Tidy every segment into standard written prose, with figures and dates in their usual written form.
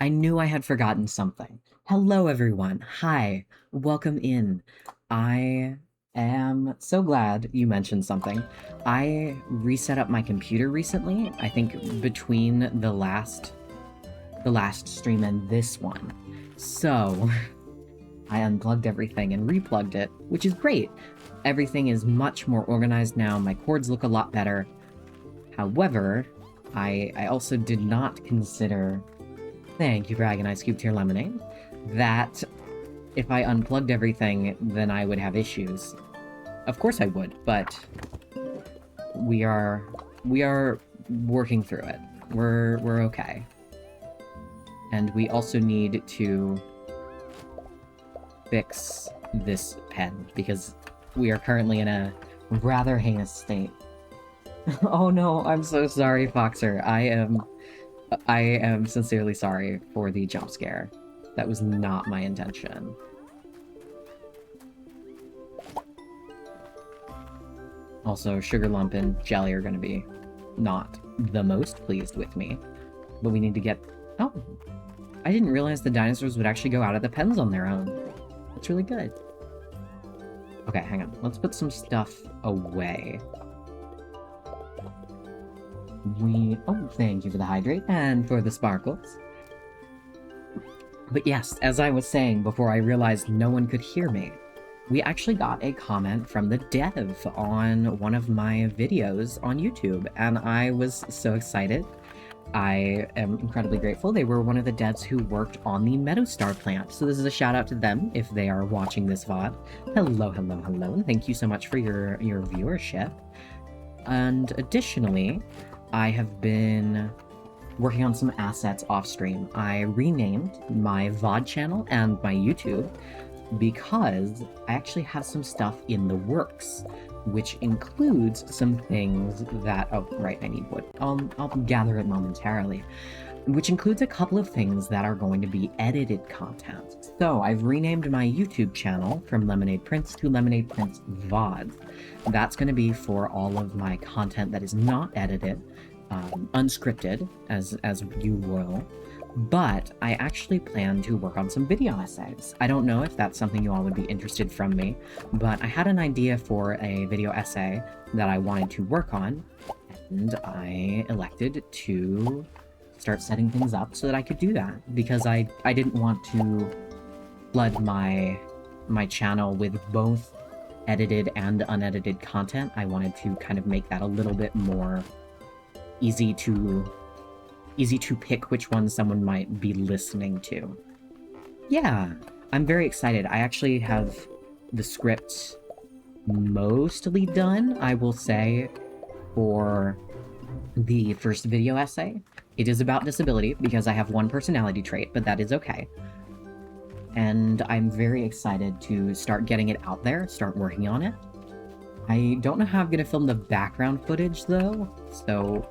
I knew I had forgotten something. Hello, everyone. Hi. Welcome in. I am so glad you mentioned something. I reset up my computer recently, I think between the last stream and this one. So, I unplugged everything and replugged it, which is great. Everything is much more organized now. My cords look a lot better. However, I also did not consider, thank you for Agonized Scoop Tier Lemonade, that if I unplugged everything, then I would have issues. Of course I would, but we are working through it. We're okay. And we also need to fix this pen, because we are currently in a rather heinous state. Oh no, I'm so sorry, Foxer. I am sincerely sorry for the jump scare. That was not my intention. Also, Sugar Lump and Jelly are gonna be not the most pleased with me. But we need to get... Oh! I didn't realize the dinosaurs would actually go out of the pens on their own. That's really good. Okay, hang on. Let's put some stuff away. Oh, thank you for the hydrate and for the sparkles. But yes, as I was saying before I realized no one could hear me, we actually got a comment from the dev on one of my videos on YouTube, and I was so excited. I am incredibly grateful. They were one of the devs who worked on the Meadowstar plant, so this is a shout out to them if they are watching this VOD. Hello, hello, hello, and thank you so much for your viewership. And additionally, I have been working on some assets off-stream. I renamed my VOD channel and my YouTube because I actually have some stuff in the works, which includes some things that... Oh, right, I need wood. I'll gather it momentarily. Which includes a couple of things that are going to be edited content. So, I've renamed my YouTube channel from Lemonade Prince to Lemonade Prince VOD. That's going to be for all of my content that is not edited, unscripted, as you will. But I actually plan to work on some video essays. I don't know if that's something you all would be interested from me, but I had an idea for a video essay that I wanted to work on, and I elected to start setting things up so that I could do that, because I didn't want to flood my channel with both edited and unedited content. I wanted to kind of make that a little bit more easy to pick which one someone might be listening to. Yeah, I'm very excited. I actually have the script mostly done, I will say, for the first video essay. It is about disability, because I have one personality trait, but that is okay. And I'm very excited to start getting it out there, start working on it. I don't know how I'm gonna film the background footage, though, so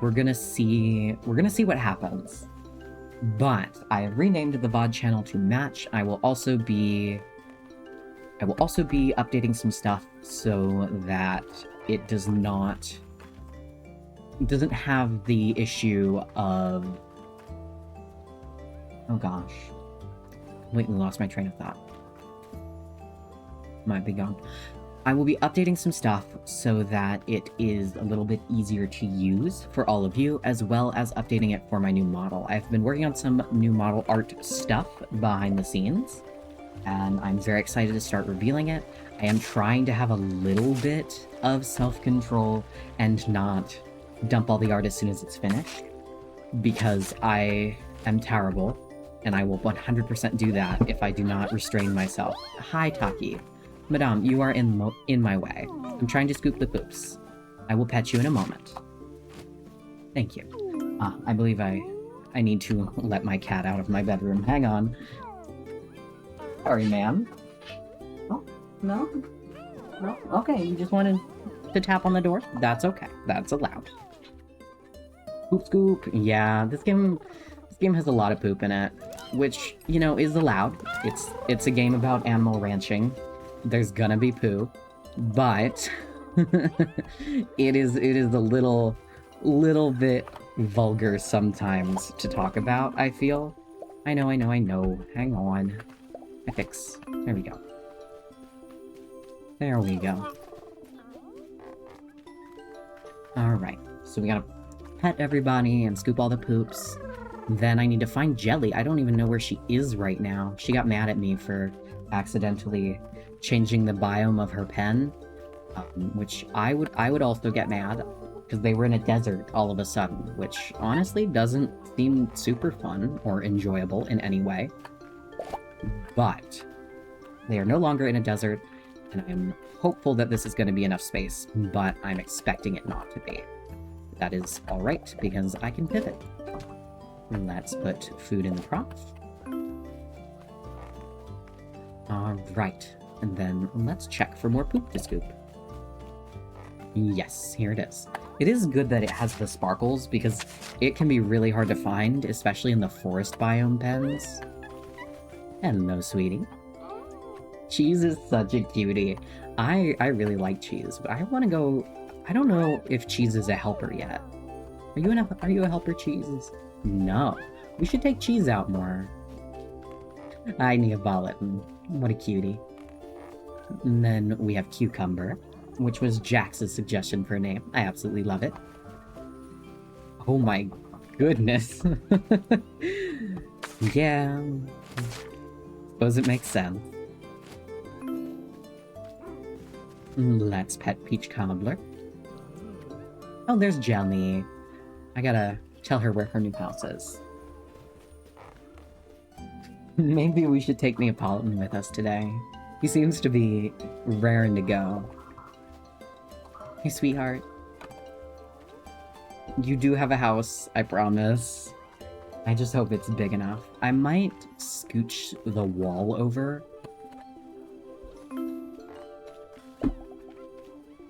we're gonna see what happens. But I have renamed the VOD channel to match. I will also be updating some stuff so that it doesn't have the issue of... Oh gosh. Wait, we lost my train of thought. Might be gone. I will be updating some stuff so that it is a little bit easier to use for all of you, as well as updating it for my new model. I've been working on some new model art stuff behind the scenes, and I'm very excited to start revealing it. I am trying to have a little bit of self-control and not dump all the art as soon as it's finished, because I am terrible, and I will 100% do that if I do not restrain myself. Hi, Taki. Madame, you are in my way. I'm trying to scoop the poops. I will pet you in a moment. Thank you. I believe I need to let my cat out of my bedroom. Hang on. Sorry, ma'am. Oh, no? No? Okay, you just wanted to tap on the door? That's okay. That's allowed. Poop scoop. Yeah, this game has a lot of poop in it, which, you know, is allowed. It's a game about animal ranching. There's gonna be poo, but it is a little bit vulgar sometimes to talk about, I feel. I know. Hang on. I fix. There we go. There we go. Alright, so we gotta pet everybody and scoop all the poops. Then I need to find Jelly. I don't even know where she is right now. She got mad at me for accidentally changing the biome of her pen, which I would also get mad, because they were in a desert all of a sudden, which honestly doesn't seem super fun or enjoyable in any way. But they are no longer in a desert, and I'm hopeful that this is going to be enough space, but I'm expecting it not to be. That is alright, because I can pivot. Let's put food in the trough. Alright, and then let's check for more poop to scoop. Yes, here it is. It is good that it has the sparkles, because it can be really hard to find, especially in the forest biome pens. Hello, sweetie. Cheese is such a cutie. I really like Cheese, but I want to go... I don't know if Cheese is a helper yet. Are you a helper, Cheese? No. We should take Cheese out more. I Neapolitan. What a cutie. And then we have Cucumber, which was Jax's suggestion for a name. I absolutely love it. Oh my goodness. Yeah. Suppose it makes sense. Let's pet Peach Cobbler. Oh, there's Jelly. I gotta tell her where her new house is. Maybe we should take Neapolitan with us today. He seems to be raring to go. Hey, sweetheart. You do have a house, I promise. I just hope it's big enough. I might scooch the wall over.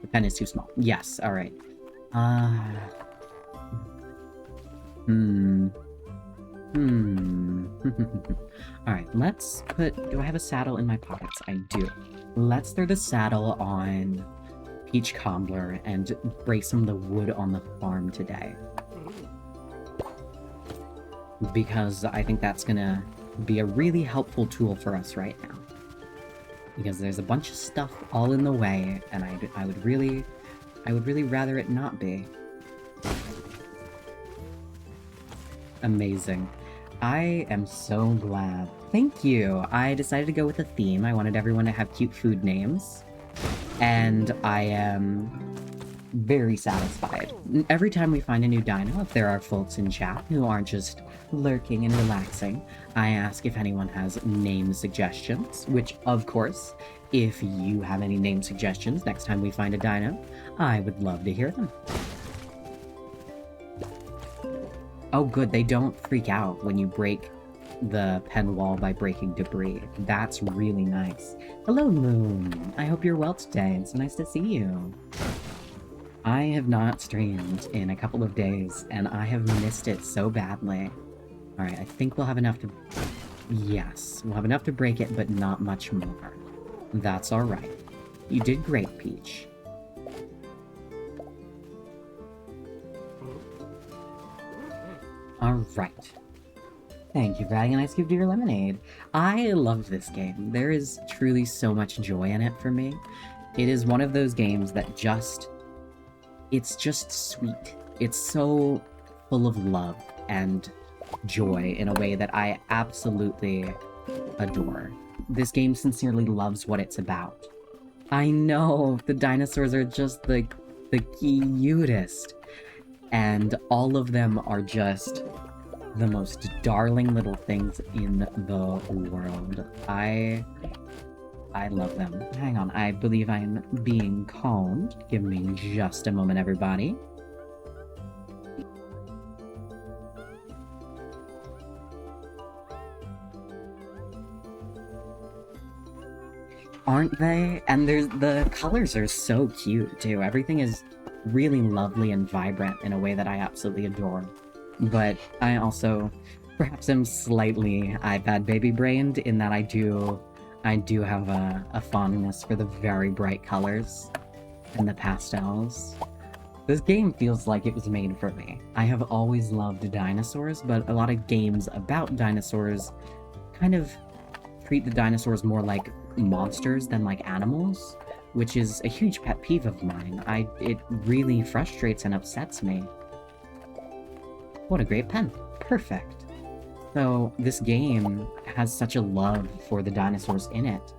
The pen is too small. Yes, alright. Alright, let's put... Do I have a saddle in my pockets? I do. Let's throw the saddle on Peach Cobbler and break some of the wood on the farm today. Because I think that's gonna be a really helpful tool for us right now. Because there's a bunch of stuff all in the way, and I would really rather it not be. Amazing. I am so glad. Thank you! I decided to go with a theme. I wanted everyone to have cute food names. And I am very satisfied. Every time we find a new dino, if there are folks in chat who aren't just lurking and relaxing, I ask if anyone has name suggestions, which, of course, if you have any name suggestions next time we find a dino, I would love to hear them. Oh good, they don't freak out when you break the pen wall by breaking debris. That's really nice. Hello, Moon! I hope you're well today. It's so nice to see you. I have not streamed in a couple of days, and I have missed it so badly. Alright, I think we'll have enough to... Yes, we'll have enough to break it, but not much more. That's alright. You did great, Peach. Alright. Thank you for adding an ice cube to your lemonade. I love this game. There is truly so much joy in it for me. It is one of those games that just... It's just sweet. It's so full of love and joy in a way that I absolutely adore. This game sincerely loves what it's about. I know, the dinosaurs are just the cutest. And all of them are just the most darling little things in the world. I love them. Hang on, I believe I'm being called. Give me just a moment, everybody. Aren't they? And the colors are so cute, too. Everything is really lovely and vibrant in a way that I absolutely adore. But I also, perhaps am slightly iPad baby-brained in that I do have a fondness for the very bright colors and the pastels. This game feels like it was made for me. I have always loved dinosaurs, but a lot of games about dinosaurs kind of treat the dinosaurs more like monsters than like animals, which is a huge pet peeve of mine. It really frustrates and upsets me. What a great pen. Perfect. So this game has such a love for the dinosaurs in it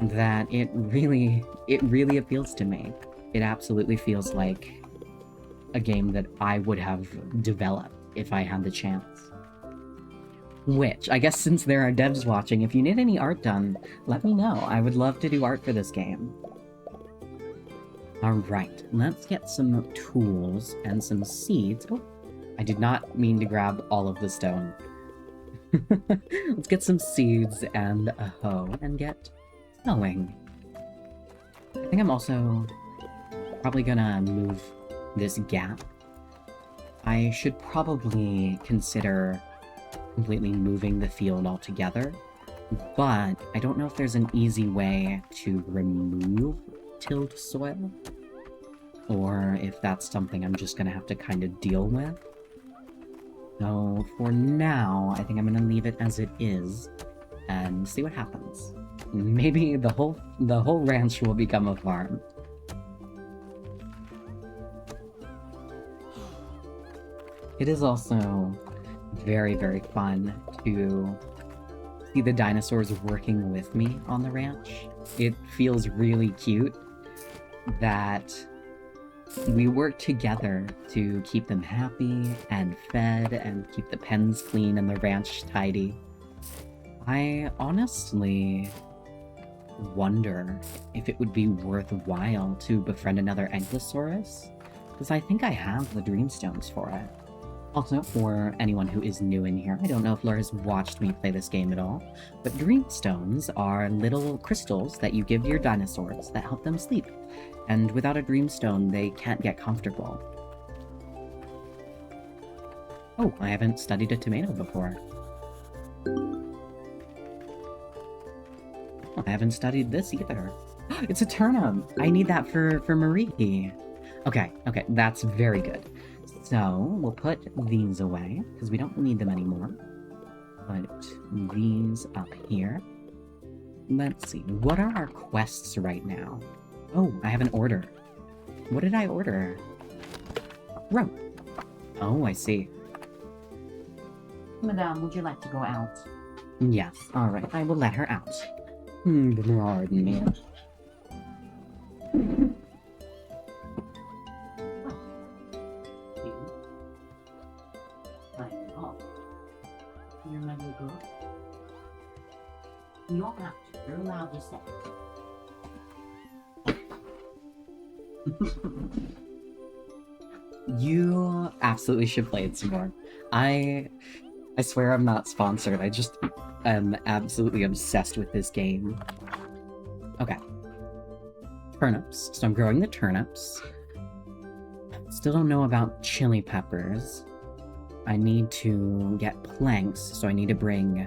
that it really appeals to me. It absolutely feels like a game that I would have developed if I had the chance. Which, I guess since there are devs watching, if you need any art done, let me know. I would love to do art for this game. Alright, let's get some tools and some seeds. Oh, I did not mean to grab all of the stone. Let's get some seeds and a hoe and get sowing. I think I'm also probably gonna move this gap. I should probably consider completely moving the field altogether, but I don't know if there's an easy way to remove tilled soil, or if that's something I'm just gonna have to kind of deal with. So for now, I think I'm gonna leave it as it is and see what happens. Maybe the whole ranch will become a farm. It is also very, very fun to see the dinosaurs working with me on the ranch. It feels really cute that we work together to keep them happy and fed and keep the pens clean and the ranch tidy. I honestly wonder if it would be worthwhile to befriend another Ankylosaurus, because I think I have the Dreamstones for it. Also, for anyone who is new in here, I don't know if Laura's watched me play this game at all, but Dreamstones are little crystals that you give to your dinosaurs that help them sleep. And without a Dreamstone, they can't get comfortable. Oh, I haven't studied a tomato before. Oh, I haven't studied this either. It's a turnip! I need that for Marie. Okay, that's very good. So, we'll put these away, because we don't need them anymore. Put these up here. Let's see, what are our quests right now? Oh, I have an order. What did I order? Rope. Oh, I see. Madame, would you like to go out? Yes, alright, I will let her out. Pardon me. You're my little girl. You don't have to. You're allowed to say. You absolutely should play it some more. I swear I'm not sponsored, I just am absolutely obsessed with this game. Okay. Turnips. So I'm growing the turnips. Still don't know about chili peppers. I need to get planks, so I need to bring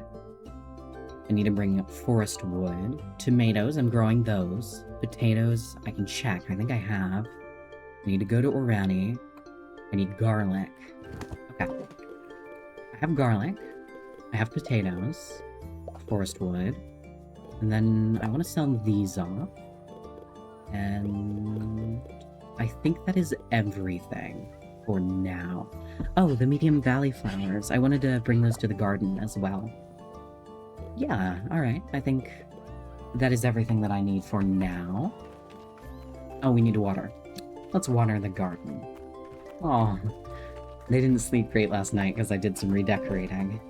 forest wood. Tomatoes, I'm growing those. Potatoes, I can check. I think I have. I need to go to Orani. I need garlic. Okay. I have garlic. I have potatoes. Forest wood. And then I want to sell these off. And I think that is everything for now. Oh, the medium valley flowers. I wanted to bring those to the garden as well. Yeah, alright. I think that is everything that I need for now. Oh, we need to water. Let's water the garden. Oh, they didn't sleep great last night because I did some redecorating.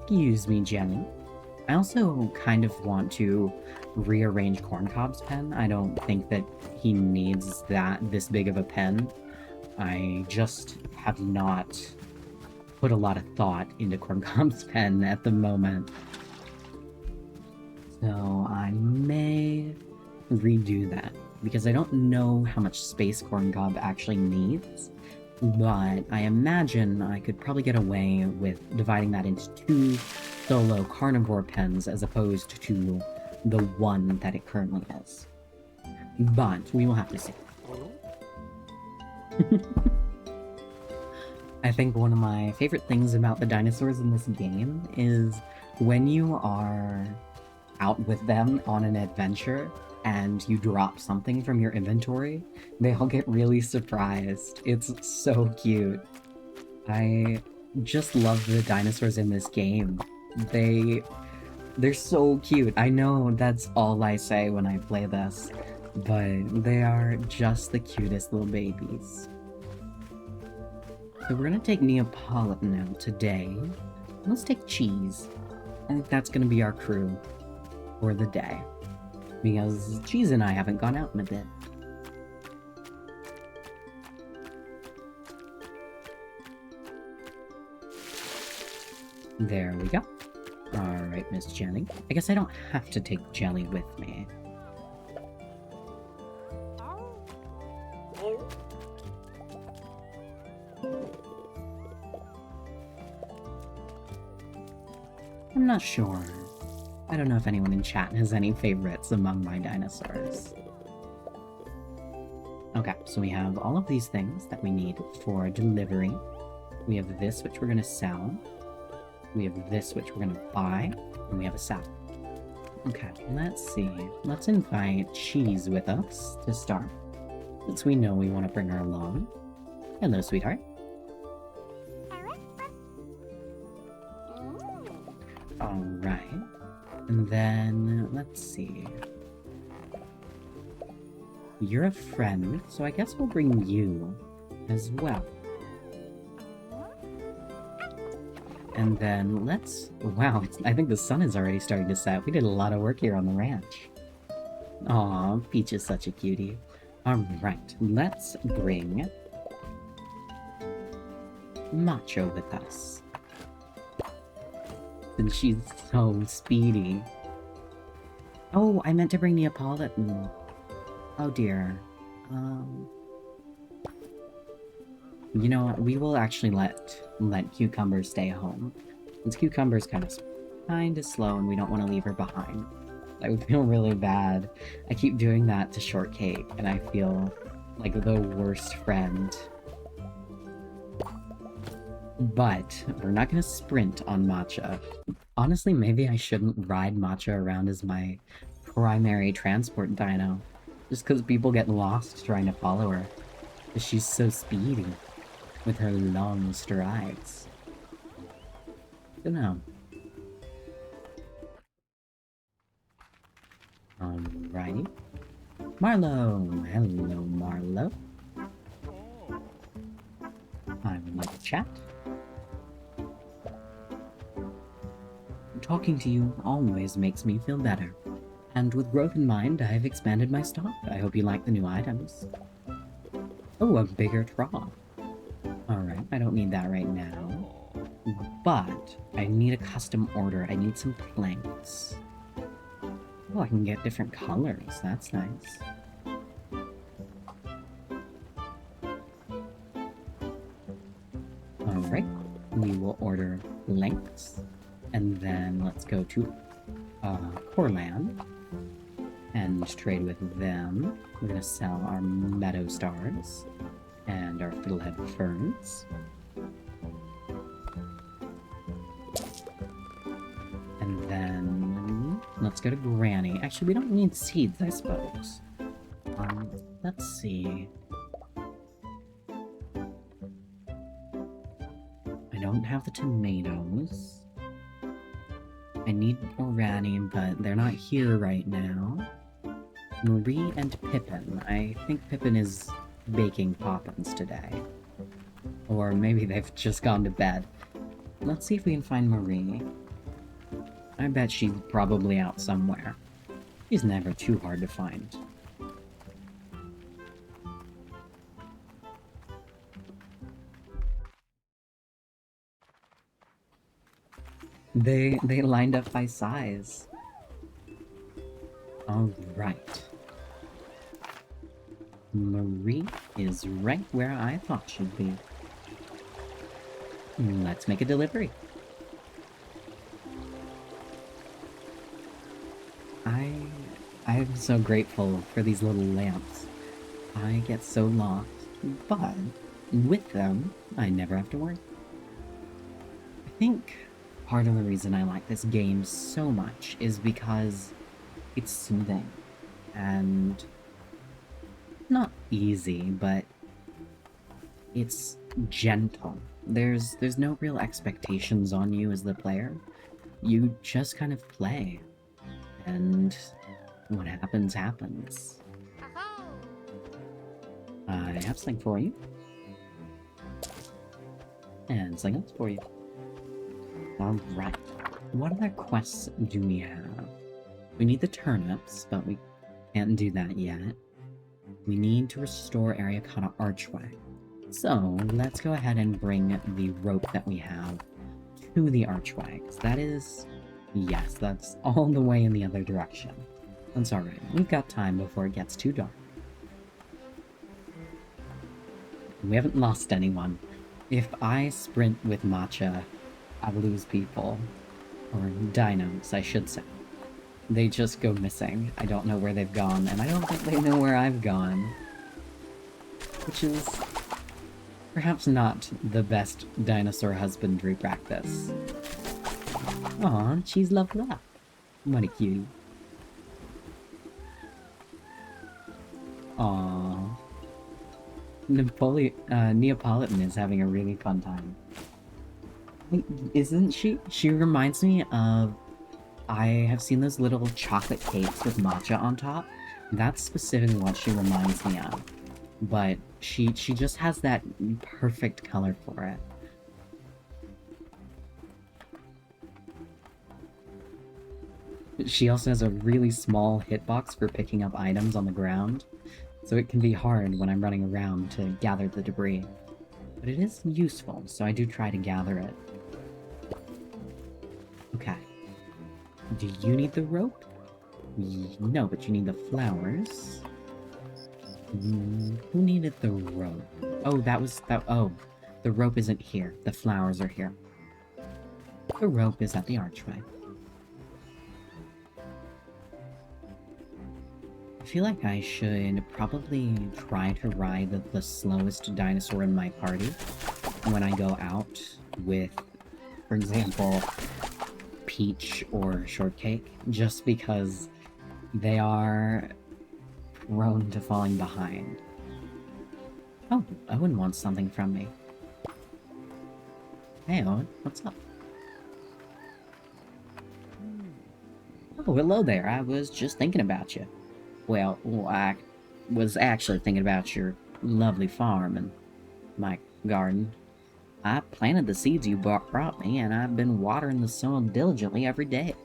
Excuse me, Jenny. I also kind of want to rearrange Corncob's pen. I don't think that he needs this big of a pen. I just have not put a lot of thought into Corncob's pen at the moment. So I may redo that, because I don't know how much space Corncob actually needs, but I imagine I could probably get away with dividing that into 2 solo carnivore pens as opposed to the one that it currently is. But we will have to see. I think one of my favorite things about the dinosaurs in this game is when you are out with them on an adventure and you drop something from your inventory, they all get really surprised. It's so cute. I just love the dinosaurs in this game. They're so cute. I know that's all I say when I play this, but they are just the cutest little babies. So we're gonna take Neapolitan out today. Let's take Cheese. I think that's gonna be our crew for the day. Because Cheese and I haven't gone out in a bit. There we go. Alright, Miss Jelly. I guess I don't have to take Jelly with me. I'm not sure. I don't know if anyone in chat has any favorites among my dinosaurs. Okay, so we have all of these things that we need for delivery. We have this, which we're going to sell. We have this, which we're going to buy. And we have a sell. Okay, let's see. Let's invite Cheese with us to start, since we know we want to bring her along. Hello, sweetheart. Alright. And then, let's see. You're a friend, so I guess we'll bring you as well. And then let's... Wow, I think the sun is already starting to set. We did a lot of work here on the ranch. Aw, Peach is such a cutie. Alright, let's bring Macho with us. And she's so speedy. Oh, I meant to bring Neapolitan. Oh dear. You know what? We will actually let Cucumber stay home. Since Cucumber's kind of slow and we don't want to leave her behind. I would feel really bad. I keep doing that to Shortcake and I feel like the worst friend. But we're not going to sprint on Matcha. Honestly, maybe I shouldn't ride Matcha around as my primary transport dino. Just because people get lost trying to follow her. She's so speedy with her long strides. Don't know. Alrighty. Marlo! Hello, Marlo. I would like to chat. Talking to you always makes me feel better. And with growth in mind, I've expanded my stock. I hope you like the new items. Oh, a bigger trough. Alright, I don't need that right now. But I need a custom order. I need some planks. Oh, I can get different colors. That's nice. Alright, we will order planks. And then let's go to Corland and trade with them. We're gonna sell our Meadow Stars and our Fiddlehead Ferns. And then let's go to Granny. Actually, we don't need seeds, I suppose. Let's see. I don't have the tomatoes. I need Orani, but they're not here right now. Marie and Pippin. I think Pippin is baking poppins today. Or maybe they've just gone to bed. Let's see if we can find Marie. I bet she's probably out somewhere. She's never too hard to find. They lined up by size. Alright. Marie is right where I thought she'd be. Let's make a delivery. I'm so grateful for these little lamps. I get so lost but with them, I never have to worry. I think part of the reason I like this game so much is because it's soothing and not easy, but it's gentle. There's no real expectations on you as the player. You just kind of play, and what happens, happens. I have something for you. And something else for you. Alright. What other quests do we have? We need the turnips, but we can't do that yet. We need to restore Ariakata Archway. So, let's go ahead and bring the rope that we have to the archway. 'Cause that is... yes, that's all the way in the other direction. That's alright. We've got time before it gets too dark. We haven't lost anyone. If I sprint with Matcha, I lose people. Or dinos, I should say. They just go missing. I don't know where they've gone, and I don't think they know where I've gone. Which is... perhaps not the best dinosaur husbandry practice. Aw, she's leveled up. What a cutie. Aw. Neapolitan is having a really fun time. Isn't she? She reminds me of... I have seen those little chocolate cakes with matcha on top. That's specifically what she reminds me of. But she just has that perfect color for it. She also has a really small hitbox for picking up items on the ground, so it can be hard when I'm running around to gather the debris. But it is useful, so I do try to gather it. Okay. Do you need the rope? No, but you need the flowers. Who needed the rope? Oh, oh, the rope isn't here. The flowers are here. The rope is at the archway. I feel like I should probably try to ride the slowest dinosaur in my party when I go out with, for example, Peach or Shortcake, just because they are prone to falling behind. Oh, Owen wants something from me. Hey Owen, what's up? Oh, hello there, I was just thinking about you. Well, I was actually thinking about your lovely farm and my garden. I planted the seeds you brought me, and I've been watering the soil diligently every day.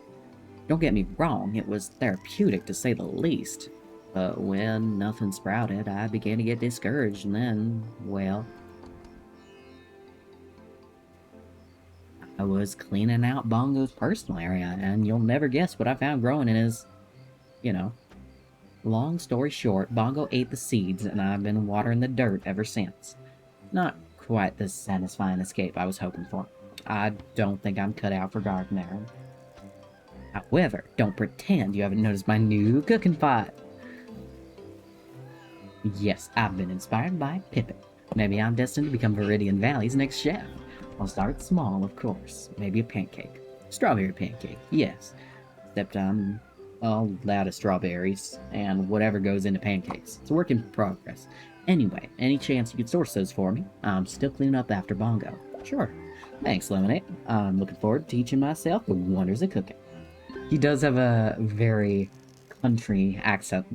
Don't get me wrong, it was therapeutic to say the least. But when nothing sprouted, I began to get discouraged, and then, well... I was cleaning out Bongo's personal area, and you'll never guess what I found growing in his... you know. Long story short, Bongo ate the seeds, and I've been watering the dirt ever since. Not quite the satisfying escape I was hoping for. I don't think I'm cut out for gardening. However, don't pretend you haven't noticed my new cooking pot. Yes, I've been inspired by Pippin. Maybe I'm destined to become Viridian Valley's next chef. I'll start small, of course. Maybe a pancake. Strawberry pancake, yes. Except I'm all out of strawberries, and whatever goes into pancakes. It's a work in progress. Anyway, any chance you could source those for me? I'm still cleaning up after Bongo. Sure. Thanks, Lemonade. I'm looking forward to teaching myself the wonders of cooking. He does have a very country accent,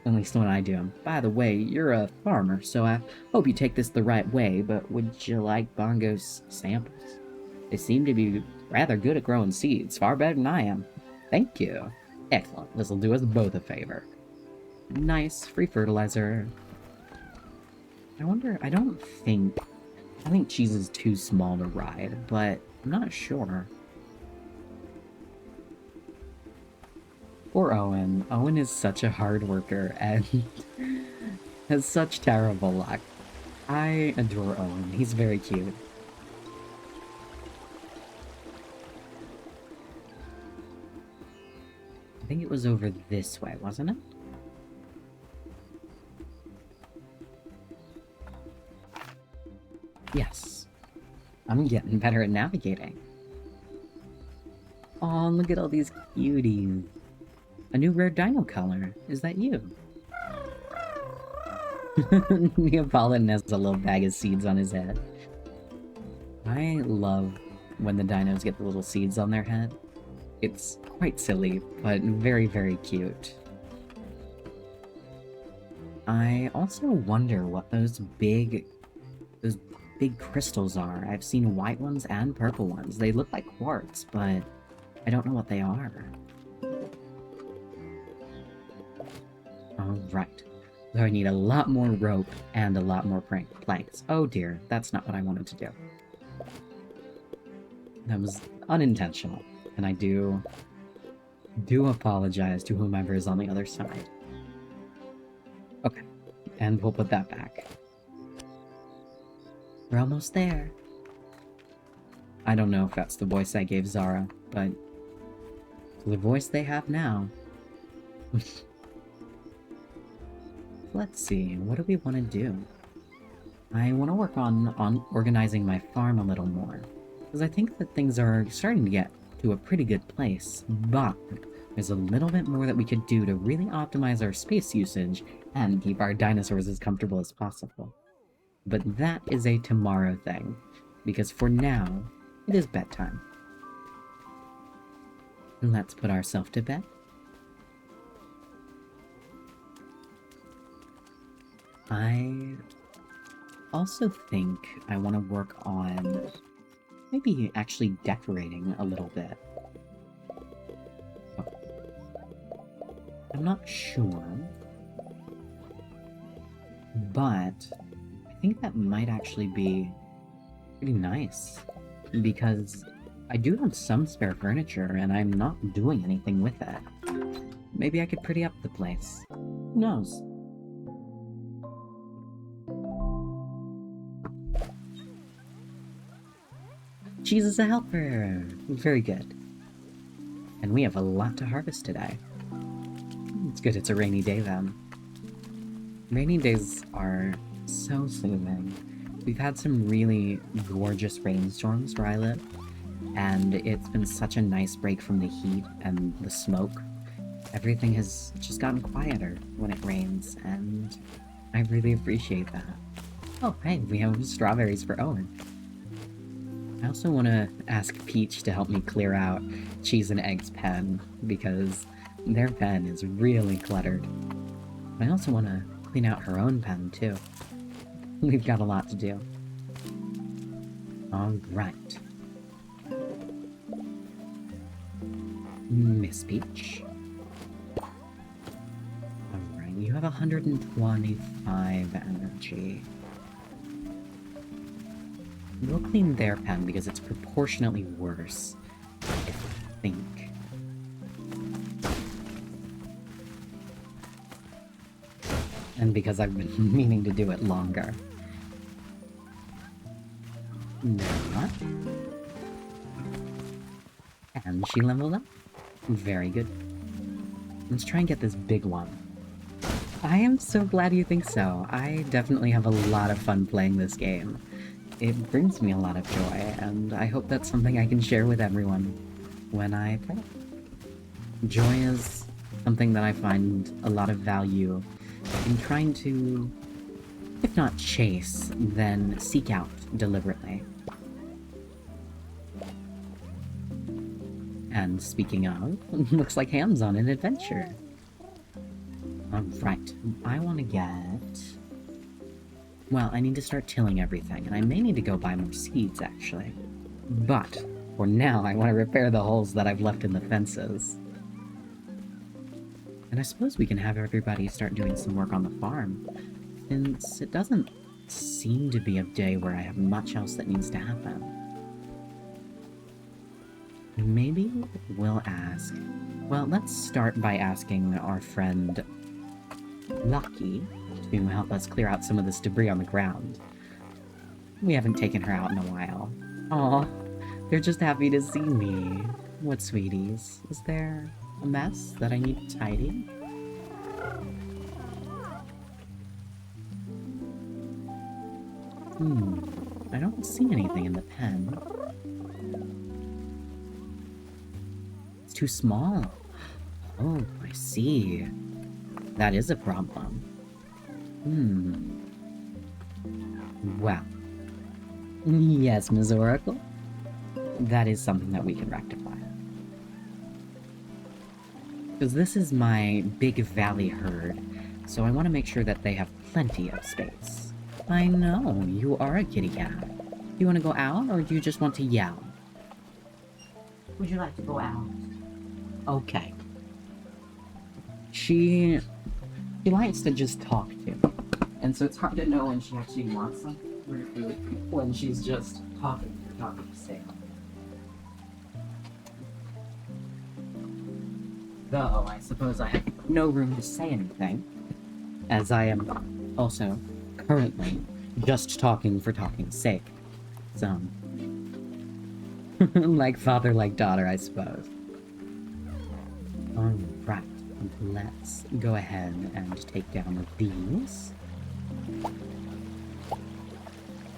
at least when I do him. By the way, you're a farmer, so I hope you take this the right way, but would you like Bongo's samples? They seem to be rather good at growing seeds, far better than I am. Thank you. Excellent. This'll do us both a favor. Nice, free fertilizer. I think cheese is too small to ride, but I'm not sure. Poor Owen. Owen is such a hard worker and has such terrible luck. I adore Owen. He's very cute. I think it was over this way, wasn't it? Yes. I'm getting better at navigating. Oh, look at all these cuties. A new rare dino color. Is that you? Neapolitan has a little bag of seeds on his head. I love when the dinos get the little seeds on their head. It's quite silly, but very, very cute. I also wonder what those big crystals are. I've seen white ones and purple ones. They look like quartz, but I don't know what they are. Alright. So I need a lot more rope and a lot more planks. Oh dear, that's not what I wanted to do. That was unintentional, and I do apologize to whomever is on the other side. Okay, and we'll put that back. We're almost there. I don't know if that's the voice I gave Zara, but the voice they have now. Let's see, what do we want to do? I want to work on organizing my farm a little more, because I think that things are starting to get to a pretty good place, but there's a little bit more that we could do to really optimize our space usage and keep our dinosaurs as comfortable as possible. But that is a tomorrow thing, because for now, it is bedtime. Let's put ourselves to bed. I also think I want to work on maybe actually decorating a little bit. Oh. I'm not sure, but I think that might actually be pretty nice, because I do have some spare furniture and I'm not doing anything with it. Maybe I could pretty up the place. Who knows? Cheese is a helper! Very good. And we have a lot to harvest today. It's good it's a rainy day then. Rainy days are so soothing. We've had some really gorgeous rainstorms where I live, and it's been such a nice break from the heat and the smoke. Everything has just gotten quieter when it rains, and I really appreciate that. Oh, hey, we have strawberries for Owen. I also want to ask Peach to help me clear out Cheese and Egg's pen, because their pen is really cluttered. I also want to clean out her own pen, too. We've got a lot to do. Alright. Miss Peach. Alright, you have 125 energy. We'll clean their pen because it's proportionately worse, I think. And because I've been meaning to do it longer. No, not. And she leveled up. Very good. Let's try and get this big one. I am so glad you think so. I definitely have a lot of fun playing this game. It brings me a lot of joy, and I hope that's something I can share with everyone when I play. Joy is something that I find a lot of value in trying to, if not chase, then seek out deliberately. And speaking of, looks like Ham's on an adventure. Alright, I want to get... Well, I need to start tilling everything, and I may need to go buy more seeds, actually. But, for now, I want to repair the holes that I've left in the fences. And I suppose we can have everybody start doing some work on the farm, since it doesn't seem to be a day where I have much else that needs to happen. Maybe we'll ask... Well, let's start by asking our friend Lucky to help us clear out some of this debris on the ground. We haven't taken her out in a while. Aw, they're just happy to see me. What sweeties? Is there a mess that I need to tidy? I don't see anything in the pen. It's too small. Oh, I see. That is a problem. Well. Yes, Ms. Oracle. That is something that we can rectify. Because this is my big valley herd, so I want to make sure that they have plenty of space. I know, you are a kitty cat. Do you want to go out, or do you just want to yell? Would you like to go out? Okay. She likes to just talk to me. And so it's hard to know when she actually wants something, or when she's just talking for talking's sake. Though, I suppose I have no room to say anything, as I am also currently just talking for talking's sake. So, like father, like daughter, I suppose. Alright, let's go ahead and take down these.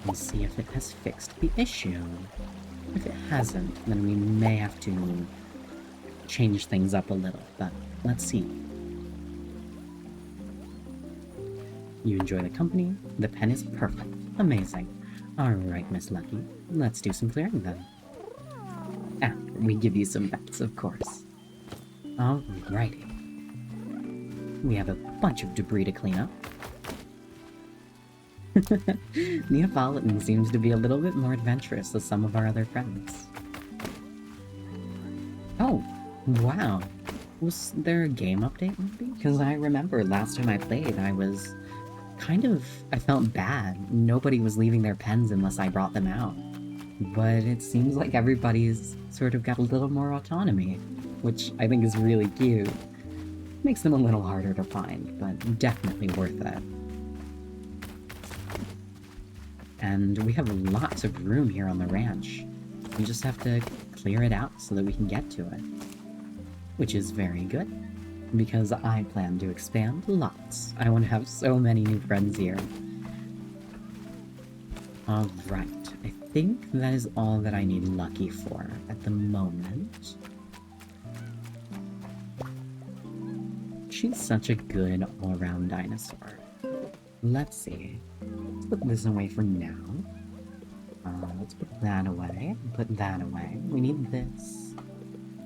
And see if it has fixed the issue. If it hasn't, then we may have to change things up a little, but let's see. You enjoy the company? The pen is perfect. Amazing. Alright, Miss Lucky. Let's do some clearing then. After we give you some pets, of course. Alrighty. We have a bunch of debris to clean up. Neapolitan seems to be a little bit more adventurous than some of our other friends. Oh, wow. Was there a game update maybe? Because I remember last time I played, I felt bad. Nobody was leaving their pens unless I brought them out. But it seems like everybody's sort of got a little more autonomy, which I think is really cute. Makes them a little harder to find, but definitely worth it. And we have lots of room here on the ranch. We just have to clear it out so that we can get to it. Which is very good, because I plan to expand lots. I want to have so many new friends here. Alright, I think that is all that I need Lucky for at the moment. She's such a good all-around dinosaur. Let's see. Let's put this away for now. Let's put that away. Put that away. We need this.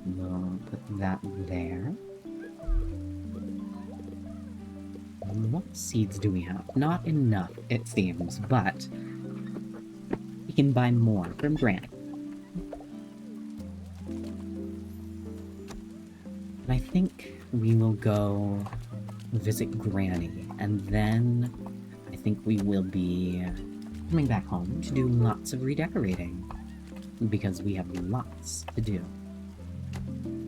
We'll put that there. What seeds do we have? Not enough, it seems, but we can buy more from Granny. And I think we will go visit Granny, and then I think we will be coming back home to do lots of redecorating, because we have lots to do.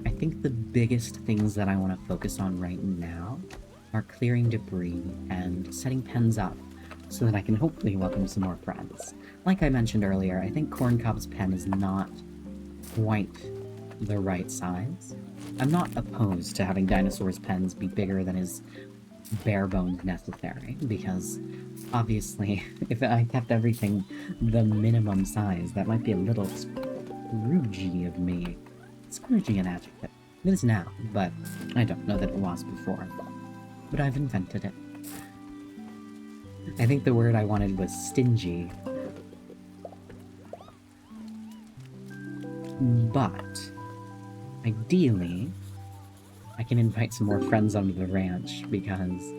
I think the biggest things that I want to focus on right now are clearing debris and setting pens up so that I can hopefully welcome some more friends. Like I mentioned earlier, I think Corncob's pen is not quite the right size. I'm not opposed to having Dinosaur's pens be bigger than is bare-bones necessary, because obviously, if I kept everything the minimum size, that might be a little Scroogey of me. Scroogey an adjective. It is now, but I don't know that it was before. But I've invented it. I think the word I wanted was stingy. But ideally, I can invite some more friends onto the ranch, because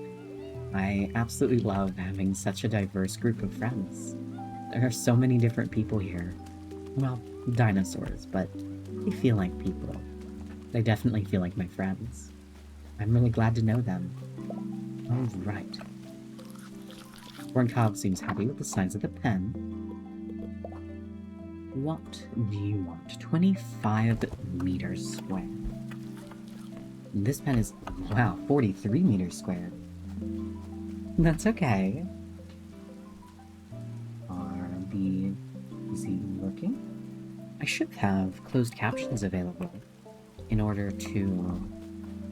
I absolutely love having such a diverse group of friends. There are so many different people here. Well, dinosaurs, but they feel like people. They definitely feel like my friends. I'm really glad to know them. Alright. Corncob seems happy with the size of the pen. What do you want? 25 meters square. This pen is, wow, 43 meters squared. That's okay. Are the easy looking? I should have closed captions available in order to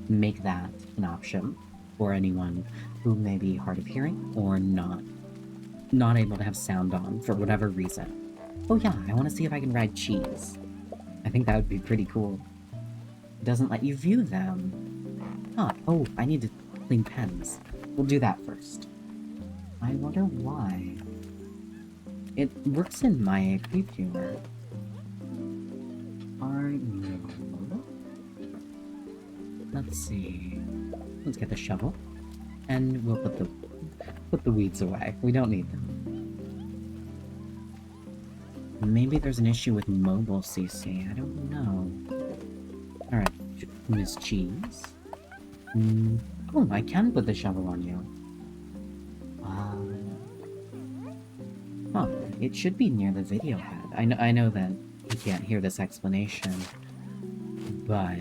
make that an option for anyone who may be hard of hearing or not not able to have sound on for whatever reason. Oh yeah, I want to see if I can ride cheese. I think that would be pretty cool. It doesn't let you view them. Huh, oh, I need to clean pens. We'll do that first. I wonder why. It works in my creep humor. Are you... Let's see. Let's get the shovel. And we'll put the weeds away. We don't need them. Maybe there's an issue with mobile CC. I don't know. Alright, Miss Cheese. Oh, I can put the shovel on you. Huh, it should be near the video pad. I know that you can't hear this explanation, but...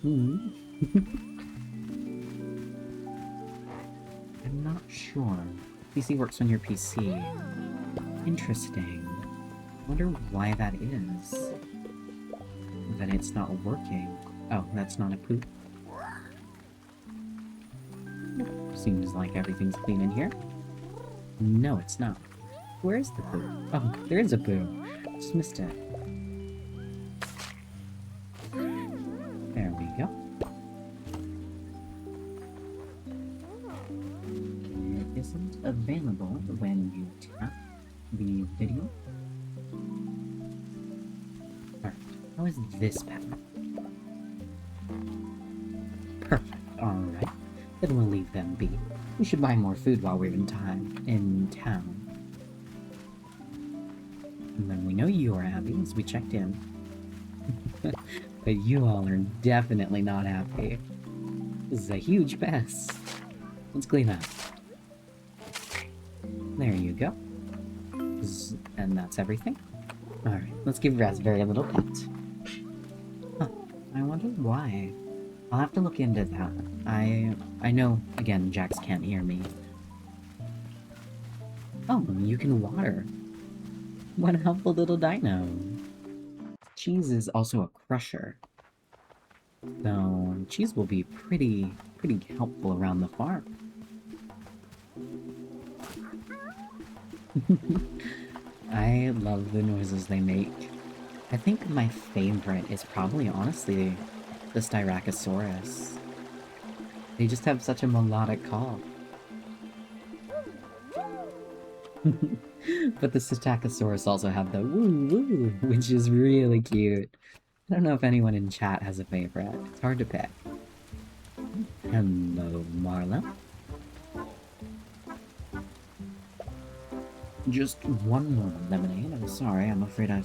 I'm not sure. PC works on your PC. Interesting. Wonder why that is. That it's not working. Oh, that's not a poop. Seems like everything's clean in here. No, it's not. Where's the poo? Oh, there is a poo. Just missed it. There we go. It isn't available when you tap the video. Alright, how is this pattern? Perfect, alright. Then we'll leave them be. We should buy more food while we're in town. And then we know you are happy, as we checked in. But you all are definitely not happy. This is a huge mess. Let's clean up. There you go. And that's everything. Alright, let's give Raspberry a little pet. Huh, I wonder why. I'll have to look into that. I know, again, Jax can't hear me. Oh, you can water. What a helpful little dino. Cheese is also a crusher. So, cheese will be pretty helpful around the farm. I love the noises they make. I think my favorite is probably, honestly, the Styracosaurus. They just have such a melodic call. But the Psittacosaurus also have the woo woo, which is really cute. I don't know if anyone in chat has a favorite. It's hard to pick. Hello, Marla. Just one more lemonade. I'm sorry, I'm afraid I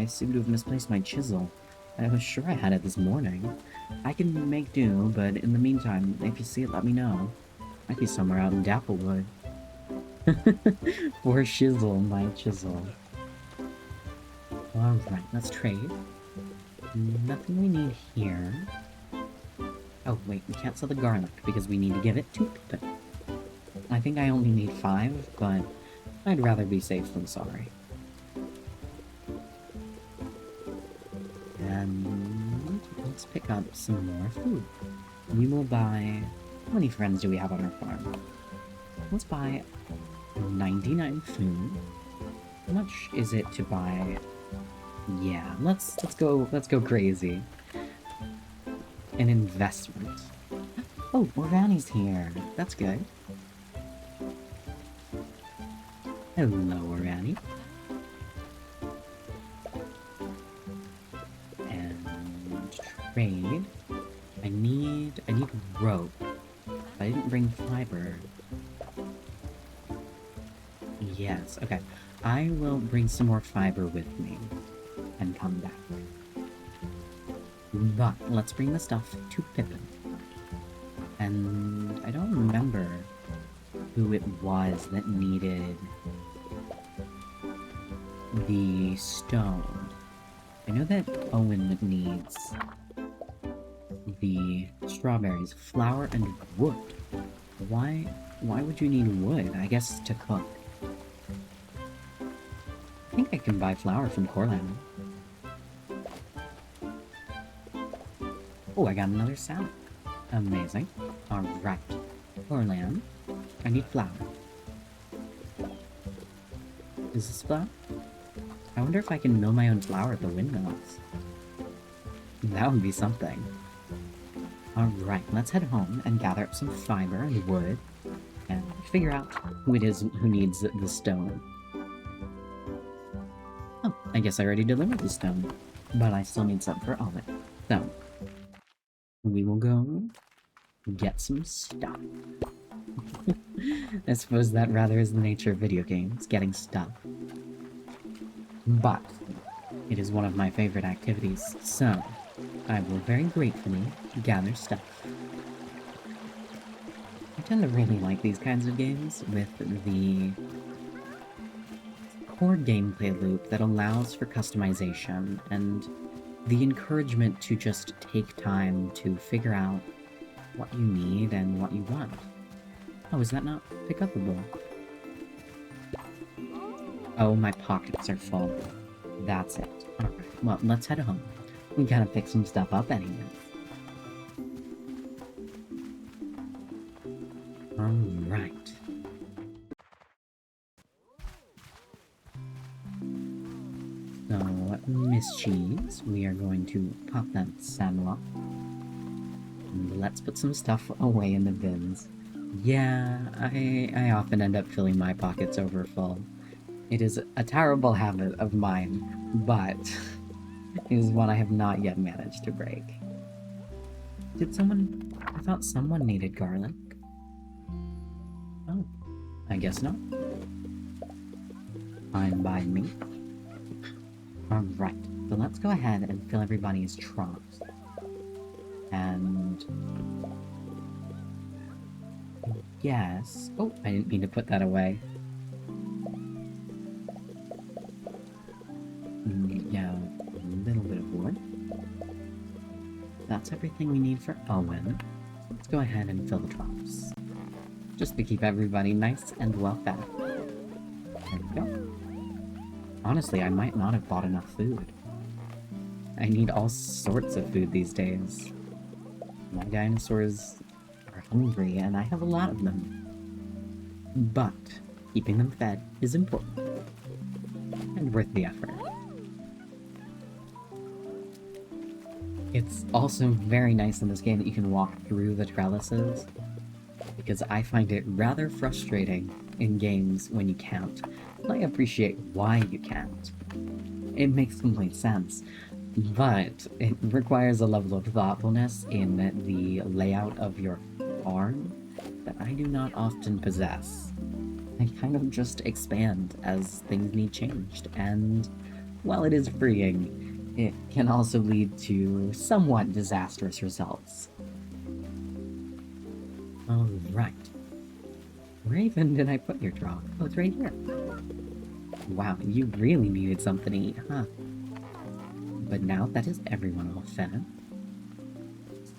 seem to have misplaced my chisel. I was sure I had it this morning. I can make do, but in the meantime, if you see it, let me know. Might be somewhere out in Dapplewood. Poor Shizzle, my chisel. Alright, let's trade. Nothing we need here. Oh, wait, we can't sell the garlic because we need to give it to Pippin. I think I only need 5, but I'd rather be safe than sorry. And let's pick up some more food. We will buy... How many friends do we have on our farm? Let's buy 99 food. How much is it to buy? Yeah, let's go crazy. An investment. Oh, Orvani's here. That's good. Hello, Orvani. And trade. I need rope. I didn't bring fiber. Yes, okay. I will bring some more fiber with me and come back. But let's bring the stuff to Pippin. And I don't remember who it was that needed the stone. I know that Owen needs the strawberries, flour, and wood. Why would you need wood? I guess to cook. I think I can buy flour from Corland. Oh, I got another salad. Amazing. Alright. Corland. I need flour. Is this flour? I wonder if I can mill my own flour at the windmills. That would be something. Alright, let's head home and gather up some fiber and wood and figure out who it is who needs the stone. Oh, I guess I already delivered the stone, but I still need some for Owen. So, we will go get some stuff. I suppose that rather is the nature of video games, getting stuff. But, it is one of my favorite activities, so I will very gratefully gather stuff. I tend to really like these kinds of games with the core gameplay loop that allows for customization and the encouragement to just take time to figure out what you need and what you want. Oh, is that not pick up a bowl? Oh, my pockets are full. That's it. Alright, well, let's head home. We gotta pick some stuff up anyway. Alright. So, Miss Cheese, we are going to pop that saddle off. And let's put some stuff away in the bins. Yeah, I often end up filling my pockets over full. It is a terrible habit of mine, but it is one I have not yet managed to break. Did someone... I thought someone needed garlic. Oh, I guess not. Fine by me. Alright, so let's go ahead and fill everybody's trunks. And... yes... Oh, I didn't mean to put that away. Yeah, a little bit of wood. That's everything we need for Owen. Let's go ahead and fill the troughs. Just to keep everybody nice and well fed. There we go. Honestly, I might not have bought enough food. I need all sorts of food these days. My dinosaurs are hungry, and I have a lot of them. But keeping them fed is important. And worth the effort. It's also very nice in this game that you can walk through the trellises, because I find it rather frustrating in games when you can't. And I appreciate why you can't. It makes complete sense, but it requires a level of thoughtfulness in the layout of your farm that I do not often possess. I kind of just expand as things need changed, and while it is freeing, it can also lead to somewhat disastrous results. Alright. Where even did I put your trough? Oh, it's right here. Wow, you really needed something to eat, huh? But now that is everyone all fed.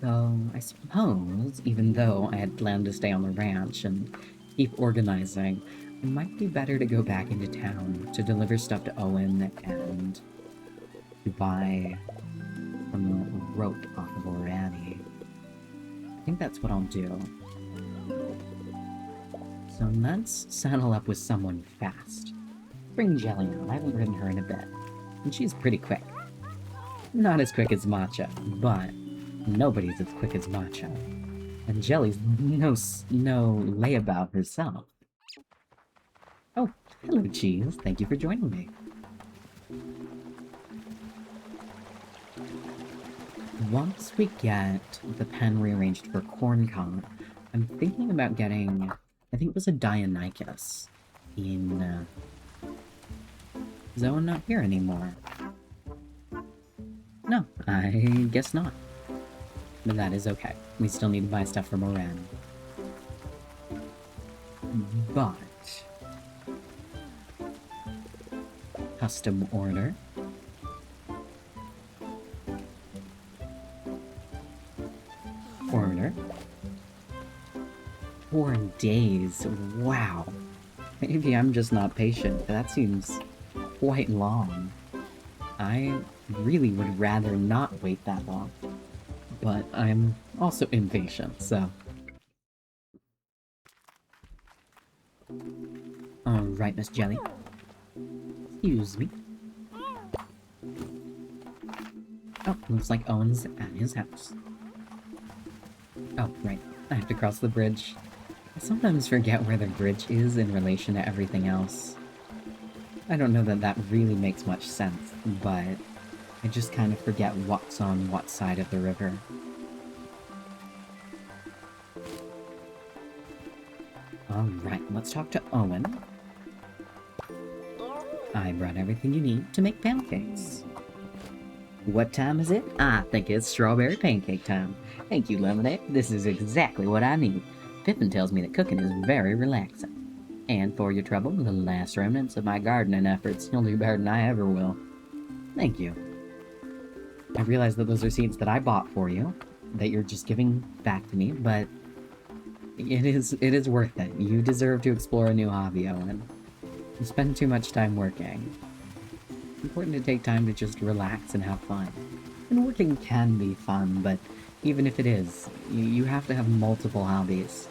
So, I suppose, even though I had planned to stay on the ranch and keep organizing, it might be better to go back into town to deliver stuff to Owen and to buy some rope off of Orani. I think that's what I'll do. So let's saddle up with someone fast. Bring Jelly on, I haven't ridden her in a bit. And she's pretty quick. Not as quick as Matcha, but nobody's as quick as Matcha. And Jelly's no layabout herself. Oh, hello Cheese, thank you for joining me. Once we get the pen rearranged for corn cob, I'm thinking about getting, I think it was a Deinonychus in, is Owen not here anymore? No, I guess not. But that is okay. We still need to buy stuff from Moran. But... custom order. Order. 4 days. Wow. Maybe I'm just not patient. That seems quite long. I really would rather not wait that long. But I'm also impatient, so... Alright, Miss Jelly. Excuse me. Oh, looks like Owen's at his house. Oh, right. I have to cross the bridge. I sometimes forget where the bridge is in relation to everything else. I don't know that that really makes much sense, but I just kind of forget what's on what side of the river. Alright, let's talk to Owen. I brought everything you need to make pancakes. What time is it? I think it's strawberry pancake time. Thank you, Lemonade. This is exactly what I need. Pippin tells me that cooking is very relaxing. And for your trouble, the last remnants of my gardening efforts, you'll do better than I ever will. Thank you. I realize that those are seeds that I bought for you, that you're just giving back to me, but it is worth it. You deserve to explore a new hobby, Owen. You spend too much time working. It's important to take time to just relax and have fun. And working can be fun, but even if it is, you have to have multiple hobbies.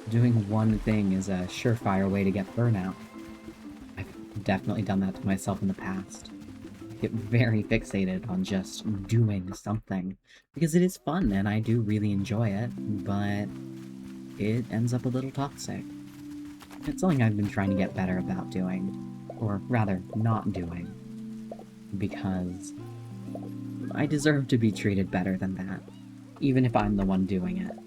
Doing one thing is a surefire way to get burnout. I've definitely done that to myself in the past. I get very fixated on just doing something, because it is fun and I do really enjoy it, but it ends up a little toxic. It's something I've been trying to get better about doing, or rather, not doing, because I deserve to be treated better than that, even if I'm the one doing it.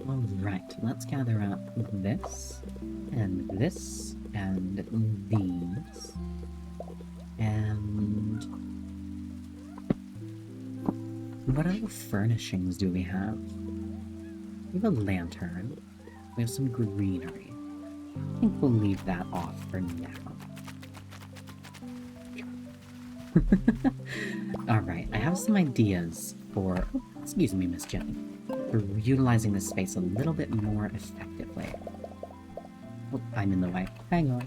Alright, let's gather up this, and these, and... what other furnishings do we have? We have a lantern, we have some greenery. I think we'll leave that off for now. Alright, I have some ideas for... oh, excuse me, Miss Jenny. For utilizing this space a little bit more effectively. Oh, I'm in the way. Hang on.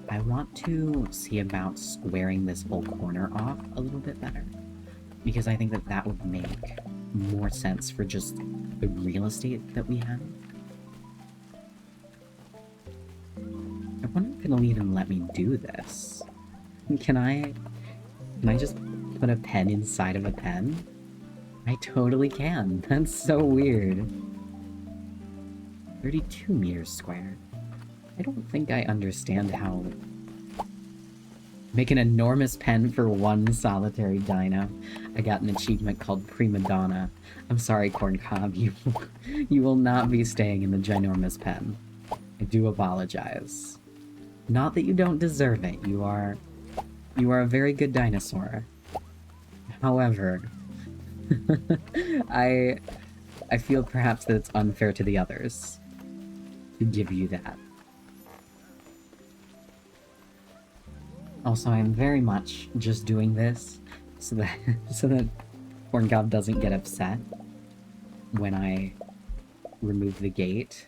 I want to see about squaring this whole corner off a little bit better. Because I think that that would make more sense for just the real estate that we have. I wonder if it'll even let me do this. Can I just put a pen inside of a pen? I totally can. That's so weird. 32 meters squared. I don't think I understand how... make an enormous pen for one solitary dino. I got an achievement called Prima Donna. I'm sorry, Corncob, you will not be staying in the ginormous pen. I do apologize. Not that you don't deserve it, you are a very good dinosaur. However, I feel perhaps that it's unfair to the others to give you that. Also, I am very much just doing this so that Corncob doesn't get upset when I remove the gate.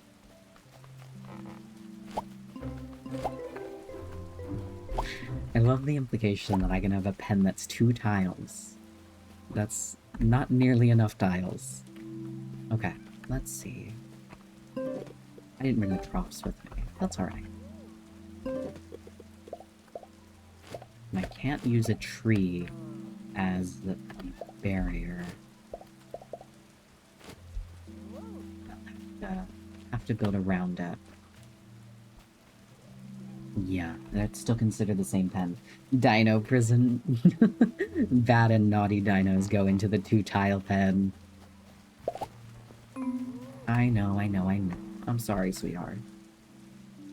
I love the implication that I can have a pen that's 2 tiles. That's not nearly enough tiles. Okay, let's see. I didn't bring the props with me. That's alright. And I can't use a tree as the barrier. I'll have to build around it. Yeah, that's still considered the same pen. Dino prison. Bad and naughty dinos go into the 2-tile pen. I know. I'm sorry, sweetheart.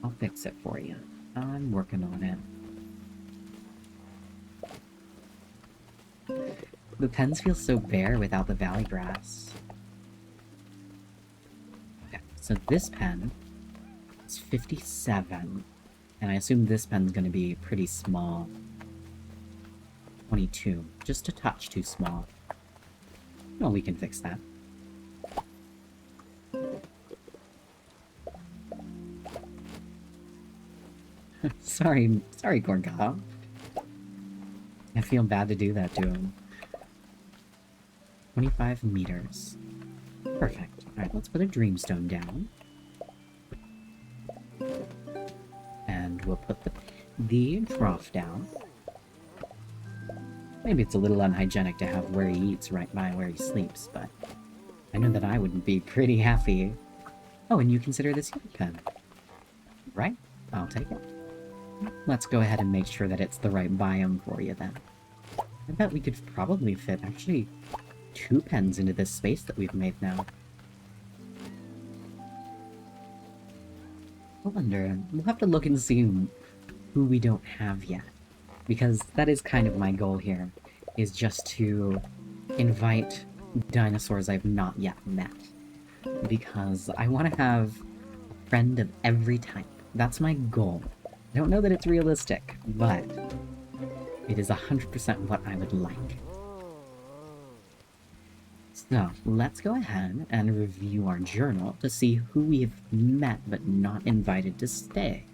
I'll fix it for you. I'm working on it. The pens feel so bare without the valley grass. Okay, so this pen is 57. And I assume this pen's gonna be pretty small. 22. Just a touch too small. Well, we can fix that. Sorry, Corncob. I feel bad to do that to him. 25 meters. Perfect. Alright, let's put a dreamstone down. And we'll put the trough down. Maybe it's a little unhygienic to have where he eats right by where he sleeps, but I know that I would be pretty happy. Oh, and you consider this your pen, right? I'll take it. Let's go ahead and make sure that it's the right biome for you then. I bet we could probably fit, actually, 2 pens into this space that we've made now. I wonder, we'll have to look and see who we don't have yet. Because that is kind of my goal here, is just to invite dinosaurs I've not yet met. Because I want to have a friend of every type. That's my goal. I don't know that it's realistic, but it is 100% what I would like. So, let's go ahead and review our journal to see who we've met but not invited to stay.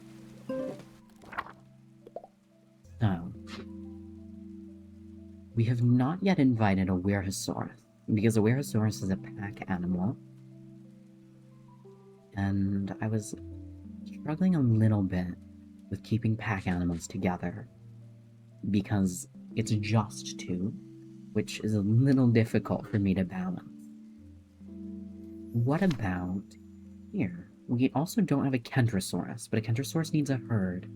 So, we have not yet invited a Werehosaurus, because a Werehosaurus is a pack animal, and I was struggling a little bit with keeping pack animals together, because it's just 2, which is a little difficult for me to balance. What about here? We also don't have a Kentrosaurus, but a Kentrosaurus needs a herd.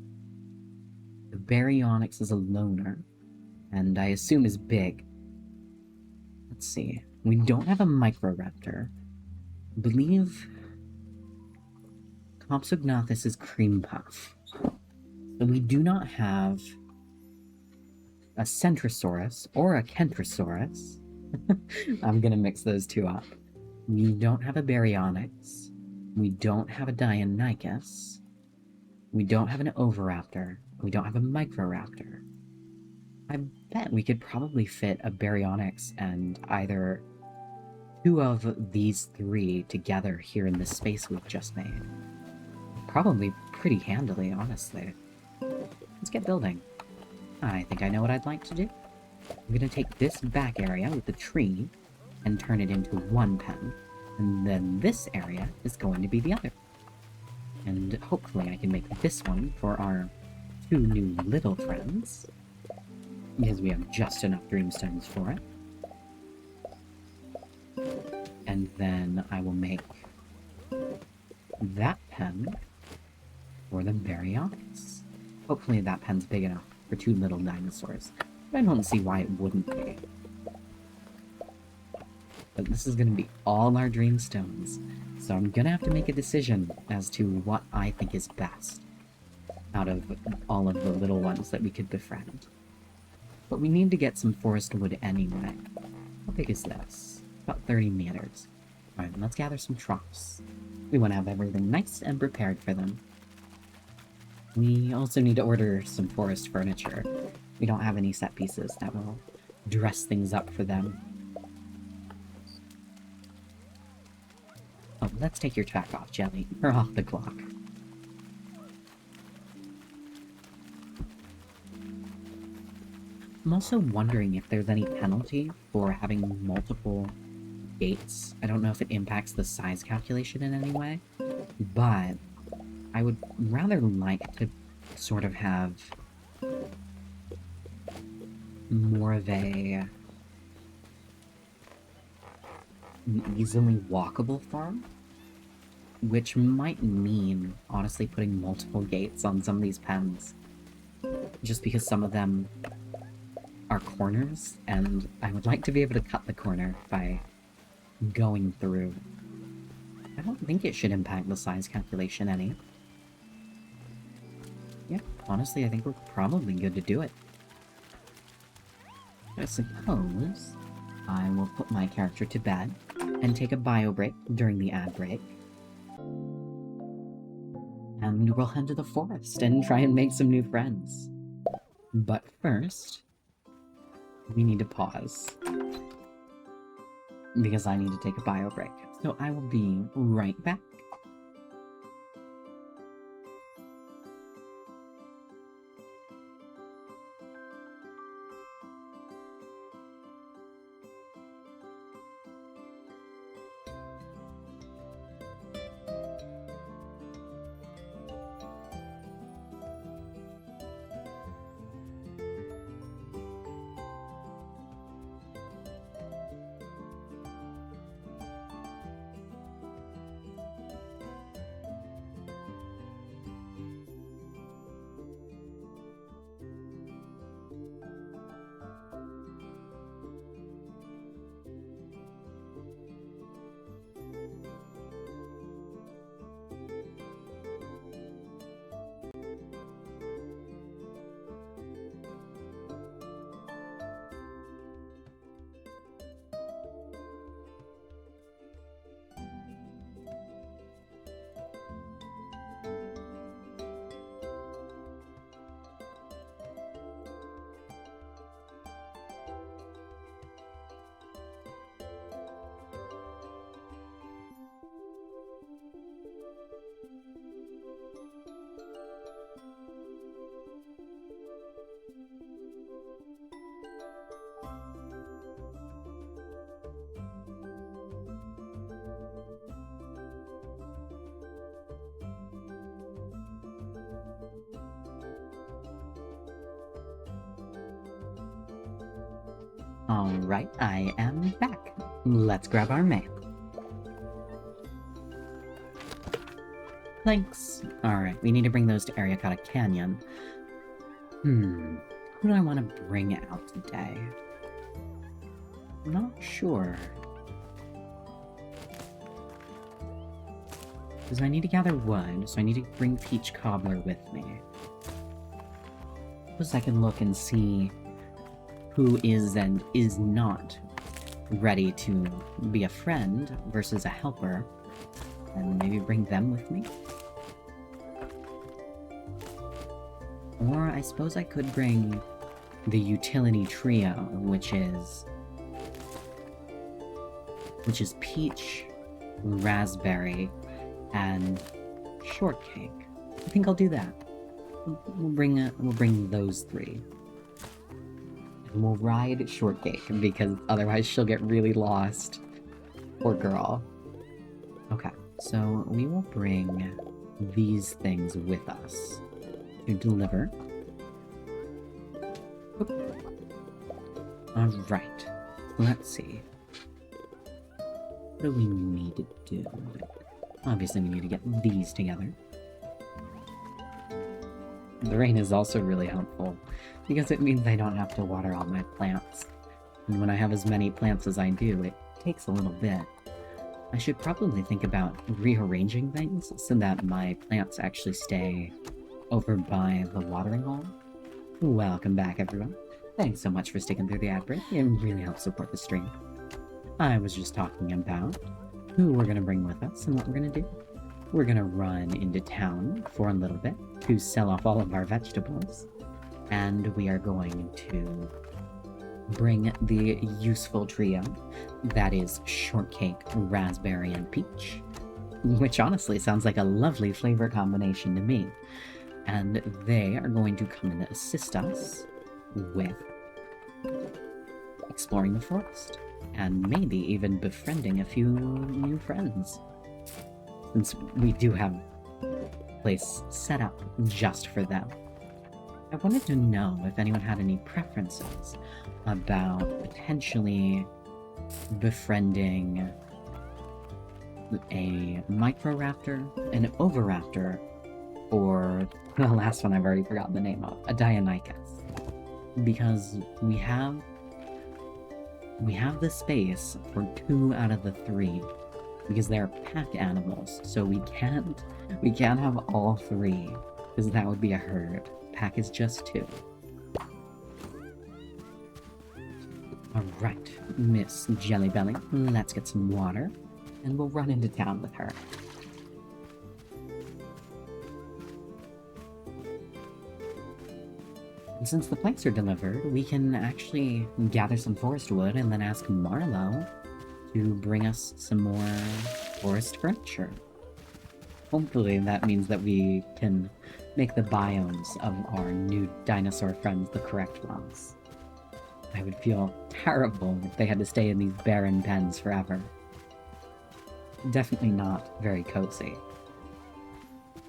The Baryonyx is a loner, and I assume is big. Let's see. We don't have a Microraptor. I believe Compsognathus is Cream Puff. So we do not have a Centrosaurus or a Kentrosaurus. I'm gonna mix those 2 up. We don't have a Baryonyx. We don't have a Deinonychus. We don't have an Oviraptor. We don't have a Microraptor. I bet we could probably fit a Baryonyx and either 2 of these 3 together here in this space we've just made. Probably pretty handily, honestly. Let's get building. I think I know what I'd like to do. I'm gonna take this back area with the tree and turn it into 1 pen, and then this area is going to be the other. And hopefully I can make this one for our 2 new little friends, because we have just enough dreamstones for it. And then I will make that pen for the Baryonyx. Hopefully that pen's big enough for 2 little dinosaurs. But I don't see why it wouldn't be. But this is gonna be all our dreamstones, so I'm gonna have to make a decision as to what I think is best out of all of the little ones that we could befriend. But we need to get some forest wood anyway. How big is this? About 30 meters. Alright, let's gather some troughs. We want to have everything nice and prepared for them. We also need to order some forest furniture. We don't have any set pieces that will dress things up for them. Oh, let's take your track off, Jelly. Or off the clock. I'm also wondering if there's any penalty for having multiple gates. I don't know if it impacts the size calculation in any way, but I would rather like to sort of have more of an easily walkable farm, which might mean, honestly, putting multiple gates on some of these pens, just because some of them are corners, and I would like to be able to cut the corner by going through. I don't think it should impact the size calculation any. Yeah, honestly, I think we're probably good to do it. I suppose I will put my character to bed and take a bio break during the ad break. And we'll head to the forest and try and make some new friends. But first, we need to pause, because I need to take a bio break. So I will be right back. Alright, I am back. Let's grab our mail. Thanks. Alright, we need to bring those to Ariakata Canyon. Who do I want to bring out today? I'm not sure. Because I need to gather wood, so I need to bring Peach Cobbler with me. Suppose I can look and see who is and is not ready to be a friend versus a helper, and maybe bring them with me. Or I suppose I could bring the utility trio, which is Peach, Raspberry, and Shortcake. I think I'll do that. We'll bring those three. And we'll ride Shortcake, because otherwise she'll get really lost. Poor girl. Okay, so we will bring these things with us to deliver. Alright, let's see. What do we need to do? Obviously we need to get these together. The rain is also really helpful, because it means I don't have to water all my plants. And when I have as many plants as I do, it takes a little bit. I should probably think about rearranging things so that my plants actually stay over by the watering hole. Welcome back, everyone. Thanks so much for sticking through the ad break. It really helps support the stream. I was just talking about who we're going to bring with us and what we're going to do. We're going to run into town for a little bit to sell off all of our vegetables. And we are going to bring the useful trio that is Shortcake, Raspberry, and Peach. Which honestly sounds like a lovely flavor combination to me. And they are going to come and assist us with exploring the forest. And maybe even befriending a few new friends. Since we do have a place set up just for them. I wanted to know if anyone had any preferences about potentially befriending a Microraptor, an Oviraptor, or the last one I've already forgotten the name of, a Deinonychus. Because we have the space for 2 out of the 3, because they're pack animals, so we can't have all 3, because that would be a herd. Pack is just 2. Alright, Miss Jellybelly, let's get some water, and we'll run into town with her. And since the planks are delivered, we can actually gather some forest wood and then ask Marlowe to bring us some more forest furniture. Hopefully that means that we can make the biomes of our new dinosaur friends the correct ones. I would feel terrible if they had to stay in these barren pens forever. Definitely not very cozy.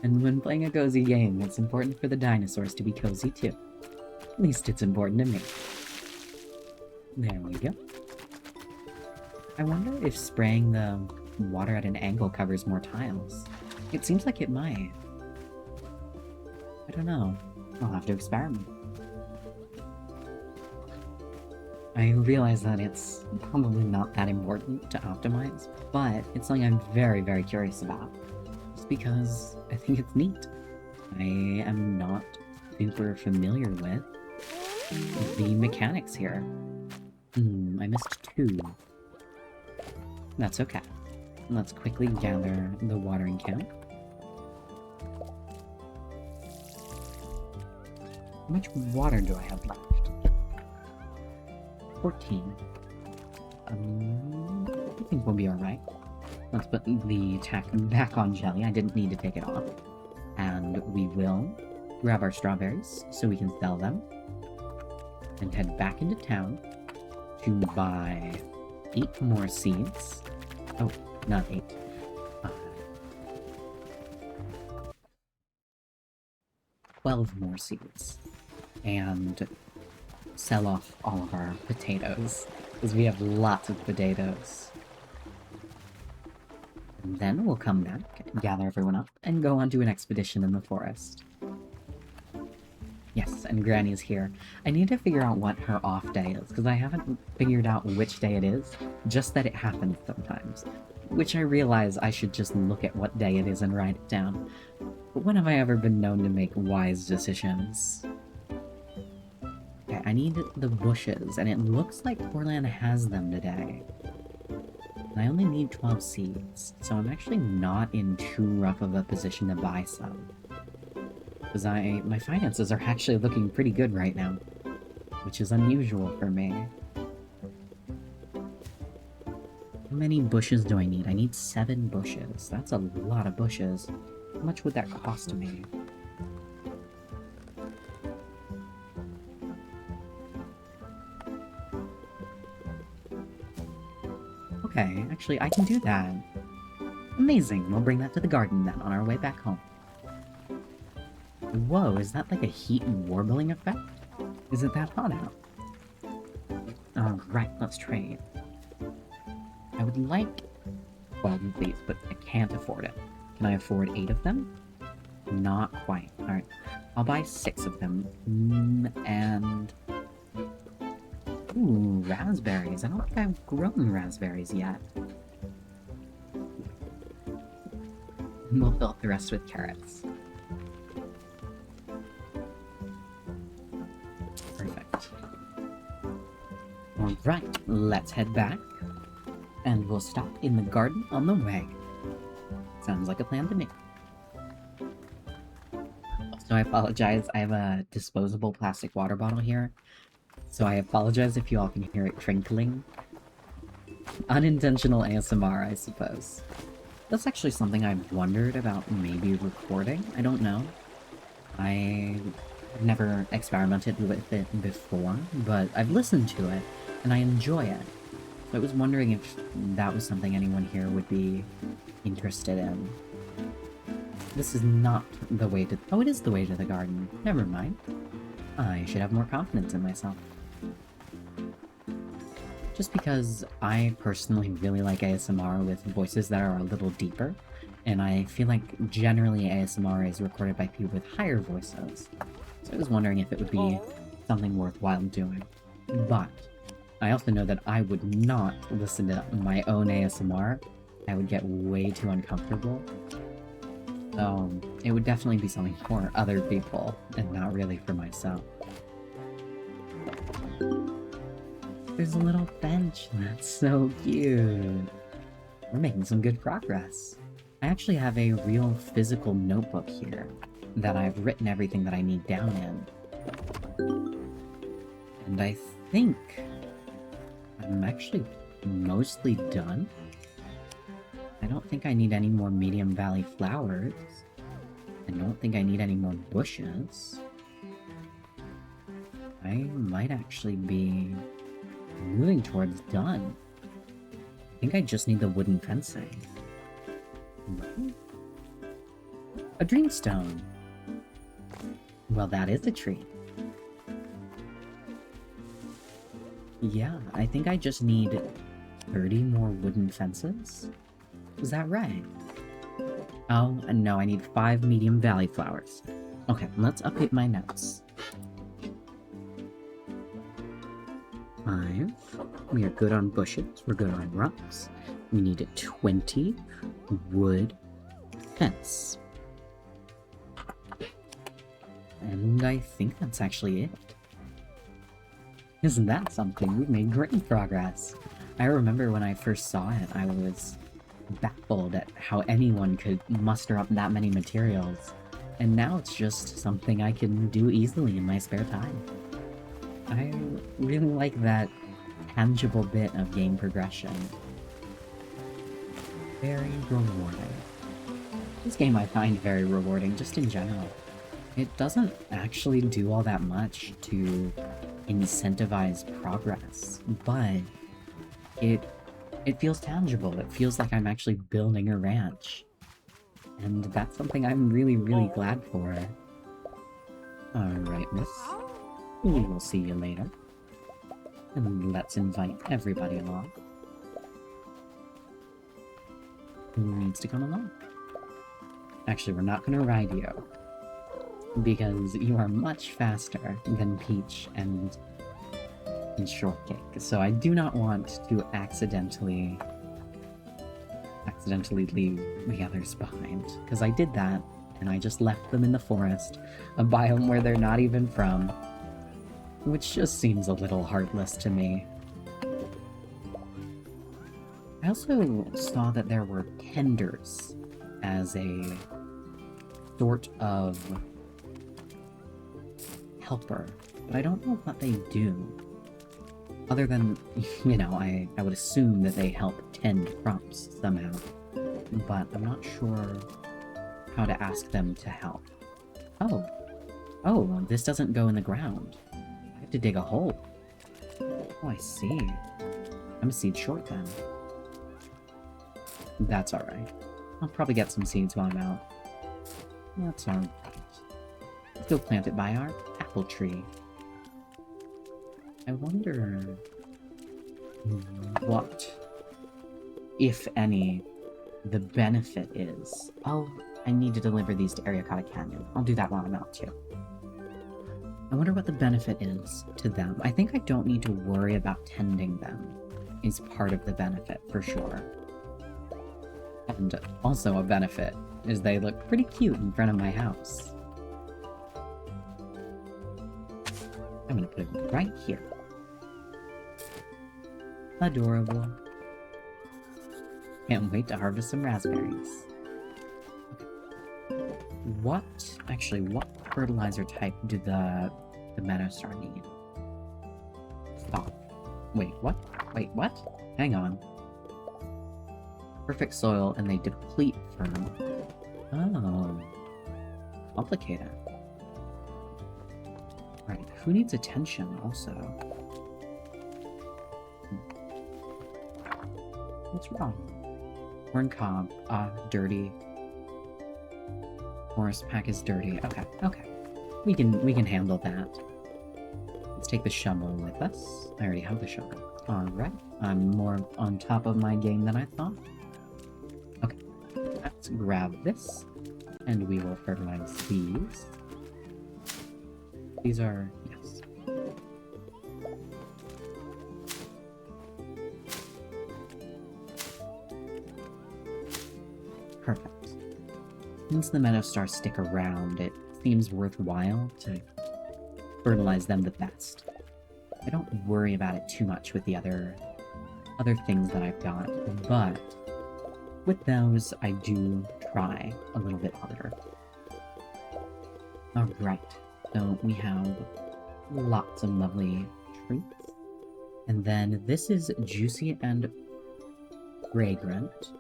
And when playing a cozy game, it's important for the dinosaurs to be cozy too. At least it's important to me. There we go. I wonder if spraying the water at an angle covers more tiles. It seems like it might. I don't know. I'll have to experiment. I realize that it's probably not that important to optimize, but it's something I'm very, very curious about. Just because I think it's neat. I am not super familiar with the mechanics here. I missed 2. That's okay. Let's quickly gather the watering can. How much water do I have left? 14. I think we'll be alright. Let's put the tack back on Jelly. I didn't need to take it off. And we will grab our strawberries so we can sell them. And head back into town to buy 8 more seeds. Oh, not 8. 12 more seeds. And sell off all of our potatoes, because we have lots of potatoes. And then we'll come back, gather everyone up, and go on to an expedition in the forest. Yes, and Granny's here. I need to figure out what her off day is, because I haven't figured out which day it is, just that it happens sometimes. Which I realize I should just look at what day it is and write it down. But when have I ever been known to make wise decisions? Okay, I need the bushes, and it looks like Portland has them today. And I only need 12 seeds, so I'm actually not in too rough of a position to buy some. Because my finances are actually looking pretty good right now, which is unusual for me. How many bushes do I need? I need 7 bushes. That's a lot of bushes. How much would that cost me? Okay, actually, I can do that. Amazing, we'll bring that to the garden then, on our way back home. Whoa, is that like a heat and warbling effect? Is it that hot out? Right, let's trade. I would like 12 of these, but I can't afford it. Can I afford 8 of them? Not quite. Alright, I'll buy 6 of them. And... ooh, raspberries. I don't think I've grown raspberries yet. We'll fill up the rest with carrots. Perfect. Alright, let's head back. And we'll stop in the garden on the way. Sounds like a plan to me. Also, I apologize. I have a disposable plastic water bottle here. So I apologize if you all can hear it crinkling. Unintentional ASMR, I suppose. That's actually something I've wondered about maybe recording. I don't know. I've never experimented with it before, but I've listened to it, and I enjoy it. So I was wondering if that was something anyone here would be interested in. This is not the way to... oh, it is the way to the garden. Never mind. I should have more confidence in myself. Just because I personally really like ASMR with voices that are a little deeper, and I feel like generally ASMR is recorded by people with higher voices. So I was wondering if it would be something worthwhile doing. But I also know that I would not listen to my own ASMR. I would get way too uncomfortable. So it would definitely be something for other people, and not really for myself. There's a little bench. That's so cute. We're making some good progress. I actually have a real physical notebook here that I've written everything that I need down in. And I think I'm actually mostly done. I don't think I need any more medium valley flowers. I don't think I need any more bushes. I might actually be moving towards done. I think I just need the wooden fencing. A dreamstone. Well, that is a tree. Yeah, I think I just need 30 more wooden fences? Is that right? Oh, no, I need 5 medium valley flowers. Okay, let's update my notes. 5. We are good on bushes. We're good on rocks. We need 20 wood fence. And I think that's actually it. Isn't that something? We've made great progress. I remember when I first saw it, I was baffled at how anyone could muster up that many materials. And now it's just something I can do easily in my spare time. I really like that tangible bit of game progression. Very rewarding. This game I find very rewarding, just in general. It doesn't actually do all that much to incentivize progress, but it feels tangible. It feels like I'm actually building a ranch. And that's something I'm really, really glad for. Alright, miss. We will see you later. And let's invite everybody along. Who needs to come along? Actually, we're not going to ride you, because you are much faster than Peach and Shortcake. So I do not want to accidentally leave the others behind, because I did that, and I just left them in the forest, a biome where they're not even from, which just seems a little heartless to me. I also saw that there were tenders as a sort of helper, but I don't know what they do. Other than, you know, I would assume that they help tend crops somehow, but I'm not sure how to ask them to help. Oh, this doesn't go in the ground. I have to dig a hole. Oh, I see. I'm seed short then. That's alright. I'll probably get some seeds while I'm out. That's alright. Let's go plant it by our apple tree. I wonder what, if any, the benefit is. Oh, I need to deliver these to Ariakata Canyon. I'll do that while I'm out too. I wonder what the benefit is to them. I think I don't need to worry about tending them is part of the benefit for sure. And also a benefit is they look pretty cute in front of my house. I'm gonna put it right here. Adorable. Can't wait to harvest some raspberries. Okay. What fertilizer type do the Meadowstar need? Stop. Wait, what? Wait, what? Hang on. Perfect soil, and they deplete firm. Oh. Complicated. Right, who needs attention also? What's wrong? Corn cob. Dirty. Forest pack is dirty. Okay. We can handle that. Let's take the shovel with us. I already have the shovel. Alright. I'm more on top of my game than I thought. Okay. Let's grab this. And we will fertilize these. These are... yes. Perfect. Since the Meadowstars stick around, it seems worthwhile to fertilize them the best. I don't worry about it too much with the other things that I've got, but with those, I do try a little bit harder. Alright, so we have lots of lovely treats. And then this is juicy and fragrant.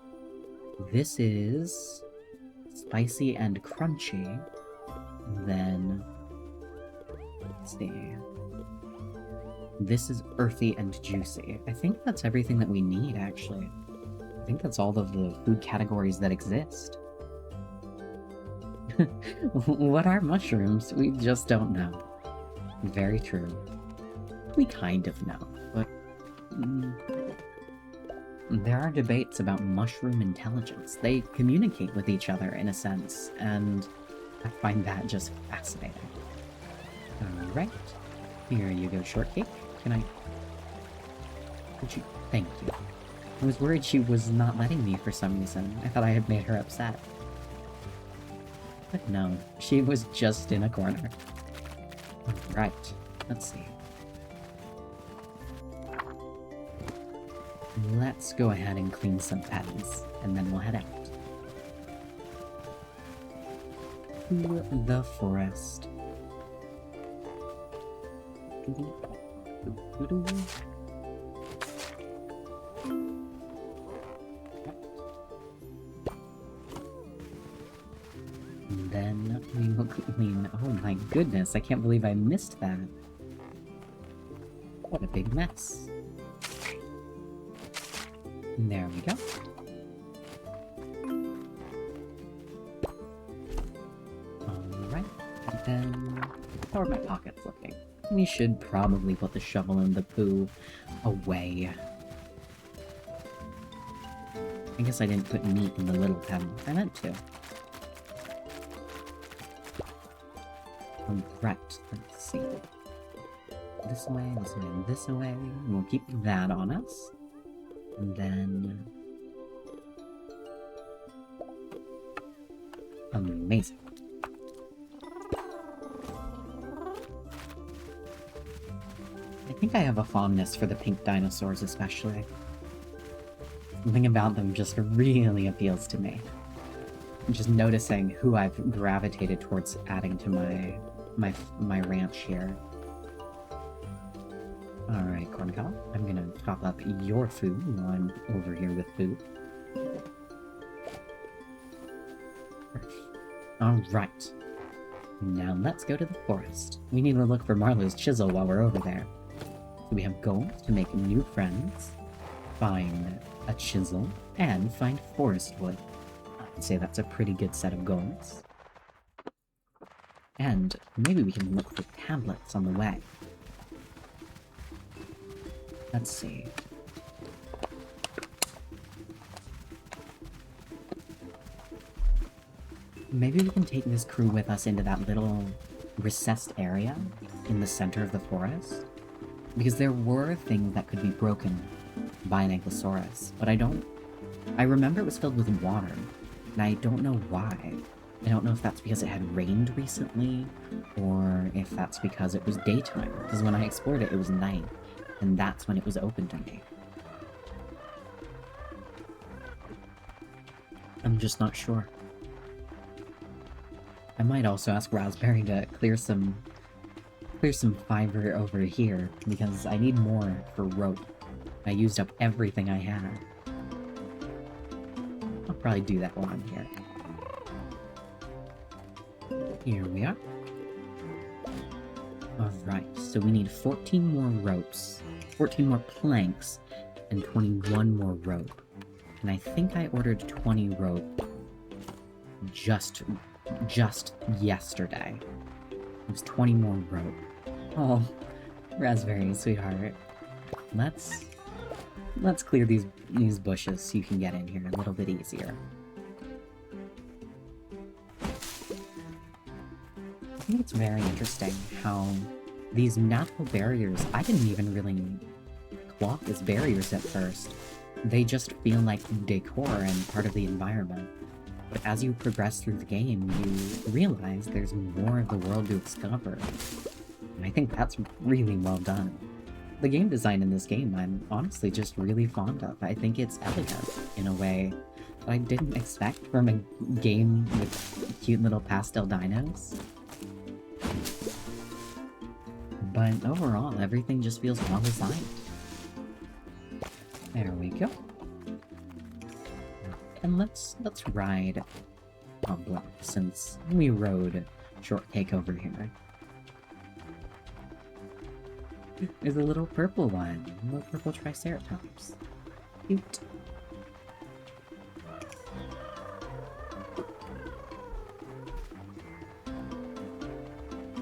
This is spicy and crunchy. And then, let's see. This is earthy and juicy. I think that's everything that we need, actually. I think that's all of the food categories that exist. What are mushrooms? We just don't know. Very true. We kind of know, but... there are debates about mushroom intelligence. They communicate with each other, in a sense, and I find that just fascinating. Alright. Here you go, Shortcake. Can I... would you... thank you. I was worried she was not letting me for some reason. I thought I had made her upset. But no, she was just in a corner. Alright, let's see. Let's go ahead and clean some pens, and then we'll head out. To the forest. And then we will clean... oh my goodness, I can't believe I missed that. What a big mess. And there we go. Alright, and then How are my pockets looking? We should probably put the shovel and the poo away. I guess I didn't put meat in the little pen. I meant to. Right, let's see. This way, this way, and this way. And we'll keep that on us. And then... Amazing. I think I have a fondness for the pink dinosaurs especially. Something about them just really appeals to me. Just noticing who I've gravitated towards adding to my ranch here. Alright, Corncob, I'm gonna top up your food while I'm over here with food. Alright. Now let's go to the forest. We need to look for Marlowe's chisel while we're over there. So we have goals to make new friends, find a chisel, and find forest wood. I'd say that's a pretty good set of goals. And maybe we can look for tablets on the way. Let's see. Maybe we can take this crew with us into that little recessed area in the center of the forest. Because there were things that could be broken by an Ankylosaurus, but I remember it was filled with water, and I don't know why. I don't know if that's because it had rained recently, or if that's because it was daytime, because when I explored it, it was night, and that's when it was open to me. I'm just not sure. I might also ask Raspberry to clear some fiber over here, because I need more for rope. I used up everything I had. I'll probably do that while I'm here. Here we are. Alright, so we need 14 more ropes, 14 more planks, and 21 more rope. And I think I ordered 20 rope just yesterday. It was 20 more rope. Oh, Raspberry, sweetheart. Let's clear these bushes so you can get in here a little bit easier. I think it's very interesting how these natural barriers, I didn't even really clock as barriers at first. They just feel like decor and part of the environment. But as you progress through the game, you realize there's more of the world to discover. And I think that's really well done. The game design in this game I'm honestly just really fond of. I think it's elegant in a way that I didn't expect from a game with cute little pastel dinos. But overall, everything just feels well designed. There we go. And let's ride on block, since we rode Shortcake over here. There's a little purple one, a little purple Triceratops. Cute.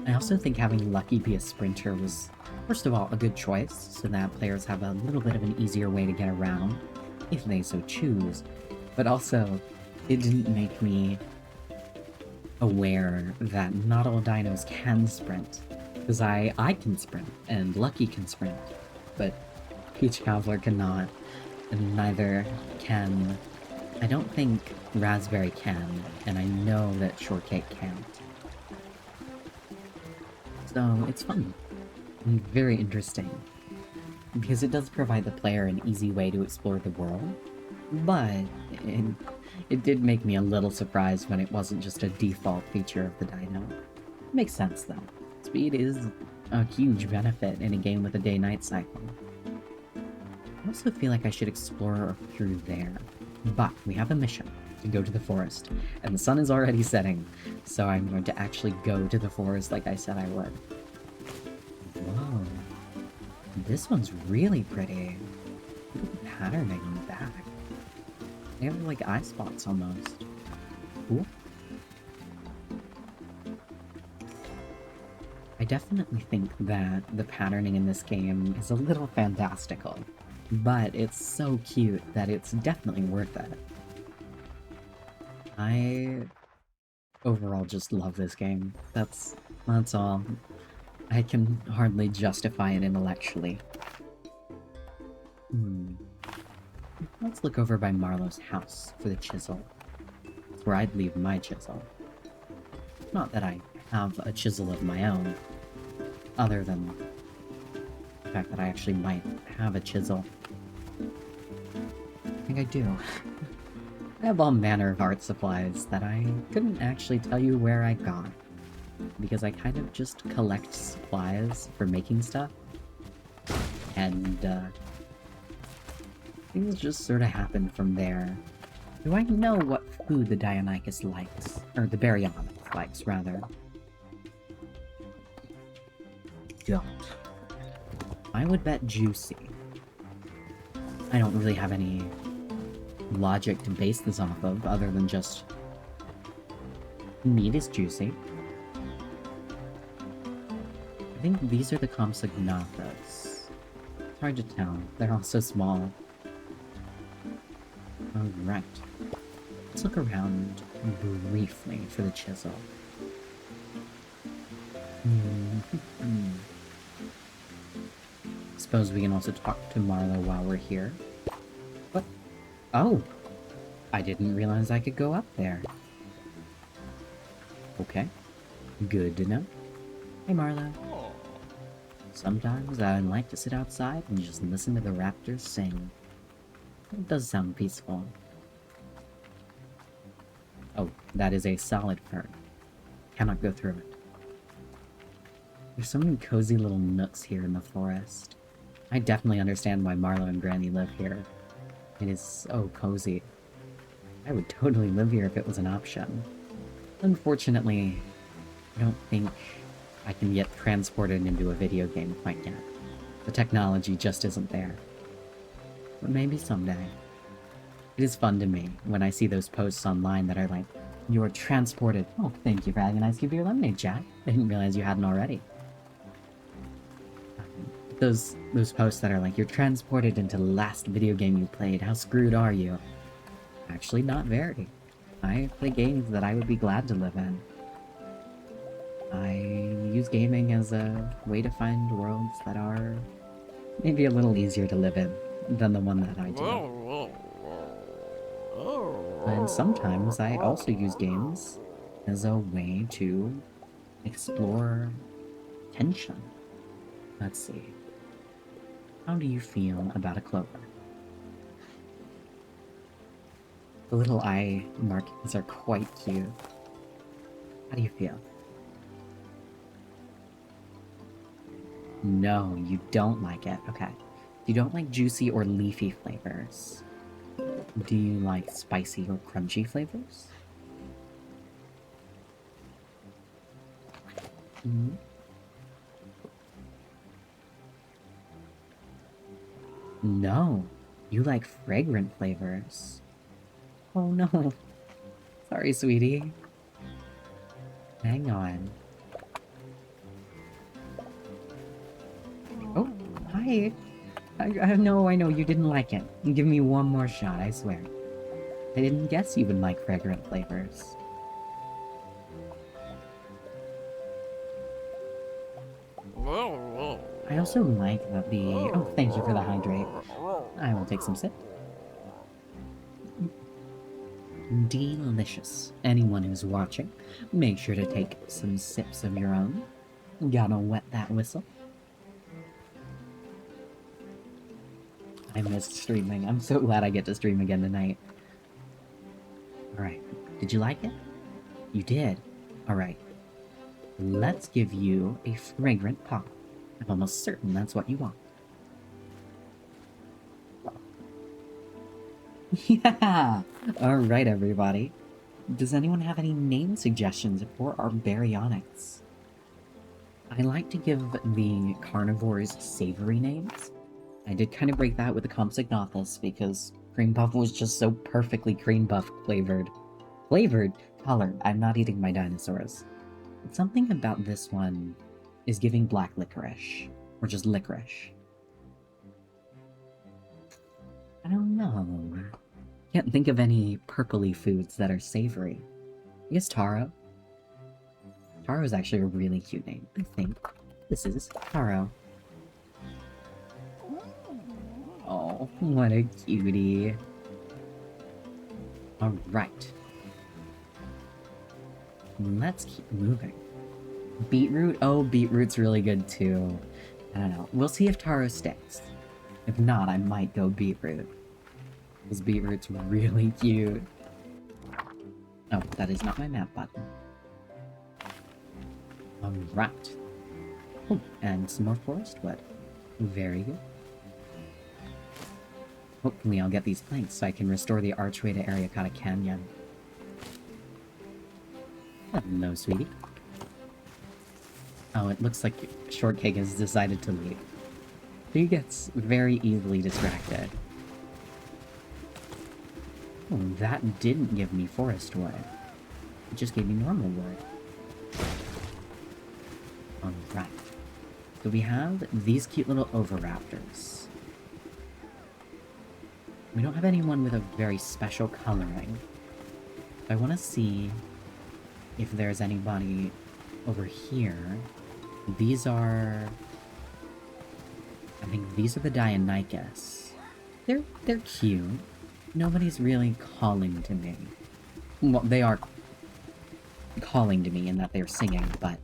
I also think having Lucky be a sprinter was, first of all, a good choice, so that players have a little bit of an easier way to get around, if they so choose. But also, it didn't make me aware that not all dinos can sprint. Because I can sprint, and Lucky can sprint, but Peach Cobbler cannot, and neither can... I don't think Raspberry can, and I know that Shortcake can't. So, it's fun. And very interesting. Because it does provide the player an easy way to explore the world, but it did make me a little surprised when it wasn't just a default feature of the dino. Makes sense, though. Speed is a huge benefit in a game with a day-night cycle. I also feel like I should explore through there, but we have a mission to go to the forest, and the sun is already setting, so I'm going to actually go to the forest like I said I would. Whoa. This one's really pretty. Look at the patterning on the back. They have like eye spots almost. Cool. I definitely think that the patterning in this game is a little fantastical, but it's so cute that it's definitely worth it. I overall just love this game. That's all. I can hardly justify it intellectually. Let's look over by Marlowe's house for the chisel. It's where I'd leave my chisel. Not that I have a chisel of my own, other than the fact that I actually might have a chisel. I think I do. I have all manner of art supplies that I couldn't actually tell you where I got, because I kind of just collect supplies for making stuff, and things just sort of happen from there. Do I know what food the Deinonychus likes? Or the Baryonyx likes, rather. Don't. I would bet juicy. I don't really have any logic to base this off of, other than just meat is juicy. I think these are the Compsognathus. It's hard to tell. They're all so small. Alright. Let's look around briefly for the chisel. Suppose we can also talk to Marlowe while we're here. What? Oh! I didn't realize I could go up there. Okay. Good to know. Hey, Marlowe. Sometimes I like to sit outside and just listen to the raptors sing. It does sound peaceful. Oh, that is a solid fern. Cannot go through it. There's so many cozy little nooks here in the forest. I definitely understand why Marlowe and Granny live here. It is so cozy. I would totally live here if it was an option. Unfortunately, I don't think I can get transported into a video game quite yet. The technology just isn't there. But maybe someday. It is fun to me when I see those posts online that are like, "You're transported." Oh, thank you for having a nice cube of your lemonade, Jack. I didn't realize you hadn't already. Those posts that are like, "You're transported into the last video game you played. How screwed are you?" Actually, not very. I play games that I would be glad to live in. I use gaming as a way to find worlds that are maybe a little easier to live in than the one that I do. And sometimes I also use games as a way to explore tension. Let's see. How do you feel about a clover? The little eye markings are quite cute. How do you feel? No, you don't like it. Okay. You don't like juicy or leafy flavors. Do you like spicy or crunchy flavors? No, you like fragrant flavors. Oh no. Sorry, sweetie. Hang on. Oh, hi. I know, you didn't like it. Give me one more shot, I swear. I didn't guess you would like fragrant flavors. I also like that the... Oh, thank you for the hydrate. I will take some sip. Delicious. Anyone who's watching, make sure to take some sips of your own. Gotta wet that whistle. I missed streaming. I'm so glad I get to stream again tonight. Alright. Did you like it? You did? Alright. Let's give you a fragrant pop. I'm almost certain that's what you want. Yeah! Alright, everybody. Does anyone have any name suggestions for our baryonyx? I like to give the carnivores savory names. I did kind of break that with the Compsognathus because cream puff was just so perfectly cream puff flavored. Flavored? Colored. I'm not eating my dinosaurs. But something about this one is giving black licorice. Or just licorice. I don't know. Can't think of any purpley foods that are savory. I guess taro. Taro is actually a really cute name, I think. This is Taro. Oh, what a cutie. Alright. Let's keep moving. Beetroot? Oh, beetroot's really good too. I don't know. We'll see if Taro sticks. If not, I might go beetroot. Because beetroot's really cute. Oh, that is not my map button. Alright. Oh, and some more forest wood. Very good. Hopefully I'll get these planks so I can restore the archway to Ariakata Canyon. Hello, sweetie. Oh, it looks like Shortcake has decided to leave. He gets very easily distracted. Oh, that didn't give me forest wood. It just gave me normal wood. Alright. So we have these cute little Oviraptors. We don't have anyone with a very special coloring. I want to see if there's anybody over here. These are... I think these are the Deinonychus. They're cute. Nobody's really calling to me. Well, they are calling to me in that they're singing, but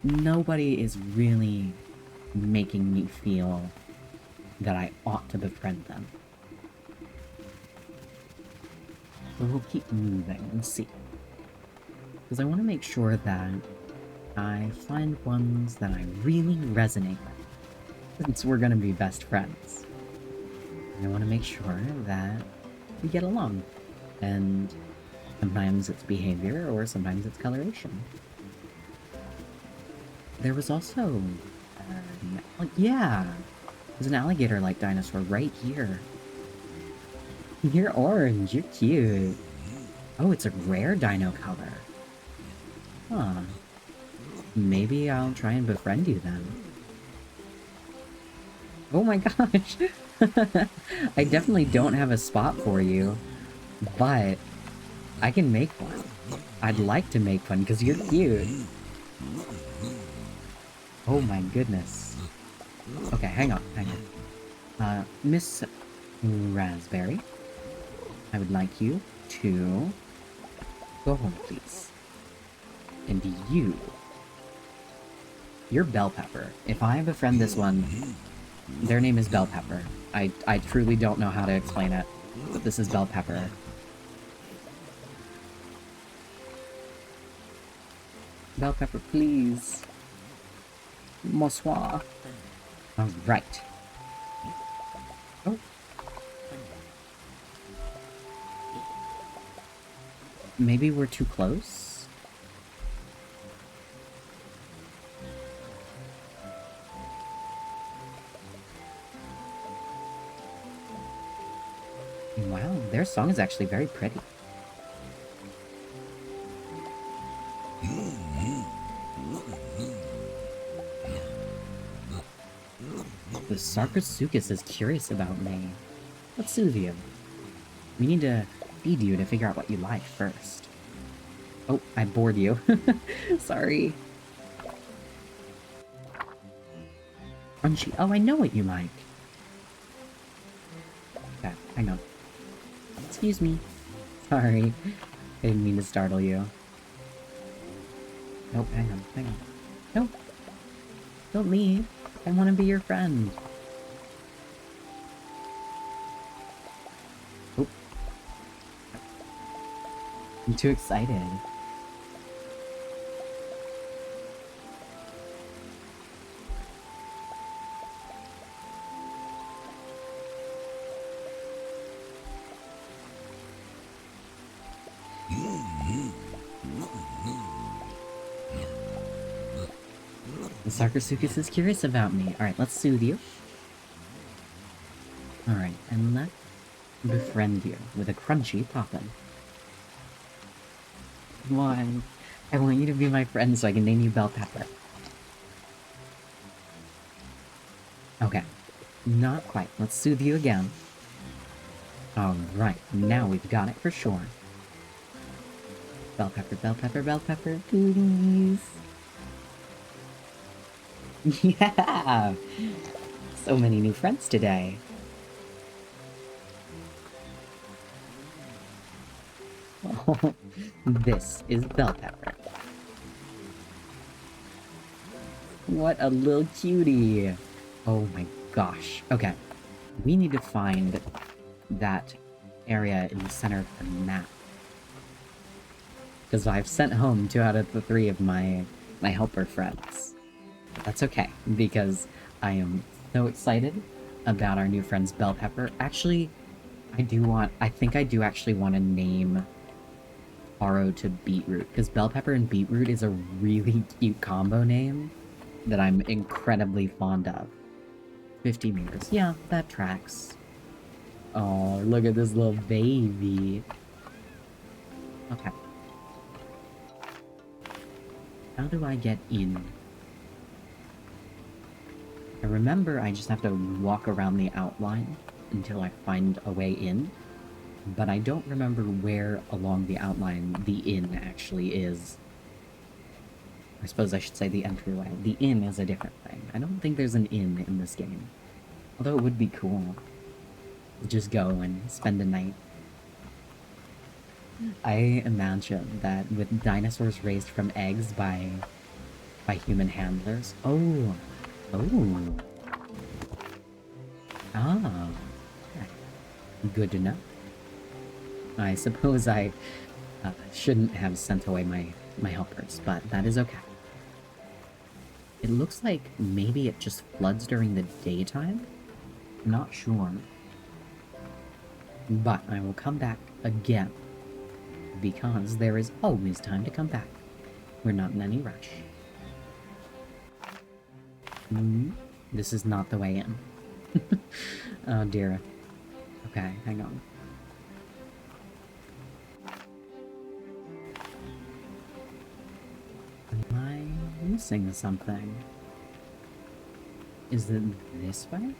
nobody is really making me feel that I ought to befriend them. So we'll keep moving and see. Because I want to make sure that I find ones that I really resonate with. Since we're going to be best friends. I want to make sure that we get along. And sometimes it's behavior, or sometimes it's coloration. There was also... yeah! There's an alligator-like dinosaur right here. You're orange, you're cute. Oh, it's a rare dino color. Huh. Maybe I'll try and befriend you then. Oh my gosh! I definitely don't have a spot for you, but I can make one. I'd like to make one because you're cute. Oh my goodness. Okay, hang on. Miss Raspberry, I would like you to go home, please. And you're Bell Pepper. If I befriend this one, their name is Bell Pepper. I truly don't know how to explain it, but this is Bell Pepper. Bell Pepper, please. Bonsoir. Alright. Oh. Maybe we're too close? Wow, their song is actually very pretty. The Sarcosuchus is curious about me. Let's soothe you. We need to feed you to figure out what you like first. Oh, I bored you. Sorry. Crunchy. Oh, I know what you like. Okay, hang on. Excuse me. Sorry. I didn't mean to startle you. Nope, hang on. Nope. Don't leave. I want to be your friend. Oh. I'm too excited. The Sarcosuchus is curious about me. Alright, let's soothe you. Alright, and let's befriend you with a crunchy poppin'. Come on. I want you to be my friend so I can name you Bell Pepper. Okay. Not quite. Let's soothe you again. Alright, now we've got it for sure. Bell pepper, bell pepper, bell pepper, goodies. Yeah! So many new friends today. This is bell pepper. What a little cutie. Oh my gosh. Okay. We need to find that area in the center of the map. Because I've sent home 2 out of the 3 of my helper friends. But that's okay, because I am so excited about our new friends Bell Pepper. Actually, I think I do actually want to name Taro to Beetroot, because Bell Pepper and Beetroot is a really cute combo name that I'm incredibly fond of. 50 meters. Yeah, that tracks. Oh, look at this little baby. Okay. How do I get in? I remember I just have to walk around the outline until I find a way in, but I don't remember where along the outline the inn actually is. I suppose I should say the entryway. The inn is a different thing. I don't think there's an inn in this game. Although it would be cool. Just go and spend the night. I imagine that with dinosaurs raised from eggs by human handlers. Oh. Oh. Ah. Good to know. I suppose I shouldn't have sent away my helpers, but that is okay. It looks like maybe it just floods during the daytime? Not sure. But I will come back again, because there is always time to come back. We're not in any rush. This is not the way in. Oh dear. Okay, hang on. Am I missing something? Is it this way?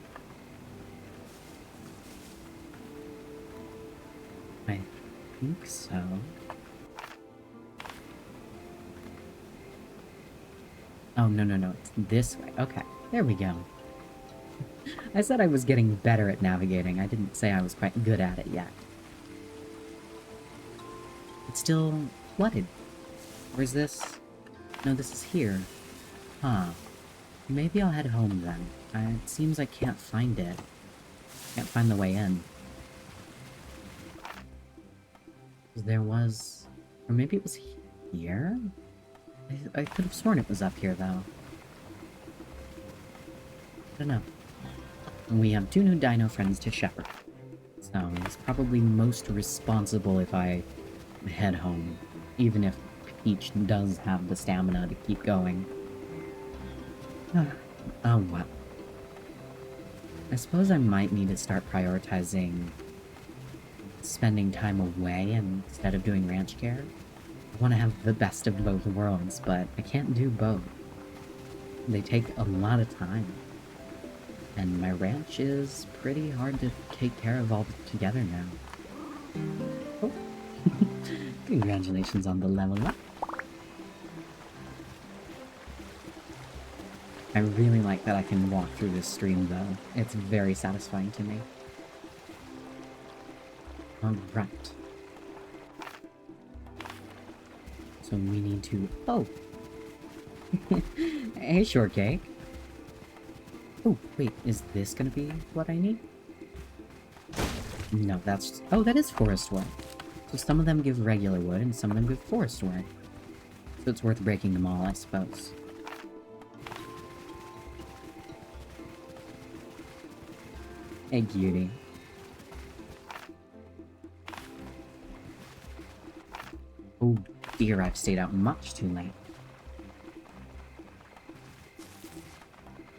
I think so. Oh, no, it's this way. Okay, there we go. I said I was getting better at navigating. I didn't say I was quite good at it yet. It's still flooded. Or is this? No, this is here. Huh. Maybe I'll head home then. It seems I can't find it. Can't find the way in. There was... Or maybe it was here? I could have sworn it was up here, though. I don't know. We have 2 new dino friends to shepherd. So it's probably most responsible if I head home. Even if Peach does have the stamina to keep going. Oh well. I suppose I might need to start prioritizing spending time away instead of doing ranch care. I want to have the best of both worlds, but I can't do both. They take a lot of time. And my ranch is pretty hard to take care of all together now. Oh. Congratulations on the level up. I really like that I can walk through this stream, though. It's very satisfying to me. Alright. So we need to... Oh! Hey, shortcake. Oh, wait, is this gonna be what I need? No, that's... Oh, that is forest wood. So some of them give regular wood, and some of them give forest wood. So it's worth breaking them all, I suppose. Hey, cutie. Oh dear, I've stayed out much too late.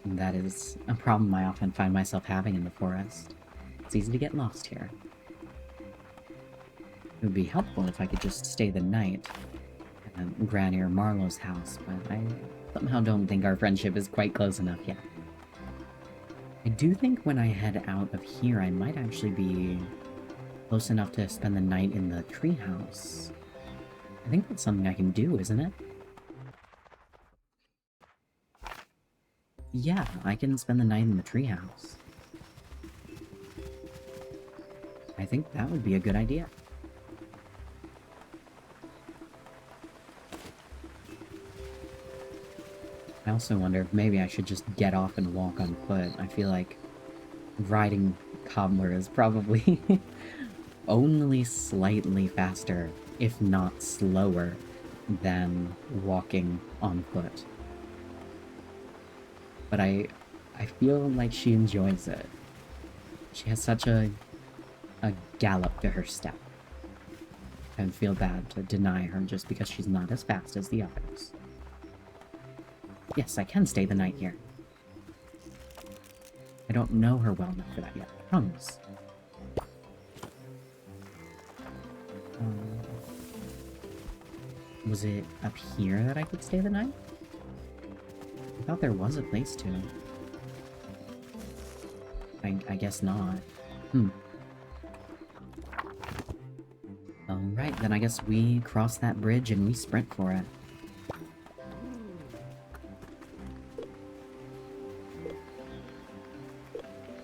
That is a problem I often find myself having in the forest. It's easy to get lost here. It would be helpful if I could just stay the night at Granny or Marlowe's house, but I somehow don't think our friendship is quite close enough yet. I do think when I head out of here, I might actually be close enough to spend the night in the treehouse. I think that's something I can do, isn't it? Yeah, I can spend the night in the treehouse. I think that would be a good idea. I also wonder if maybe I should just get off and walk on foot. I feel like riding Cobbler is probably only slightly faster, if not slower, than walking on foot. But I feel like she enjoys it. She has such a gallop to her step. I would feel bad to deny her just because she's not as fast as the others. Yes, I can stay the night here. I don't know her well enough for that yet. I promise. Was it up here that I could stay the night? I thought there was a place to. I guess not. Alright, then I guess we cross that bridge and we sprint for it.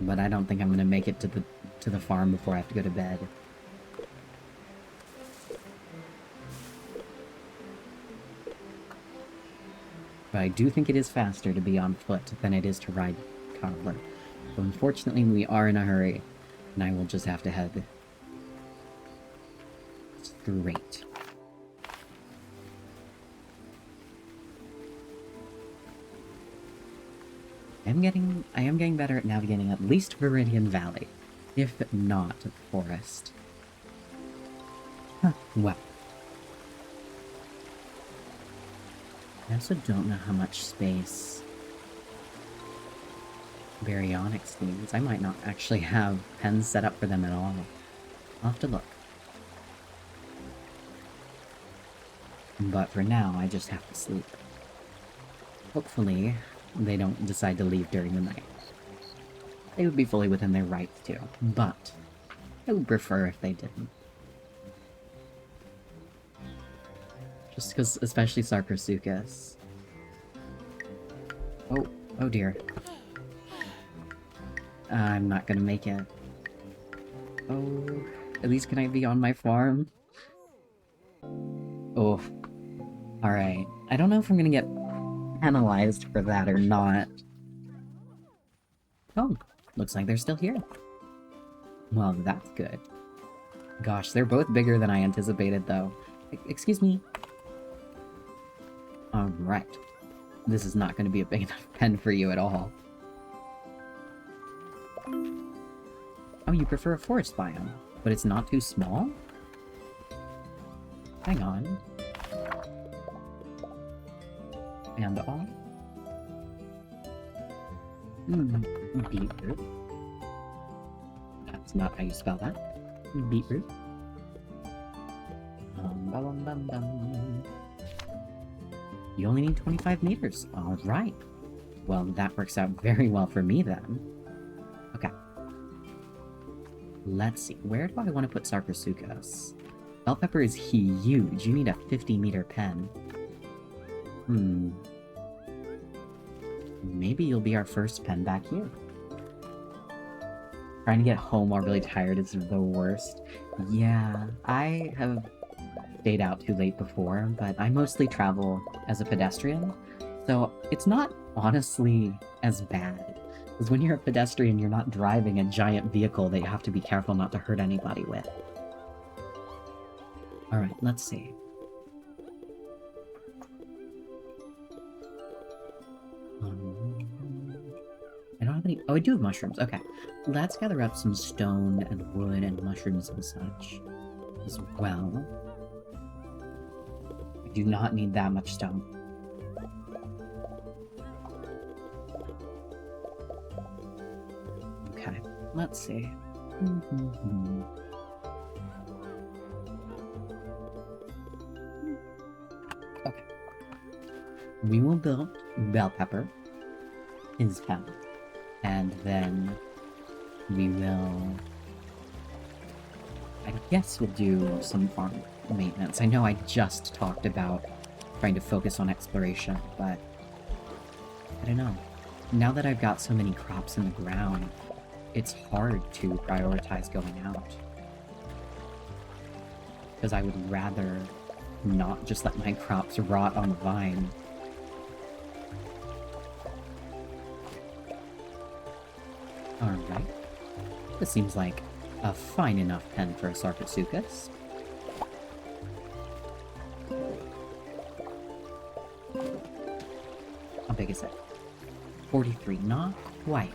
But I don't think I'm gonna make it to the farm before I have to go to bed. But I do think it is faster to be on foot than it is to ride Cobbler. So unfortunately, we are in a hurry, and I will just have to head straight. I am getting better at navigating at least Viridian Valley, if not Forest. Huh, well. I also don't know how much space Baryonyx needs. I might not actually have pens set up for them at all. I'll have to look. But for now, I just have to sleep. Hopefully, they don't decide to leave during the night. They would be fully within their rights to, but I would prefer if they didn't. Just because, especially Sarcosuchus. Oh dear. I'm not gonna make it. Oh, at least can I be on my farm? Oh, alright. I don't know if I'm gonna get penalized for that or not. Oh, looks like they're still here. Well, that's good. Gosh, they're both bigger than I anticipated, though. Excuse me. Alright. This is not going to be a big enough pen for you at all. Oh, you prefer a forest biome, but it's not too small? Hang on. And all? Beetroot. That's not how you spell that. Beetroot. You only need 25 meters. Alright. Well, that works out very well for me then. Okay. Let's see. Where do I want to put Sarcosuchus? Bell pepper is huge. You need a 50-meter pen. Maybe you'll be our first pen back here. Trying to get home while really tired is the worst. Yeah, I have stayed out too late before, but I mostly travel as a pedestrian, so it's not honestly as bad. Because when you're a pedestrian, you're not driving a giant vehicle that you have to be careful not to hurt anybody with. Alright, let's see. I don't have any... Oh, I do have mushrooms. Okay. Let's gather up some stone and wood and mushrooms and such as well. I do not need that much stone. Okay, let's see. Okay. We will build bell pepper, his pen, And then we will... I guess we'll do some farm maintenance. I know I just talked about trying to focus on exploration, but I don't know. Now that I've got so many crops in the ground, it's hard to prioritize going out. Because I would rather not just let my crops rot on the vine. Alright. This seems like a fine enough pen for a Sarcosuchus. How big is it? 43, not quite.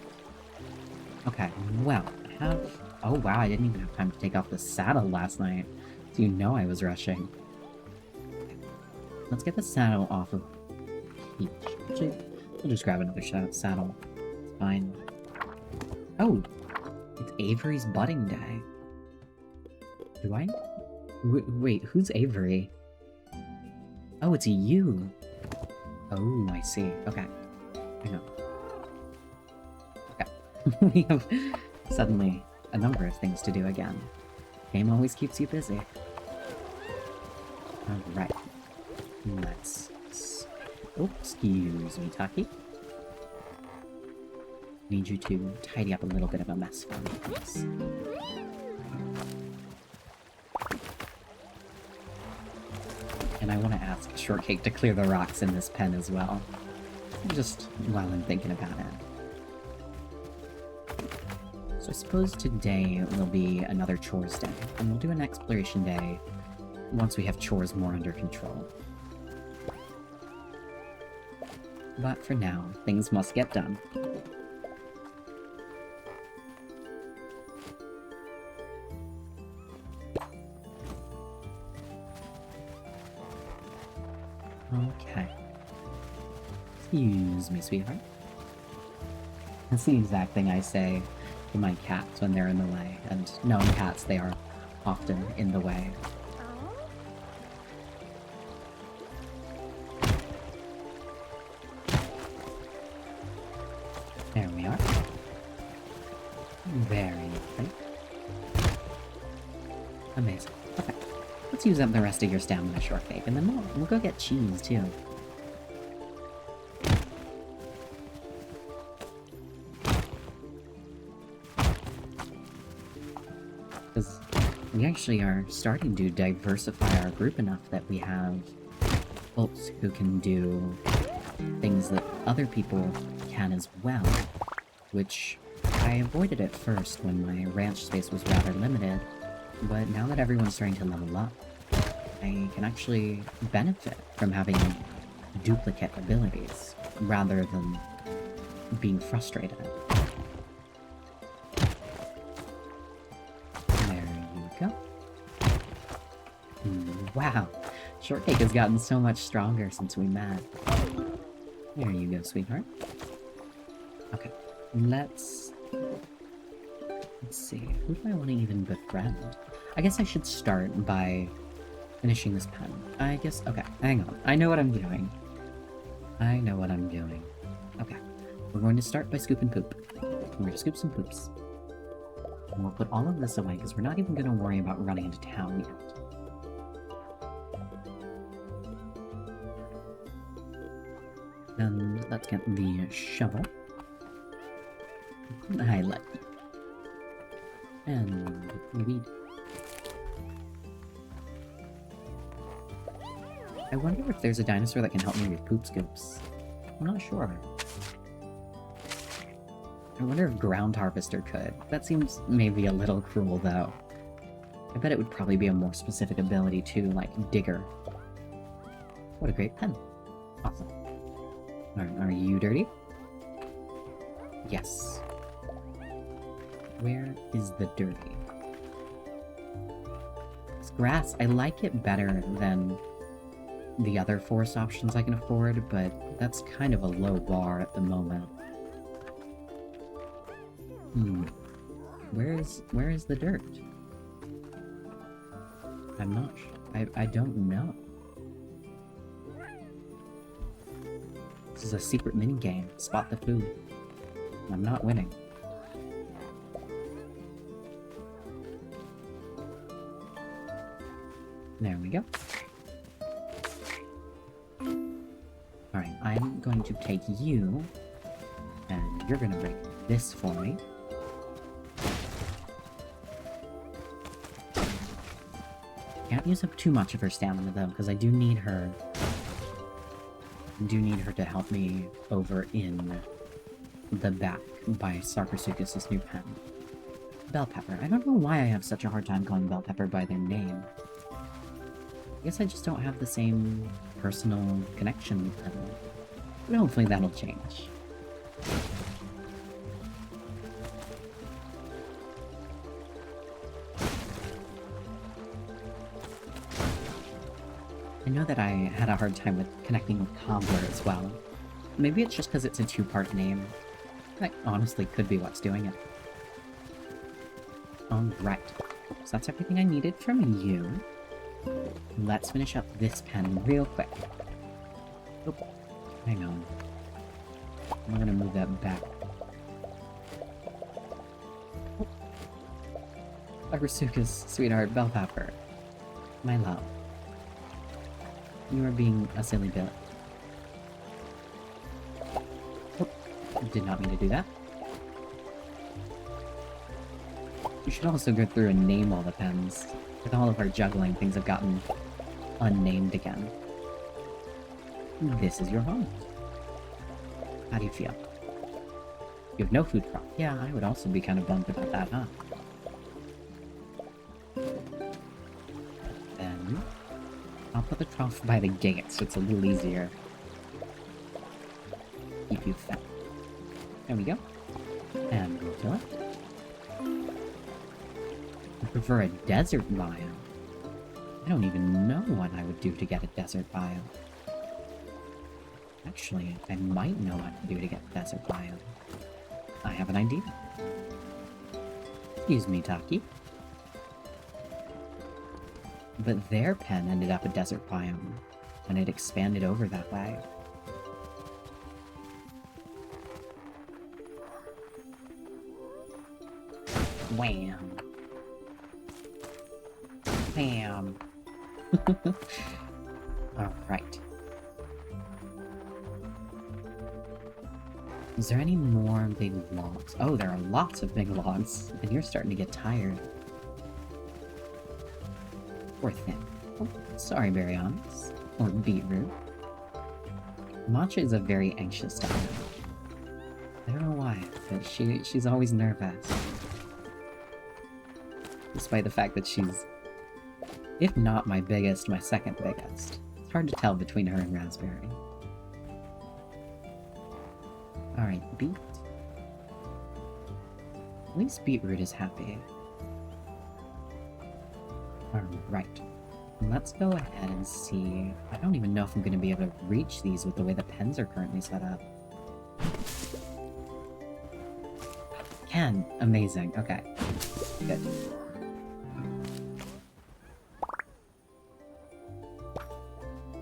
Okay, well, I have... Oh wow, I didn't even have time to take off the saddle last night, so you know I was rushing. Let's get the saddle off of Peach. Actually, we'll just grab another saddle. It's fine. Oh! It's Avery's budding day. Do I? Wait, who's Avery? Oh, it's you! Oh, I see. Okay. Hang on. Okay. We have suddenly a number of things to do again. Game always keeps you busy. Alright. Let's... Oh, excuse me, Taki. Need you to tidy up a little bit of a mess for me, please. And I want to ask Shortcake to clear the rocks in this pen as well. Just while I'm thinking about it. So I suppose today will be another chores day, and we'll do an exploration day once we have chores more under control. But for now, things must get done. Okay. Excuse me, sweetheart. That's the exact thing I say to my cats when they're in the way, and knowing cats, they are often in the way. There we are. Very nice. Amazing. Okay. Let's use up the rest of your stamina, Shortcake, and then we'll go get cheese, too. Because we actually are starting to diversify our group enough that we have folks who can do things that other people can as well, which I avoided at first when my ranch space was rather limited, but now that everyone's starting to level up, I can actually benefit from having duplicate abilities, rather than being frustrated. There you go. Wow, Shortcake has gotten so much stronger since we met. There you go, sweetheart. Okay, let's see, who do I want to even befriend? I guess I should start by finishing this pen. I guess, okay, hang on. I know what I'm doing. Okay, we're going to start by scooping poop. We're going to scoop some poops. And we'll put all of this away, because we're not even going to worry about running into town yet. And let's get the shovel. Highlight. And weed. I wonder if there's a dinosaur that can help me with poop scoops. I'm not sure. I wonder if Ground Harvester could. That seems maybe a little cruel, though. I bet it would probably be a more specific ability too, like Digger. What a great pen. Awesome. Are you dirty? Yes. Where is the dirty? It's grass. I like it better than the other forest options I can afford, but that's kind of a low bar at the moment. Where is the dirt? I'm not sure. I don't know. This is a secret mini game. Spot the food. I'm not winning. There we go. Alright, I'm going to take you, and you're gonna break this for me. Can't use up too much of her stamina though, because I do need her. To help me over in the back by Sarcosuchus' new pen. Bell Pepper. I don't know why I have such a hard time calling Bell Pepper by their name. I guess I just don't have the same personal connection with them. But hopefully that'll change. I know that I had a hard time with connecting with Cobbler as well. Maybe it's just because it's a two-part name. That honestly could be what's doing it. Alright. So that's everything I needed from you. Let's finish up this pen real quick. Oh, hang on. I'm gonna move that back. Oh. Sarcosuchus, sweetheart, Bell Pepper. My love. You are being a silly bit. Oh, did not mean to do that. You should also go through and name all the pens. With all of our juggling, things have gotten unnamed again. This is your home. How do you feel? You have no food crop. Yeah, I would also be kind of bummed about that, huh? Then I'll put the trough by the gate so it's a little easier. Keep you fed. There we go. And we'll fill it. I prefer a desert biome. I don't even know what I would do to get a desert biome. Actually, I might know what to do to get a desert biome. I have an idea. Excuse me, Taki. But their pen ended up a desert biome, and it expanded over that way. Wham! Bam! Alright. Is there any more big logs? Oh, there are lots of big logs, and you're starting to get tired. Poor thing. Oh, sorry, Baryonyx. Or Beetroot. Matcha is a very anxious dog. I don't know why, but she's always nervous. Despite the fact that she's, if not my biggest, my second biggest. It's hard to tell between her and Raspberry. Alright, Beet. At least Beetroot is happy. Alright. Let's go ahead and see. I don't even know if I'm going to be able to reach these with the way the pens are currently set up. Can. Amazing. Okay. Good.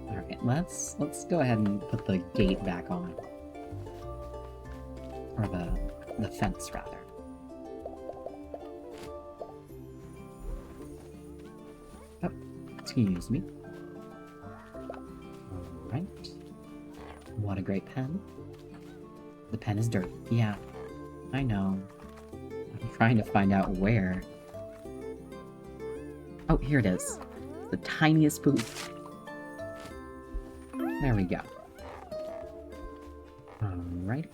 Alright, let's go ahead and put the gate back on. Or the fence, rather. Oh, excuse me. Alright. What a great pen. The pen is dirty. Yeah, I know. I'm trying to find out where. Oh, here it is. The tiniest poop. There we go. Alright.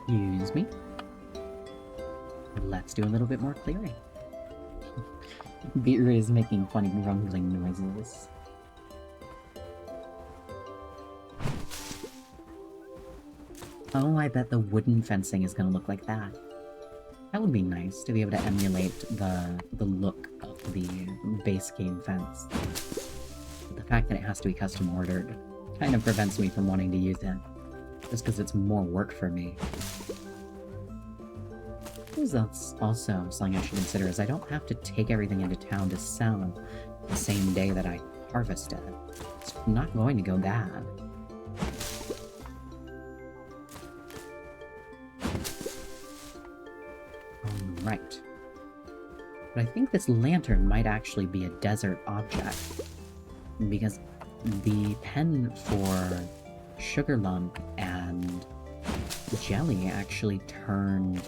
Excuse me. Let's do a little bit more clearing. Beetroot is making funny rumbling noises. Oh, I bet the wooden fencing is gonna look like that. That would be nice to be able to emulate the look of the base game fence. But the fact that it has to be custom ordered kind of prevents me from wanting to use it. Just because it's more work for me. Because that's also something I should consider, is I don't have to take everything into town to sell the same day that I harvest it. It's not going to go bad. Right. But I think this lantern might actually be a desert object. Because the pen for Sugar Lump and Jelly actually turned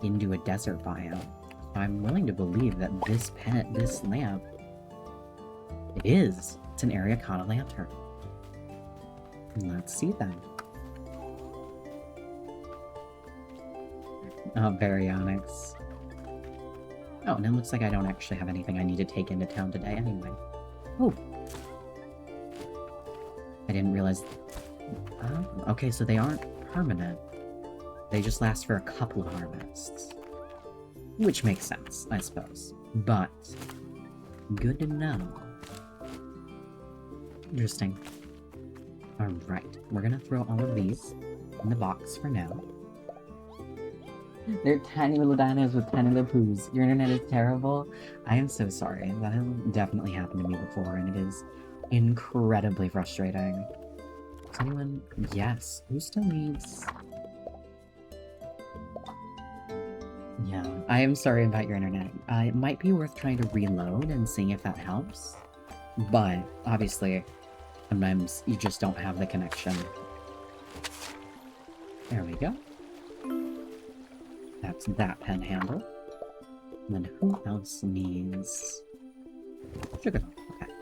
into a desert biome. So I'm willing to believe that this lamp, it's an Areacana lantern. Let's see then. Oh, Baryonyx. Oh, and it looks like I don't actually have anything I need to take into town today anyway. Oh! I didn't realize... okay, so they aren't permanent. They just last for a couple of harvests. Which makes sense, I suppose. But... good to know. Interesting. Alright, we're gonna throw all of these in the box for now. They're tiny little dinos with tiny little poos. Your internet is terrible. I am so sorry. That has definitely happened to me before, and it is incredibly frustrating. Does anyone... yes. Who still needs... yeah. I am sorry about your internet. It might be worth trying to reload and seeing if that helps. But, obviously, sometimes you just don't have the connection. There we go. That's that pen handle. And then who else needs... Sugar. Okay.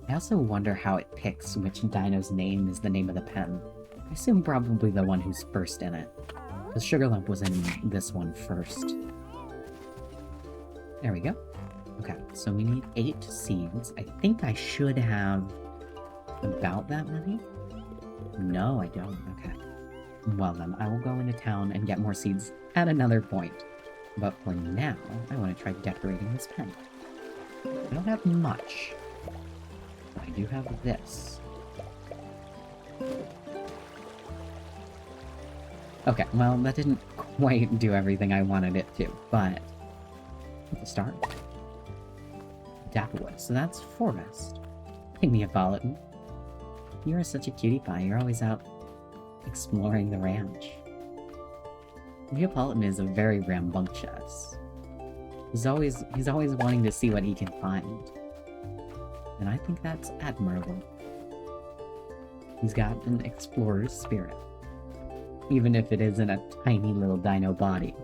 I also wonder how it picks which dino's name is the name of the pen. I assume probably the one who's first in it. Because Sugar Lump was in this one first. There we go. Okay, so we need 8 seeds. I think I should have about that many? No, I don't. Okay. Well then, I will go into town and get more seeds at another point. But for now, I want to try decorating this pen. I don't have much, but I do have this. Okay, well, that didn't quite do everything I wanted it to, but... let's start. Dapperwood, so that's forest. Hey, Neapolitan. You are such a cutie pie, you're always out exploring the ranch. Neapolitan is a very rambunctious. He's always wanting to see what he can find. And I think that's admirable. He's got an explorer's spirit. Even if it is in a tiny little dino body.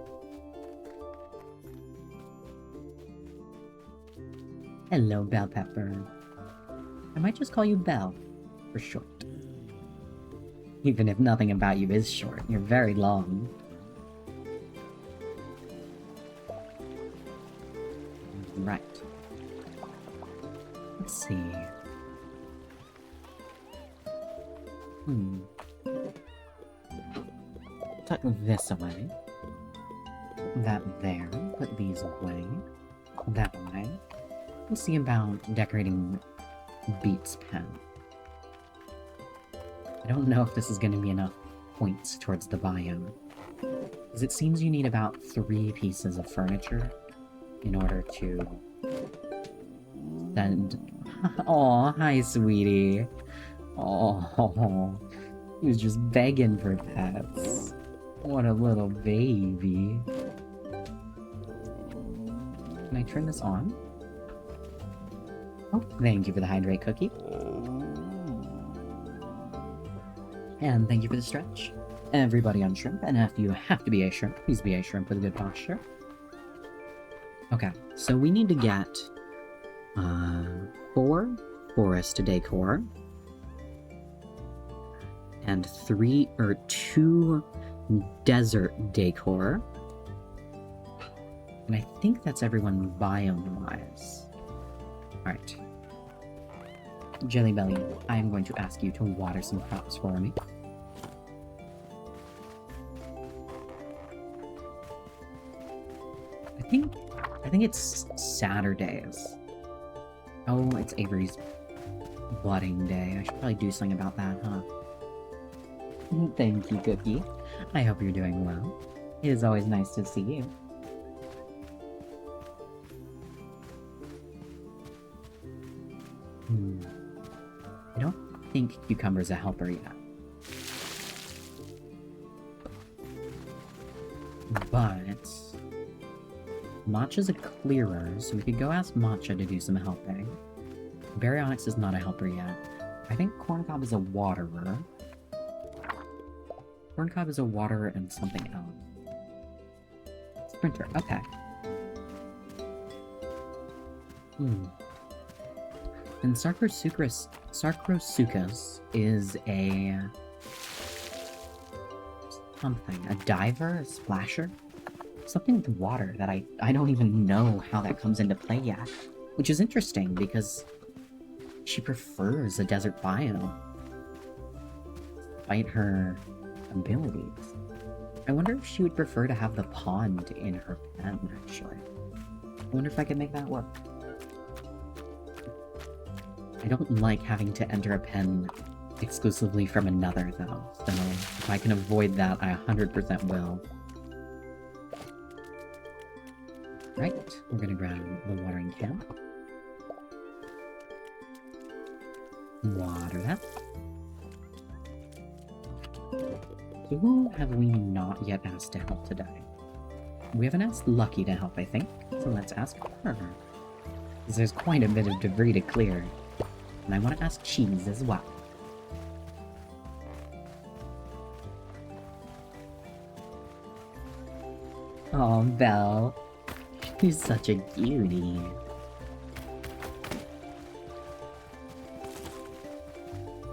Hello, Bell Pepper. I might just call you Belle, for short. Even if nothing about you is short, you're very long. Right. Let's see. Tuck this away. That there. Put these away. That away. We'll see about decorating Beat's pen. I don't know if this is going to be enough points towards the biome. Because it seems you need about 3 pieces of furniture in order to send... Aw, hi, sweetie. Oh, he was just begging for pets. What a little baby. Can I turn this on? Oh, thank you for the hydrate cookie. And thank you for the stretch. Everybody on shrimp, and if you have to be a shrimp, please be a shrimp with a good posture. Okay, so we need to get 4 forest decor and 2 desert decor. And I think that's everyone biome-wise. Alright. Jelly Belly, I am going to ask you to water some crops for me. I think it's Saturdays. Oh, it's Avery's budding day. I should probably do something about that, huh? Thank you, Cookie. I hope you're doing well. It is always nice to see you. I don't think Cucumber's a helper yet. But Matcha's a clearer, so we could go ask Matcha to do some helping. Baryonyx is not a helper yet. I think Corncob is a waterer. Corncob is a waterer and something else. Sprinter, okay. And Sarcosuchus is a... something. A diver? A splasher? Something with water that I don't even know how that comes into play yet. Which is interesting, because she prefers a desert biome, despite her abilities. I wonder if she would prefer to have the pond in her pen, actually. I wonder if I could make that work. I don't like having to enter a pen exclusively from another, though, so if I can avoid that, I 100% will. Right, we're gonna grab the watering can. Water that. Who have we not yet asked to help today? We haven't asked Lucky to help, I think, so let's ask her. Because there's quite a bit of debris to clear. And I want to ask Cheese as well. Oh, Belle. She's such a cutie.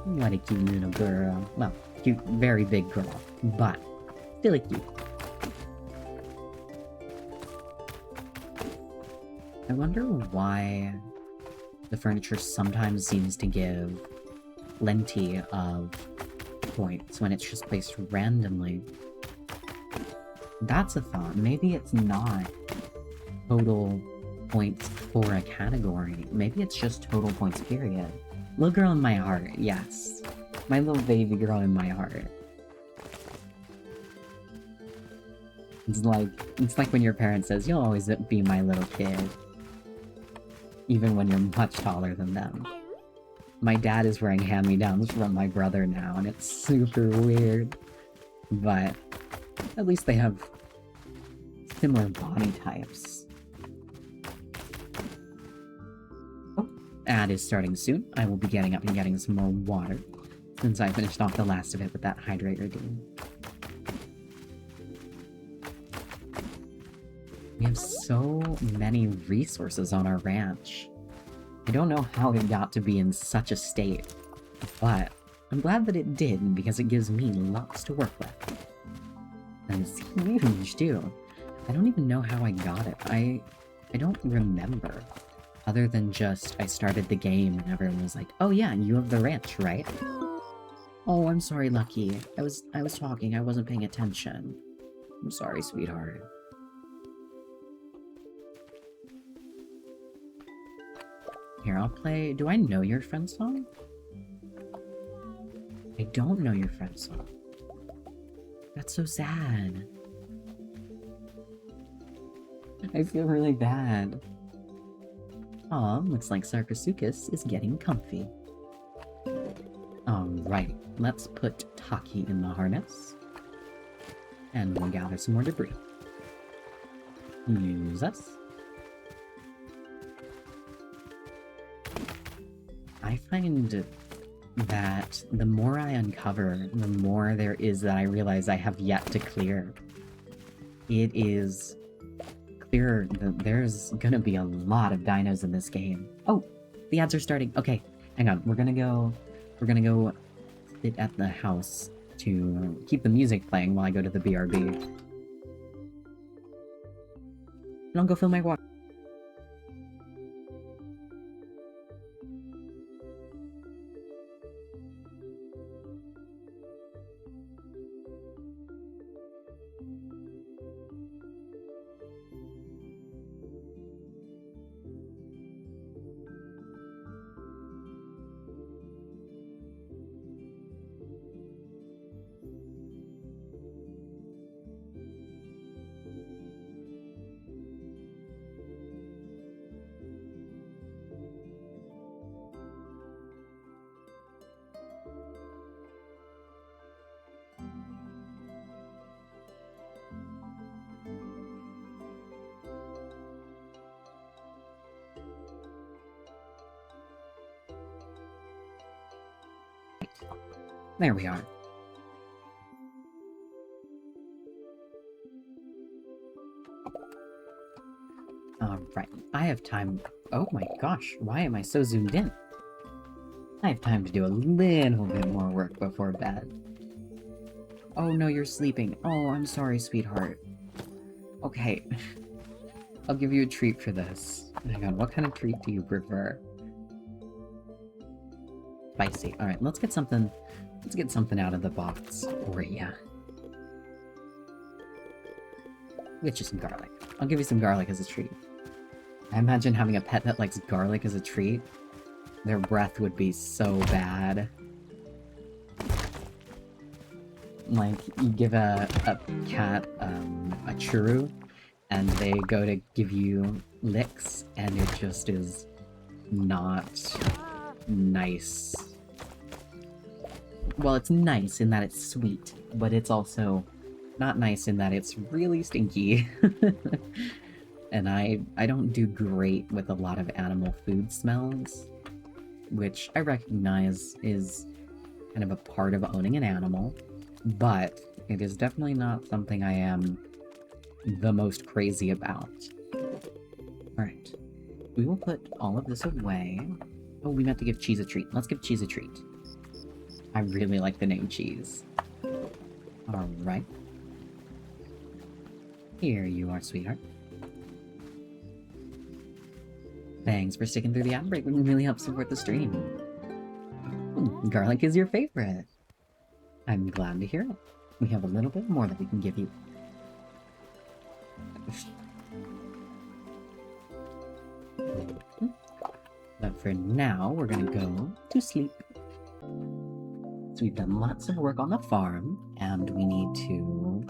What a cute little girl. Well, cute, very big girl, but still cute. I wonder why the furniture sometimes seems to give plenty of points when it's just placed randomly. That's a thought. Maybe it's not total points for a category. Maybe it's just total points, period. Little girl in my heart, yes. My little baby girl in my heart. It's like when your parent says, "You'll always be my little kid." Even when you're much taller than them. My dad is wearing hand-me-downs from my brother now, and it's super weird. But at least they have similar body types. Oh, ad is starting soon. I will be getting up and getting some more water, since I finished off the last of it with that hydrate routine. We have so many resources on our ranch. I don't know how it got to be in such a state, but I'm glad that it did, because it gives me lots to work with. And it's huge, too. I don't even know how I got it. I don't remember. Other than just, I started the game and everyone was like, "Oh yeah, you have the ranch, right?" Oh, I'm sorry, Lucky. I was talking, I wasn't paying attention. I'm sorry, sweetheart. Here, I'll play... Do I know your friend's song? I don't know your friend's song. That's so sad. I feel really bad. Aw, looks like Sarcosuchus is getting comfy. Alright, let's put Taki in the harness. And we'll gather some more debris. Use us. I find that the more I uncover, the more there is that I realize I have yet to clear. It is clear that there's gonna be a lot of dinos in this game. Oh, the ads are starting. Okay, hang on. We're gonna go sit at the house to keep the music playing while I go to the BRB. And I'll go fill my water. There we are. Alright, I have time. Oh my gosh, why am I so zoomed in? I have time to do a little bit more work before bed. Oh no, you're sleeping. Oh, I'm sorry, sweetheart. Okay, I'll give you a treat for this. Hang on, what kind of treat do you prefer? Spicy. Alright, let's get something out of the box for ya. Get you some garlic. I'll give you some garlic as a treat. I imagine having a pet that likes garlic as a treat. Their breath would be so bad. Like, you give a cat a churro, and they go to give you licks, and it just is not nice. Well, it's nice in that it's sweet, but it's also not nice in that it's really stinky. And I don't do great with a lot of animal food smells, which I recognize is kind of a part of owning an animal, but it is definitely not something I am the most crazy about. Alright, we will put all of this away. Oh, we meant to give Cheese a treat. Let's give Cheese a treat. I really like the name Cheese. Alright. Here you are, sweetheart. Thanks for sticking through the ad break. It really helps support the stream. Garlic is your favorite. I'm glad to hear it. We have a little bit more that we can give you. But for now, we're gonna go to sleep. So we've done lots of work on the farm, and we need to...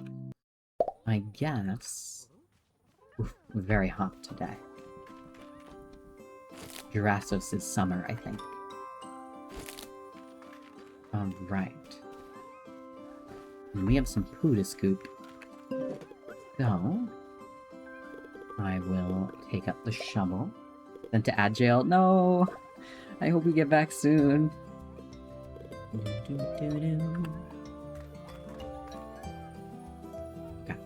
I guess... Oof, very hot today. Jurasos is summer, I think. Alright. We have some poo to scoop. So... I will take up the shovel. Then to add jail. No! I hope we get back soon. Okay.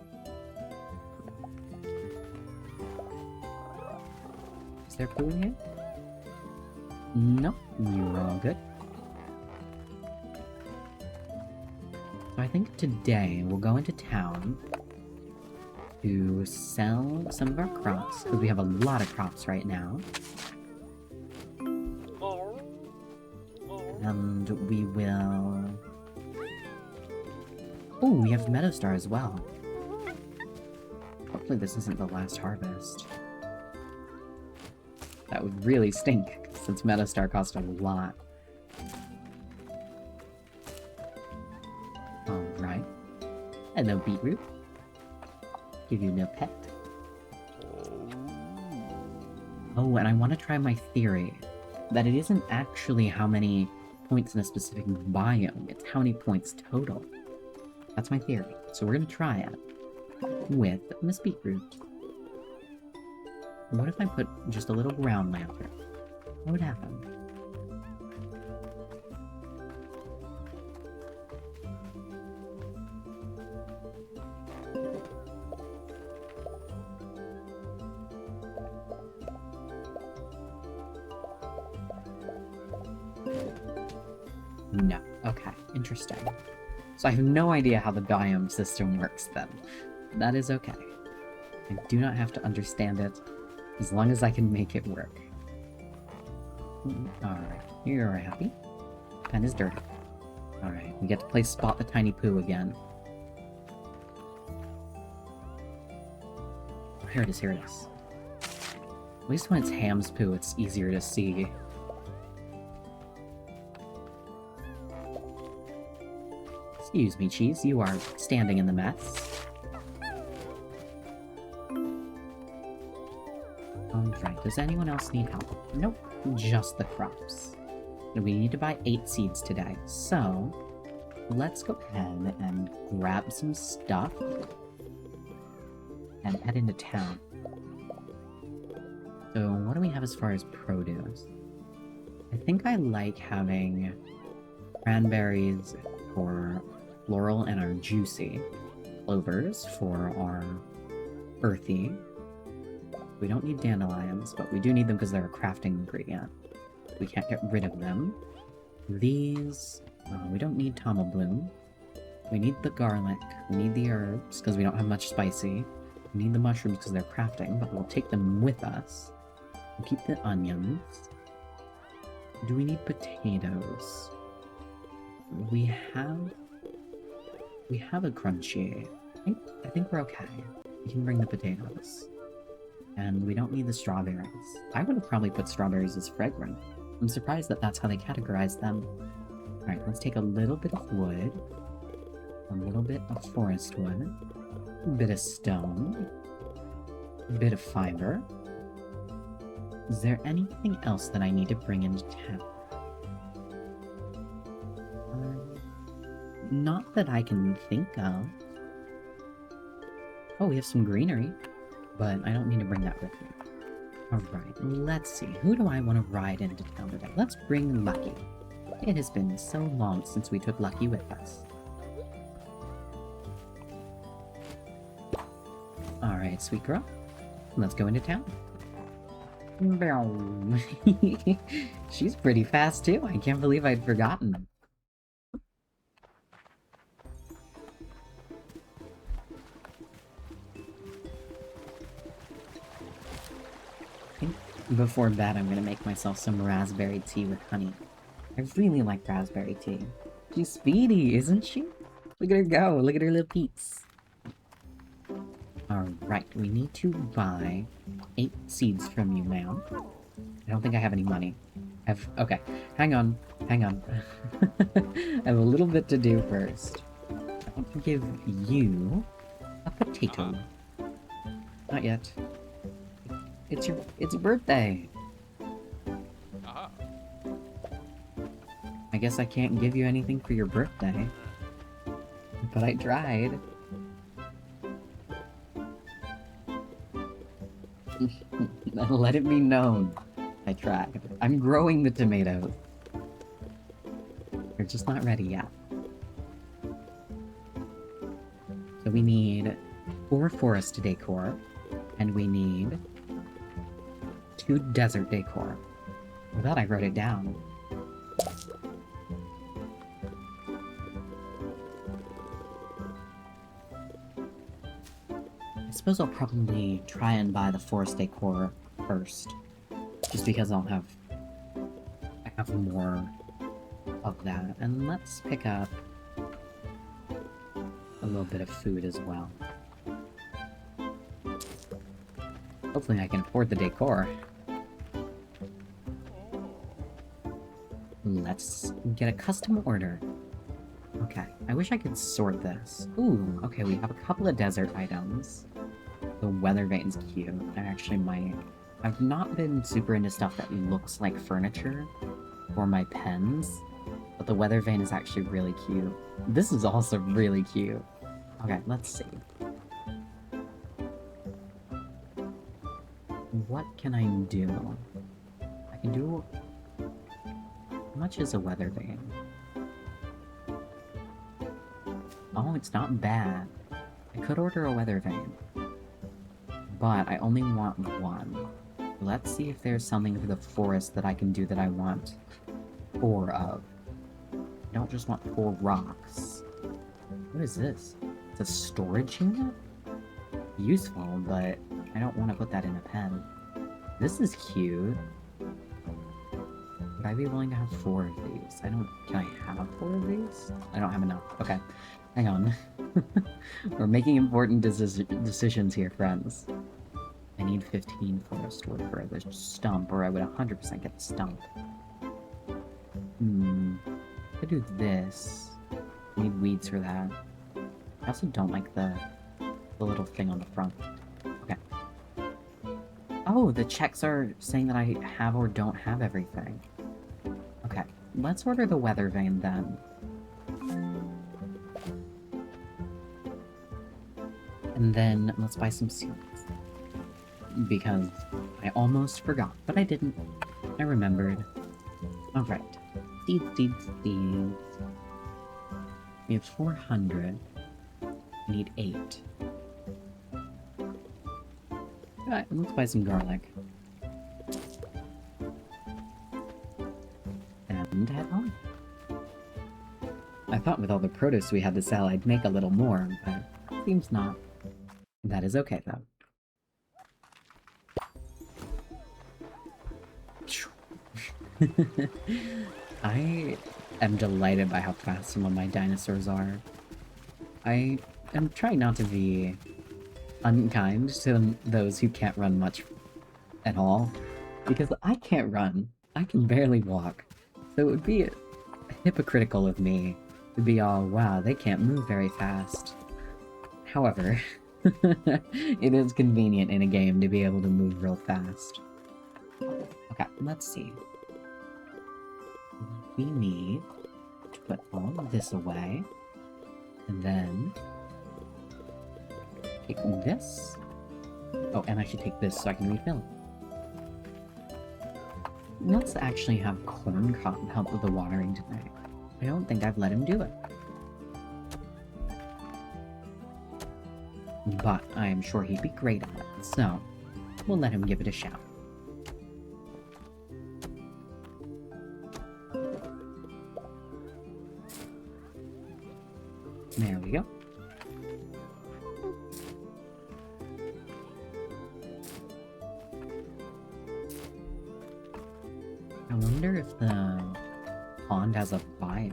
Is there poo in here? Nope, you're all good. So I think today we'll go into town to sell some of our crops, because we have a lot of crops right now. And we will... Oh, we have Meadowstar as well. Hopefully this isn't the last harvest. That would really stink, since Meadowstar cost a lot. Alright. Hello, Beetroot. Give you no pet. Oh, and I want to try my theory. That it isn't actually how many points in a specific biome, it's how many points total. That's my theory. So we're gonna try it. With Miss Beetroot. What if I put just a little ground lantern? What would happen? No. Okay, interesting. So I have no idea how the biome system works then. That is okay. I do not have to understand it, as long as I can make it work. Alright, you're happy. Pen is dirty. Alright, we get to play Spot the Tiny Poo again. Here it is, here it is. At least when it's Ham's poo, it's easier to see. Excuse me, Cheese, you are standing in the mess. Alright, does anyone else need help? Nope, just the crops. And we need to buy 8 seeds today, so let's go ahead and grab some stuff and head into town. So what do we have as far as produce? I think I like having cranberries for floral and our juicy. Clovers for our earthy. We don't need dandelions, but we do need them because they're a crafting ingredient. We can't get rid of them. These, we don't need Tama Bloom. We need the garlic. We need the herbs because we don't have much spicy. We need the mushrooms because they're crafting, but we'll take them with us. We'll keep the onions. Do we need potatoes? We have a crunchy. I think we're okay. We can bring the potatoes. And we don't need the strawberries. I would have probably put strawberries as fragrant. I'm surprised that that's how they categorize them. Alright, let's take a little bit of wood. A little bit of forest wood. A bit of stone. A bit of fiber. Is there anything else that I need to bring into town? Not that I can think of. Oh, we have some greenery, but I don't need to bring that with me. Alright, let's see. Who do I want to ride into town today? Let's bring Lucky. It has been so long since we took Lucky with us. Alright, sweet girl. Let's go into town. She's pretty fast too. I can't believe I'd forgotten. Before bed, I'm gonna make myself some raspberry tea with honey. I really like raspberry tea. She's speedy, isn't she? Look at her go. Look at her little peeps. Alright, we need to buy 8 seeds from you, ma'am. I don't think I have any money. Okay, hang on. I have a little bit to do first. I want to give you a potato. Not yet. It's your birthday. I guess I can't give you anything for your birthday. But I tried. Let it be known. I tried. I'm growing the tomatoes. They're just not ready yet. So we need 4 forest decor, and we need 2 desert decor. I thought I wrote it down. I suppose I'll probably try and buy the forest decor first, just because I have more of that. And let's pick up a little bit of food as well. Hopefully I can afford the decor. Let's get a custom order. Okay, I wish I could sort this. Ooh, okay, we have a couple of desert items. The weather vane's cute. I actually might... I've not been super into stuff that looks like furniture for my pens, but the weather vane is actually really cute. This is also really cute. Okay, let's see. What can I do? I can do... How much is a weather vane? Oh, it's not bad. I could order a weather vane. But I only want 1. Let's see if there's something for the forest that I can do that I want 4 of. I don't just want 4 rocks. What is this? It's a storage unit? Useful, but I don't want to put that in a pen. This is cute. Would I be willing to have 4 of these? Can I have 4 of these? I don't have enough. Okay, hang on. We're making important decisions here, friends. I need 15 forest wood for the stump, or I would 100% get the stump. I do this. I need weeds for that. I also don't like the little thing on the front. Okay. Oh, the checks are saying that I have or don't have everything. Okay, let's order the weather vane then. And then let's buy some seeds. Because I almost forgot, but I didn't. I remembered. Alright. Seeds. We have 400. We need 8. Alright, let's buy some garlic. And head home. I thought with all the produce we had to sell, I'd make a little more, but seems not. That is okay, though. I am delighted by how fast some of my dinosaurs are. I am trying not to be unkind to those who can't run much at all, because I can't run. I can barely walk. So it would be hypocritical of me to be all, wow, they can't move very fast. However, it is convenient in a game to be able to move real fast. Okay, let's see. We need to put all of this away, and then take this. Oh, and I should take this so I can refill it. Let's actually have Corn help with the watering tonight. I don't think I've let him do it. But I am sure he'd be great at it, so we'll let him give it a shot. There we go. I wonder if the pond has a vibe.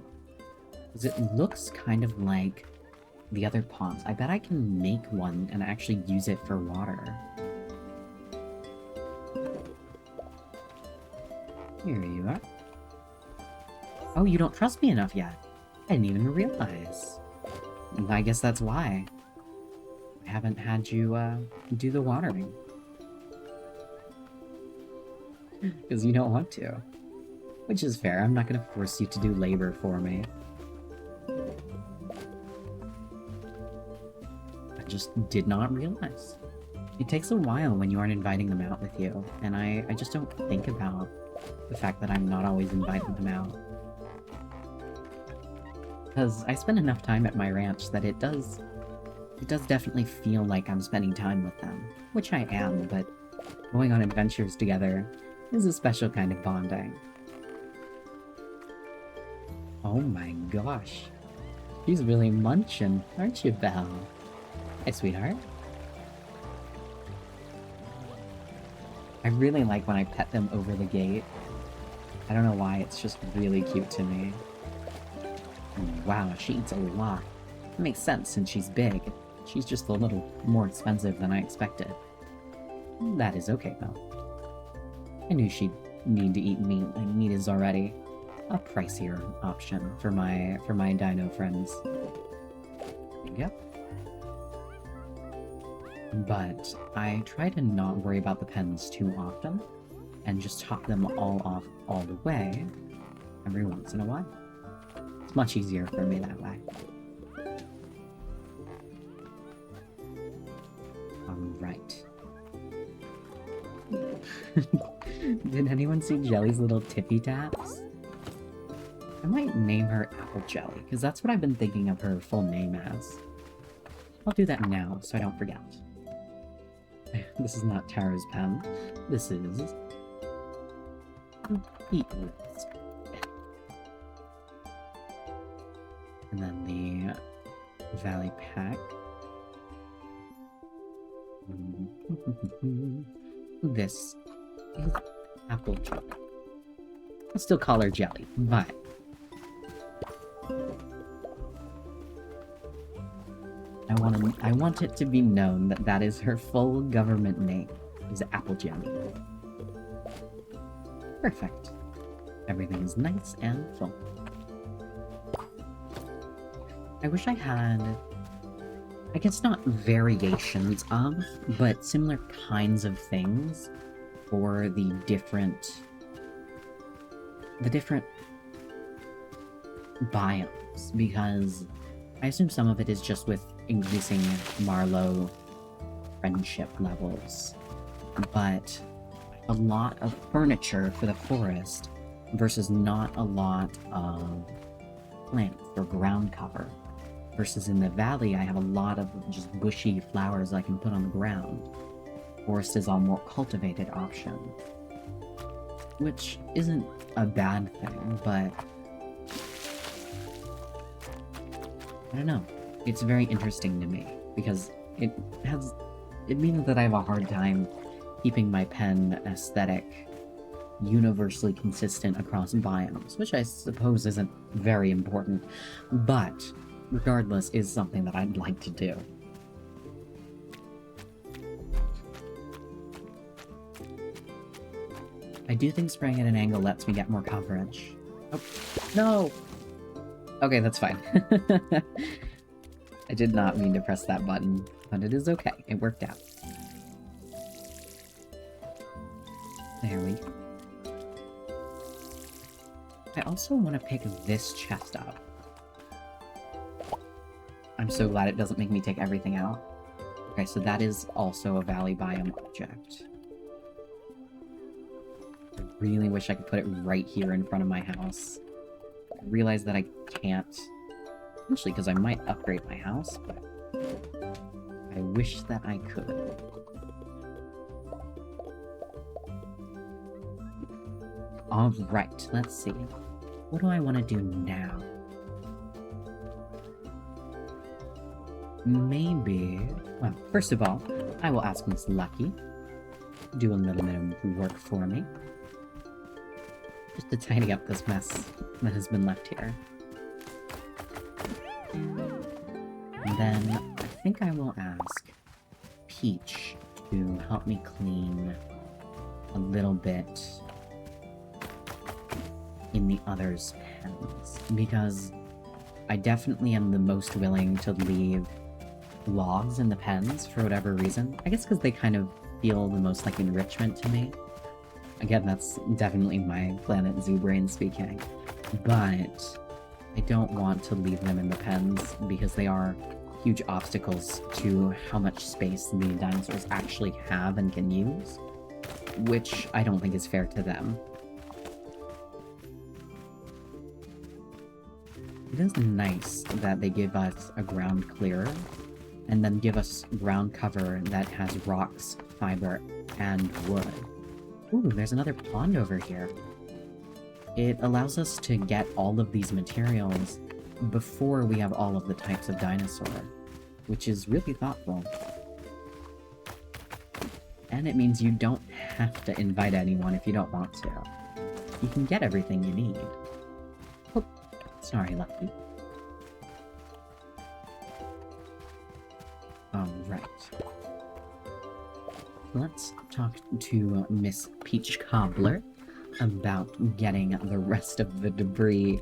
Because it looks kind of like the other ponds. I bet I can make one and actually use it for water. Here you are. Oh, you don't trust me enough yet. I didn't even realize. I guess that's why I haven't had you do the watering. Because you don't want to. Which is fair, I'm not going to force you to do labor for me. I just did not realize. It takes a while when you aren't inviting them out with you, and I just don't think about the fact that I'm not always inviting them out. Because I spend enough time at my ranch that it does definitely feel like I'm spending time with them. Which I am, but going on adventures together is a special kind of bonding. Oh my gosh. She's really munching, aren't you, Belle? Hey, sweetheart. I really like when I pet them over the gate. I don't know why, it's just really cute to me. Wow, she eats a lot. It makes sense since she's big. She's just a little more expensive than I expected. That is okay, though. I knew she'd need to eat meat, and meat is already a pricier option for my dino friends. Yep. But I try to not worry about the pens too often, and just top them all off all the way every once in a while. It's much easier for me that way. Alright. Did anyone see Jelly's little tippy taps? I might name her Apple Jelly, because that's what I've been thinking of her full name as. I'll do that now, so I don't forget. This is not Tara's pen. This is... Beetroots. And then the Valley Pack. This is Apple Jelly. I'll still call her Jelly, but... I want it to be known that that is her full government name, is Apple Jelly. Perfect. Everything is nice and full. I wish I had, I guess not variations of, but similar kinds of things for the different biomes, because I assume some of it is just with increasing Marlowe friendship levels, but a lot of furniture for the forest versus not a lot of plants or ground cover. Versus in the valley, I have a lot of just bushy flowers I can put on the ground. Forest is a more cultivated option. Which isn't a bad thing, but I don't know. It's very interesting to me, because it means that I have a hard time keeping my pen aesthetic universally consistent across biomes, which I suppose isn't very important, but regardless is something that I'd like to do. I do think spraying at an angle lets me get more coverage. Oh, no! Okay, that's fine. I did not mean to press that button, but it is okay. It worked out. There we go. I also want to pick this chest up. I'm so glad it doesn't make me take everything out. Okay, so that is also a valley biome object. I really wish I could put it right here in front of my house. I realize that I can't. Essentially, because I might upgrade my house, but I wish that I could. Alright, let's see. What do I want to do now? Maybe... Well, first of all, I will ask Miss Lucky to do a little bit of work for me. Just to tidy up this mess that has been left here. And then, I think I will ask Peach to help me clean a little bit in the others' pens, because I definitely am the most willing to leave logs in the pens for whatever reason. I guess because they kind of feel the most like enrichment to me. Again, that's definitely my Planet Zoo brain speaking. But I don't want to leave them in the pens because they are huge obstacles to how much space the dinosaurs actually have and can use, which I don't think is fair to them. It is nice that they give us a ground clearer, and then give us ground cover that has rocks, fiber, and wood. Ooh, there's another pond over here. It allows us to get all of these materials before we have all of the types of dinosaur, which is really thoughtful. And it means you don't have to invite anyone if you don't want to. You can get everything you need. Oh, sorry, Lucky. Alright. Let's talk to Miss Peach Cobbler about getting the rest of the debris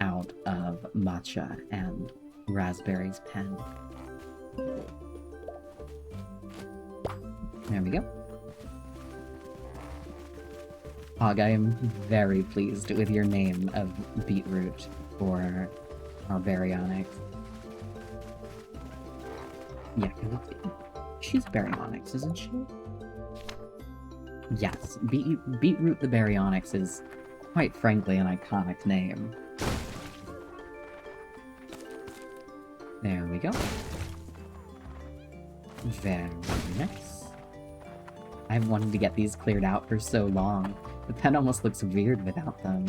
out of Matcha and Raspberry's pen. There we go. Hog, I am very pleased with your name of Beetroot for our baryonyx. Yeah, she's baryonyx, isn't she? Yes, Beetroot the baryonyx is, quite frankly, an iconic name. There we go. Very nice. I've wanted to get these cleared out for so long. The pen almost looks weird without them.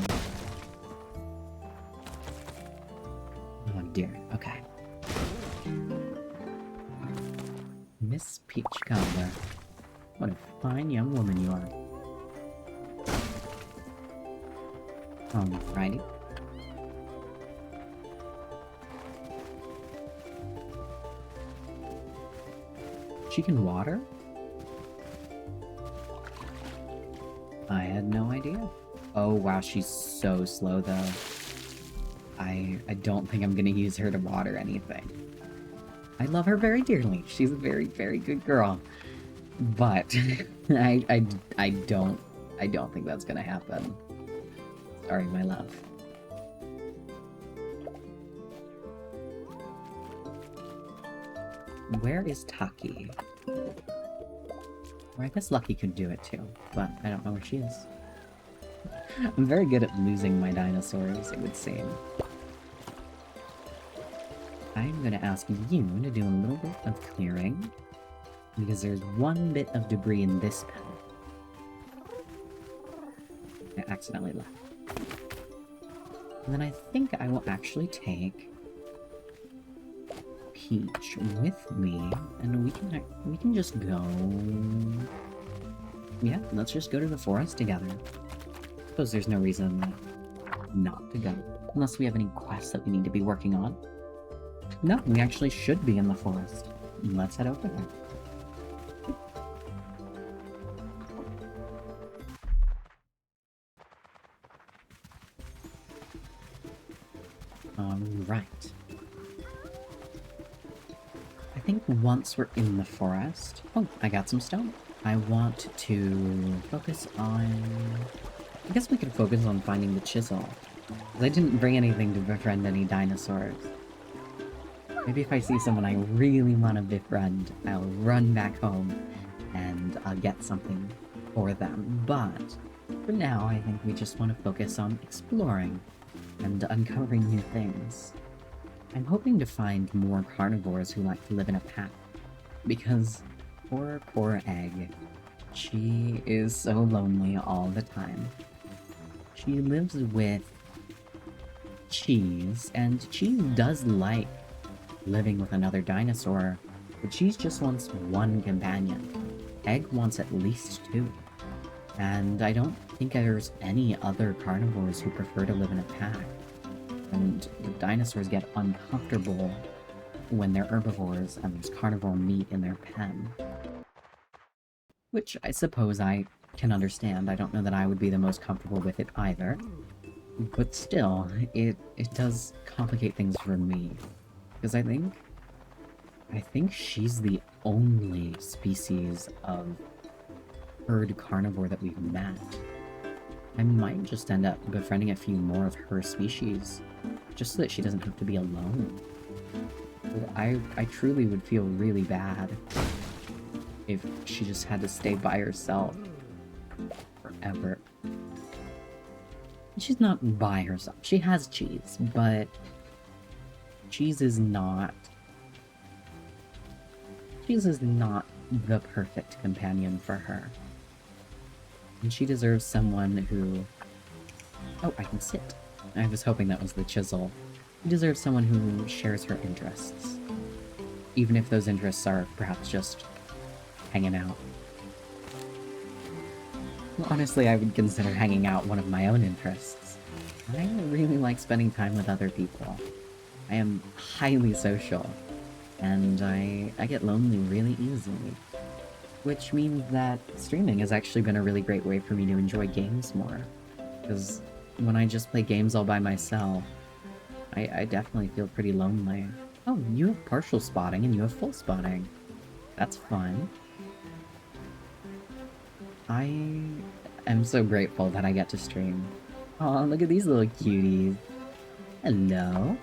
Oh dear, okay. Miss Peach Cobbler. What a fine young woman you are. Alrighty. She can water? I had no idea. Oh wow, she's so slow though. I don't think I'm gonna use her to water anything. I love her very dearly. She's a very, very good girl. But I don't think that's gonna happen. Sorry, my love. Where is Taki? Or I guess Lucky could do it too, but I don't know where she is. I'm very good at losing my dinosaurs, it would seem. I'm gonna ask you to do a little bit of clearing, because there's one bit of debris in this pen. I accidentally left. And then I think I will actually take Peach with me, and we can just go... Yeah, let's just go to the forest together. Suppose there's no reason not to go, unless we have any quests that we need to be working on. No, we actually should be in the forest. Let's head over there. Alright. I think once we're in the forest... Oh, I got some stone. I want to focus on... I guess we could focus on finding the chisel. Because I didn't bring anything to befriend any dinosaurs. Maybe if I see someone I really want to befriend, I'll run back home and I'll get something for them. But for now, I think we just want to focus on exploring and uncovering new things. I'm hoping to find more carnivores who like to live in a pack, because poor Egg, she is so lonely all the time. She lives with Cheese, and Cheese does like living with another dinosaur, but Cheese just wants one companion. Egg wants at least two. And I don't think there's any other carnivores who prefer to live in a pack. And the dinosaurs get uncomfortable when they're herbivores and there's carnivore meat in their pen. Which I suppose I can understand. I don't know that I would be the most comfortable with it either. But still, it does complicate things for me. Because I think she's the only species of herd carnivore that we've met. I might just end up befriending a few more of her species, just so that she doesn't have to be alone. But I truly would feel really bad if she just had to stay by herself forever. She's not by herself. She has Cheese, but Cheese is not the perfect companion for her. And she deserves someone who... Oh, I can sit. I was hoping that was the chisel. She deserves someone who shares her interests. Even if those interests are perhaps just hanging out. Well, honestly, I would consider hanging out one of my own interests. I really like spending time with other people. I am highly social, and I get lonely really easily. Which means that streaming has actually been a really great way for me to enjoy games more. Because when I just play games all by myself, I definitely feel pretty lonely. Oh, you have partial spotting and you have full spotting. That's fun. I am so grateful that I get to stream. Aw, look at these little cuties. Hello.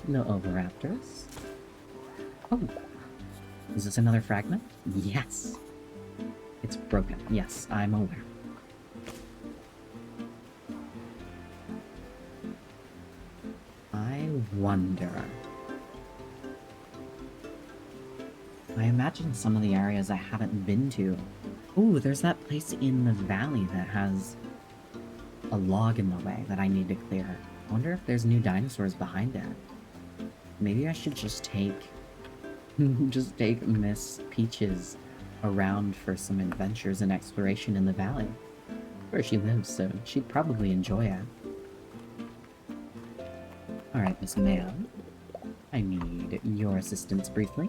Little oviraptors. Oh. Is this another fragment? Yes. It's broken. Yes, I'm aware. I wonder... I imagine some of the areas I haven't been to. Ooh, there's that place in the valley that has a log in the way that I need to clear. I wonder if there's new dinosaurs behind it. Maybe I should just take Miss Peaches around for some adventures and exploration in the valley. Where she lives, so she'd probably enjoy it. Alright, Miss Man. I need your assistance briefly.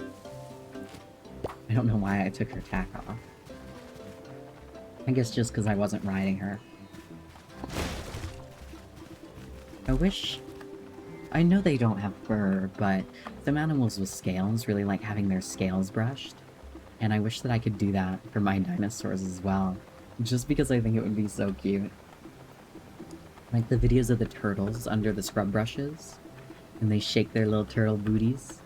I don't know why I took her tack off. I guess just because I wasn't riding her. I know they don't have fur, but some animals with scales really like having their scales brushed. And I wish that I could do that for my dinosaurs as well. Just because I think it would be so cute. Like the videos of the turtles under the scrub brushes. And they shake their little turtle booties.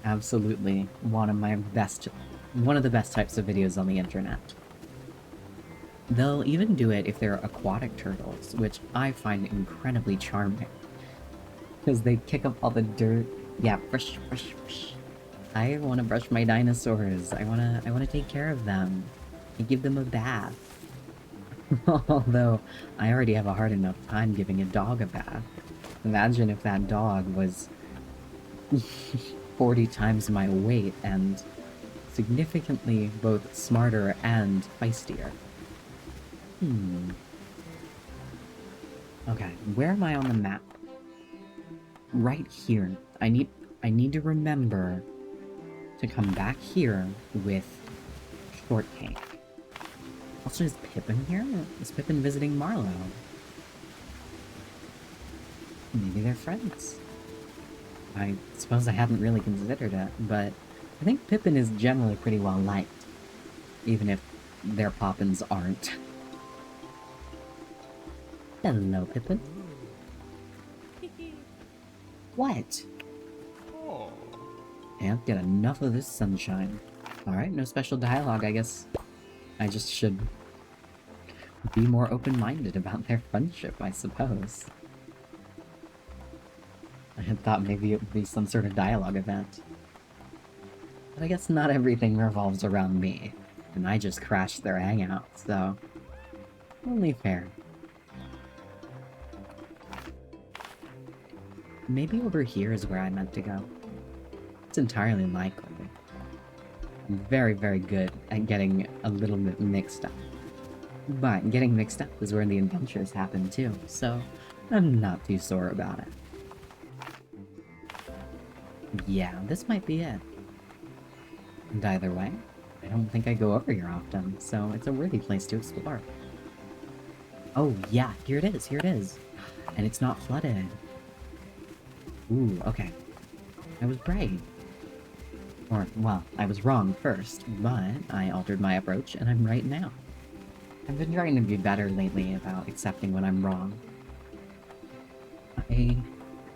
Absolutely one of the best types of videos on the internet. They'll even do it if they're aquatic turtles, which I find incredibly charming. Because they kick up all the dirt. Yeah, brush, brush, brush. I want to brush my dinosaurs. I wanna take care of them. And give them a bath. Although, I already have a hard enough time giving a dog a bath. Imagine if that dog was 40 times my weight and significantly both smarter and feistier. Okay, where am I on the map? Right here. I need to remember to come back here with Shortcake. Also, is Pippin here? Is Pippin visiting Marlowe? Maybe they're friends. I suppose I hadn't really considered it, but I think Pippin is generally pretty well liked. Even if their Poppins aren't. Hello, Pippin. What? Can't get enough of this sunshine. Alright, no special dialogue, I guess. I just should be more open-minded about their friendship, I suppose. I had thought maybe it would be some sort of dialogue event. But I guess not everything revolves around me, and I just crashed their hangout, so... only fair. Maybe over here is where I meant to go. It's entirely likely. I'm very, very good at getting a little bit mixed up. But getting mixed up is where the adventures happen too, so I'm not too sore about it. Yeah, this might be it. And either way, I don't think I go over here often, so it's a worthy place to explore. Oh yeah, here it is, here it is. And it's not flooded. Ooh, okay. I was right. Or, well, I was wrong first, but I altered my approach, and I'm right now. I've been trying to be better lately about accepting when I'm wrong. I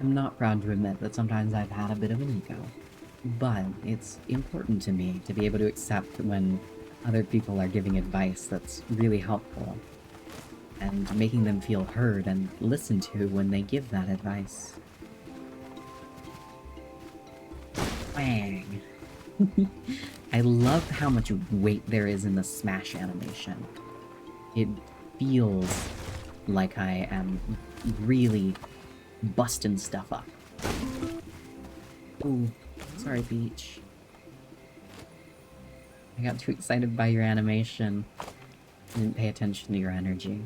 am not proud to admit that sometimes I've had a bit of an ego, but it's important to me to be able to accept when other people are giving advice that's really helpful, and making them feel heard and listened to when they give that advice. Bang! I love how much weight there is in the smash animation. It feels like I am really busting stuff up. Ooh, sorry, Peach. I got too excited by your animation. I didn't pay attention to your energy.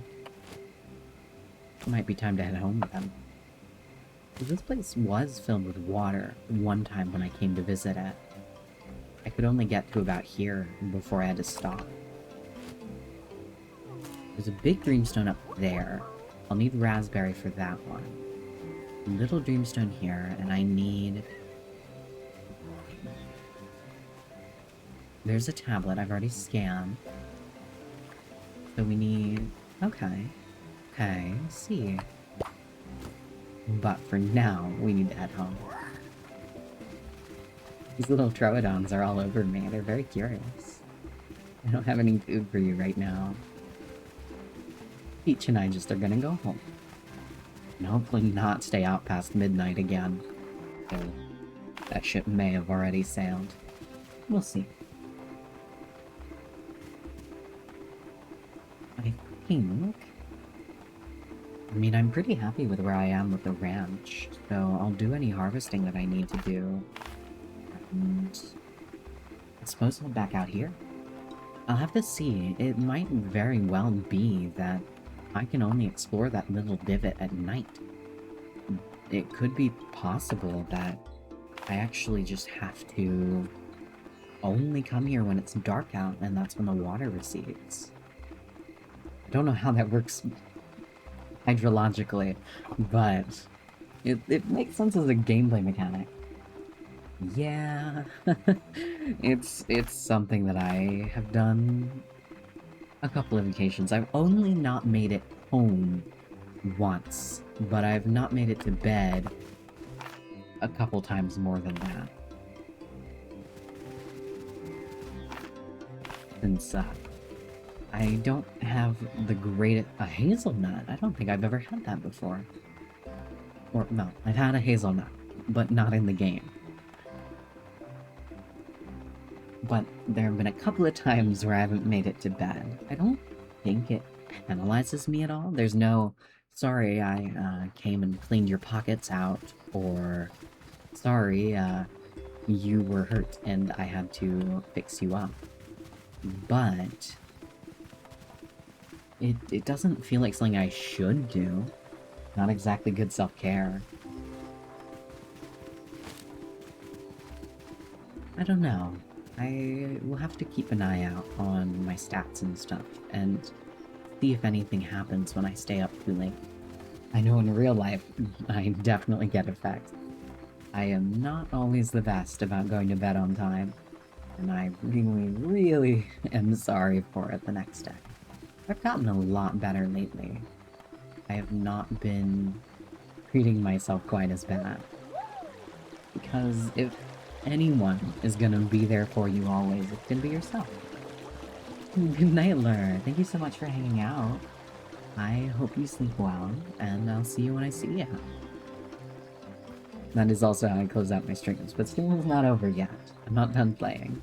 It might be time to head home then. This place was filled with water one time when I came to visit it. I could only get to about here before I had to stop. There's a big dreamstone up there. I'll need raspberry for that one. Little dreamstone here, and I need... There's a tablet I've already scanned. So we need... Okay. Okay, let's see. But for now, we need to head home. These little Troodons are all over me. They're very curious. I don't have any food for you right now. Peach and I just are gonna go home. And hopefully not stay out past midnight again. So that ship may have already sailed. We'll see. I think... I mean, I'm pretty happy with where I am with the ranch, so I'll do any harvesting that I need to do. And I suppose I'll back out here. I'll have to see. It might very well be that I can only explore that little divot at night. It could be possible that I actually just have to only come here when it's dark out, and that's when the water recedes. I don't know how that works hydrologically, but it makes sense as a gameplay mechanic. Yeah, it's something that I have done a couple of occasions. I've only not made it home once, but I've not made it to bed a couple times more than that. Since I don't have the greatest... A hazelnut? I don't think I've ever had that before. Or, no, I've had a hazelnut, but not in the game. But there have been a couple of times where I haven't made it to bed. I don't think it penalizes me at all. There's no, sorry, I came and cleaned your pockets out, or sorry, you were hurt and I had to fix you up. But it doesn't feel like something I should do. Not exactly good self-care. I don't know. I will have to keep an eye out on my stats and stuff, and see if anything happens when I stay up too late. I know in real life, I definitely get affected. I am not always the best about going to bed on time, and I really, really am sorry for it the next day. I've gotten a lot better lately. I have not been treating myself quite as bad. Because if anyone is gonna be there for you always, it's gonna be yourself. Good night, Lur. Thank you so much for hanging out. I hope you sleep well, and I'll see you when I see you. That is also how I close out my streams, but streaming's not over yet. I'm not done playing.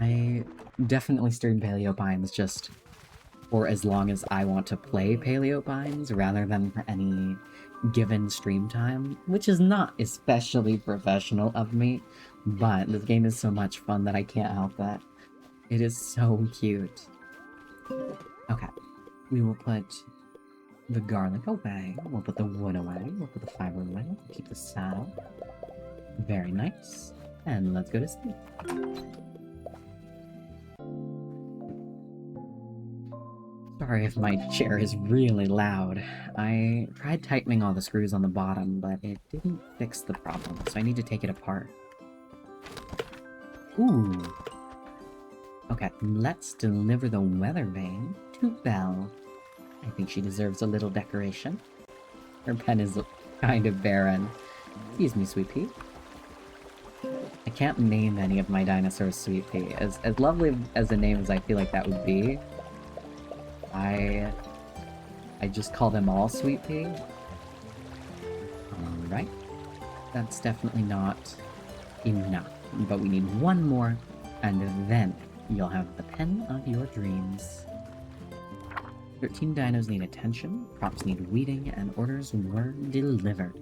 I definitely stream Paleo Pines just for as long as I want to play Paleo Pines, rather than for any given stream time, which is not especially professional of me, but this game is so much fun that I can't help it. It is so cute. Okay, we will put the garlic away, we'll put the wood away, we'll put the fiber away, keep the saddle. Very nice. And let's go to sleep. Sorry if my chair is really loud. I tried tightening all the screws on the bottom, but it didn't fix the problem, so I need to take it apart. Ooh. Okay, let's deliver the weather vane to Belle. I think she deserves a little decoration. Her pen is kind of barren. Excuse me, Sweet Pea. I can't name any of my dinosaurs Sweet Pea. As lovely as a name as I feel like that would be, I just call them all Sweet Pea. Alright. That's definitely not enough. But we need one more, and then you'll have the pen of your dreams. 13 dinos need attention, props need weeding, and orders were delivered.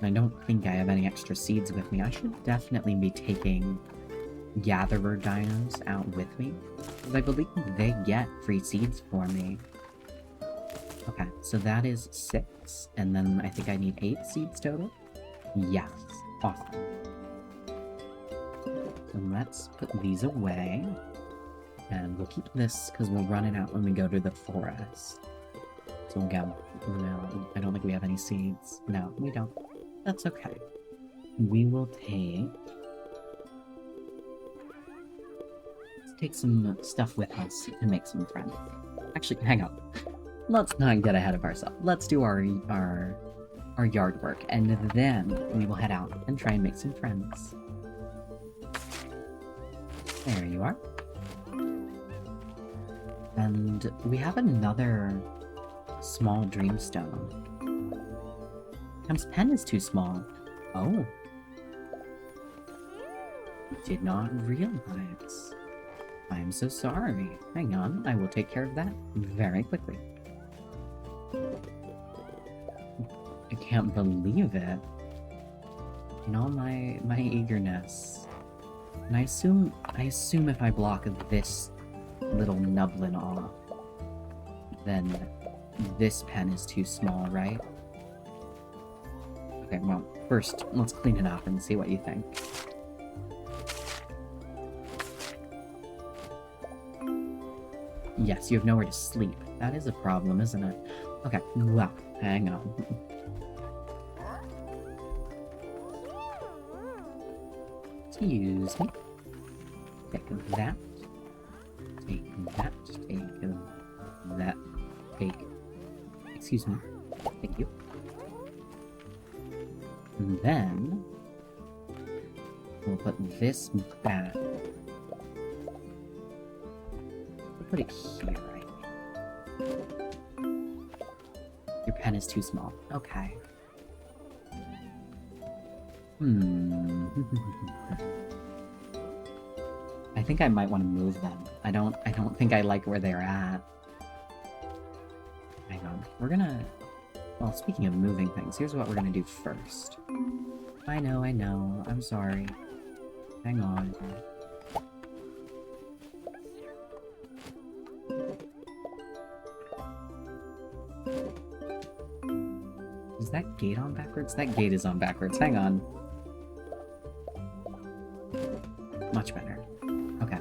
I don't think I have any extra seeds with me. I should definitely be taking Gatherer dinos out with me, because I believe they get free seeds for me. Okay, so that is 6, and then I think I need 8 seeds total? Yes, awesome. So let's put these away, and we'll keep this because we'll run it out when we go to the forest. So we'll get, no, I don't think we have any seeds. No, we don't. That's okay. We will take some stuff with us to make some friends. Actually, hang on. Let's not get ahead of ourselves. Let's do our yard work, and then we will head out and try and make some friends. There you are. And we have another small dreamstone. Cam's pen is too small. Oh. Did not realize. I am so sorry. Hang on, I will take care of that very quickly. I can't believe it. In all my eagerness. And I assume if I block this little nublin off, then this pen is too small, right? Okay, well, first, let's clean it up and see what you think. Yes, you have nowhere to sleep. That is a problem, isn't it? Okay, well, hang on. Excuse me. Take that. Take that. Take that. Take... Excuse me. Thank you. And then we'll put this back. We'll put it here, I think. Your pen is too small. Okay. I think I might want to move them. I don't think I like where they're at. Hang on. We're gonna... Well, speaking of moving things, here's what we're gonna do first. I know. I'm sorry. Hang on. Is that gate on backwards? That gate is on backwards. Hang on. Much better. Okay.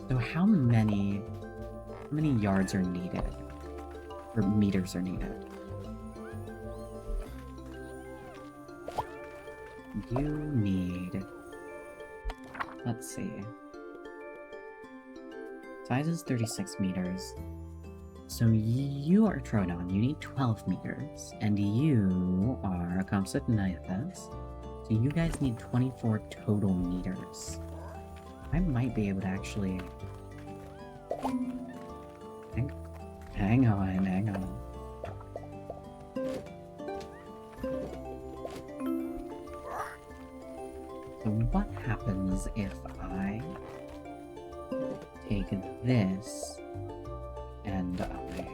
So how many yards are needed? Or meters are needed? You need... Let's see. Size is 36 meters. So you are Troodon, you need 12 meters. And you are a composite Nithis. So you guys need 24 total meters. I might be able to actually... Hang on. So what happens if I take this and I...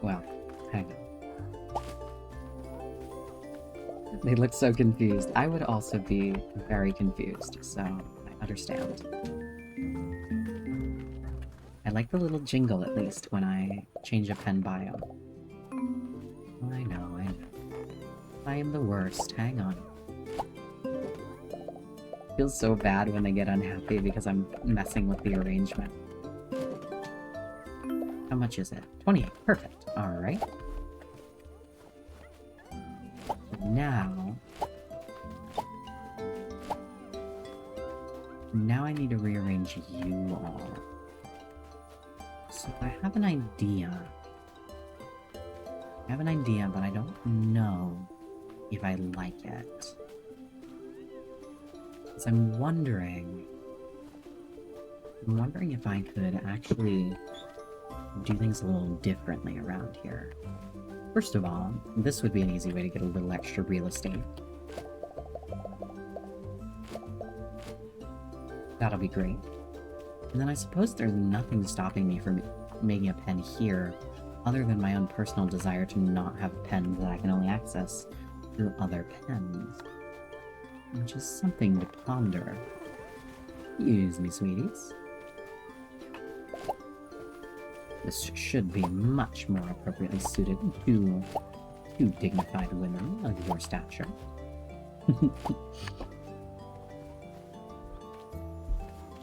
Well, hang on. They look so confused. I would also be very confused, so I understand. I like the little jingle, at least, when I change a pen biome. I know. I am the worst. Hang on. Feels so bad when they get unhappy because I'm messing with the arrangement. How much is it? 28. Perfect. Alright. Now I need to rearrange you all. So I have an idea. But I don't know if I like it. So I'm wondering if I could actually do things a little differently around here. First of all, this would be an easy way to get a little extra real estate. That'll be great. And then I suppose there's nothing stopping me from making a pen here, other than my own personal desire to not have pens that I can only access through other pens. Which is something to ponder. Excuse me, sweeties. This should be much more appropriately suited to two dignified women of your stature.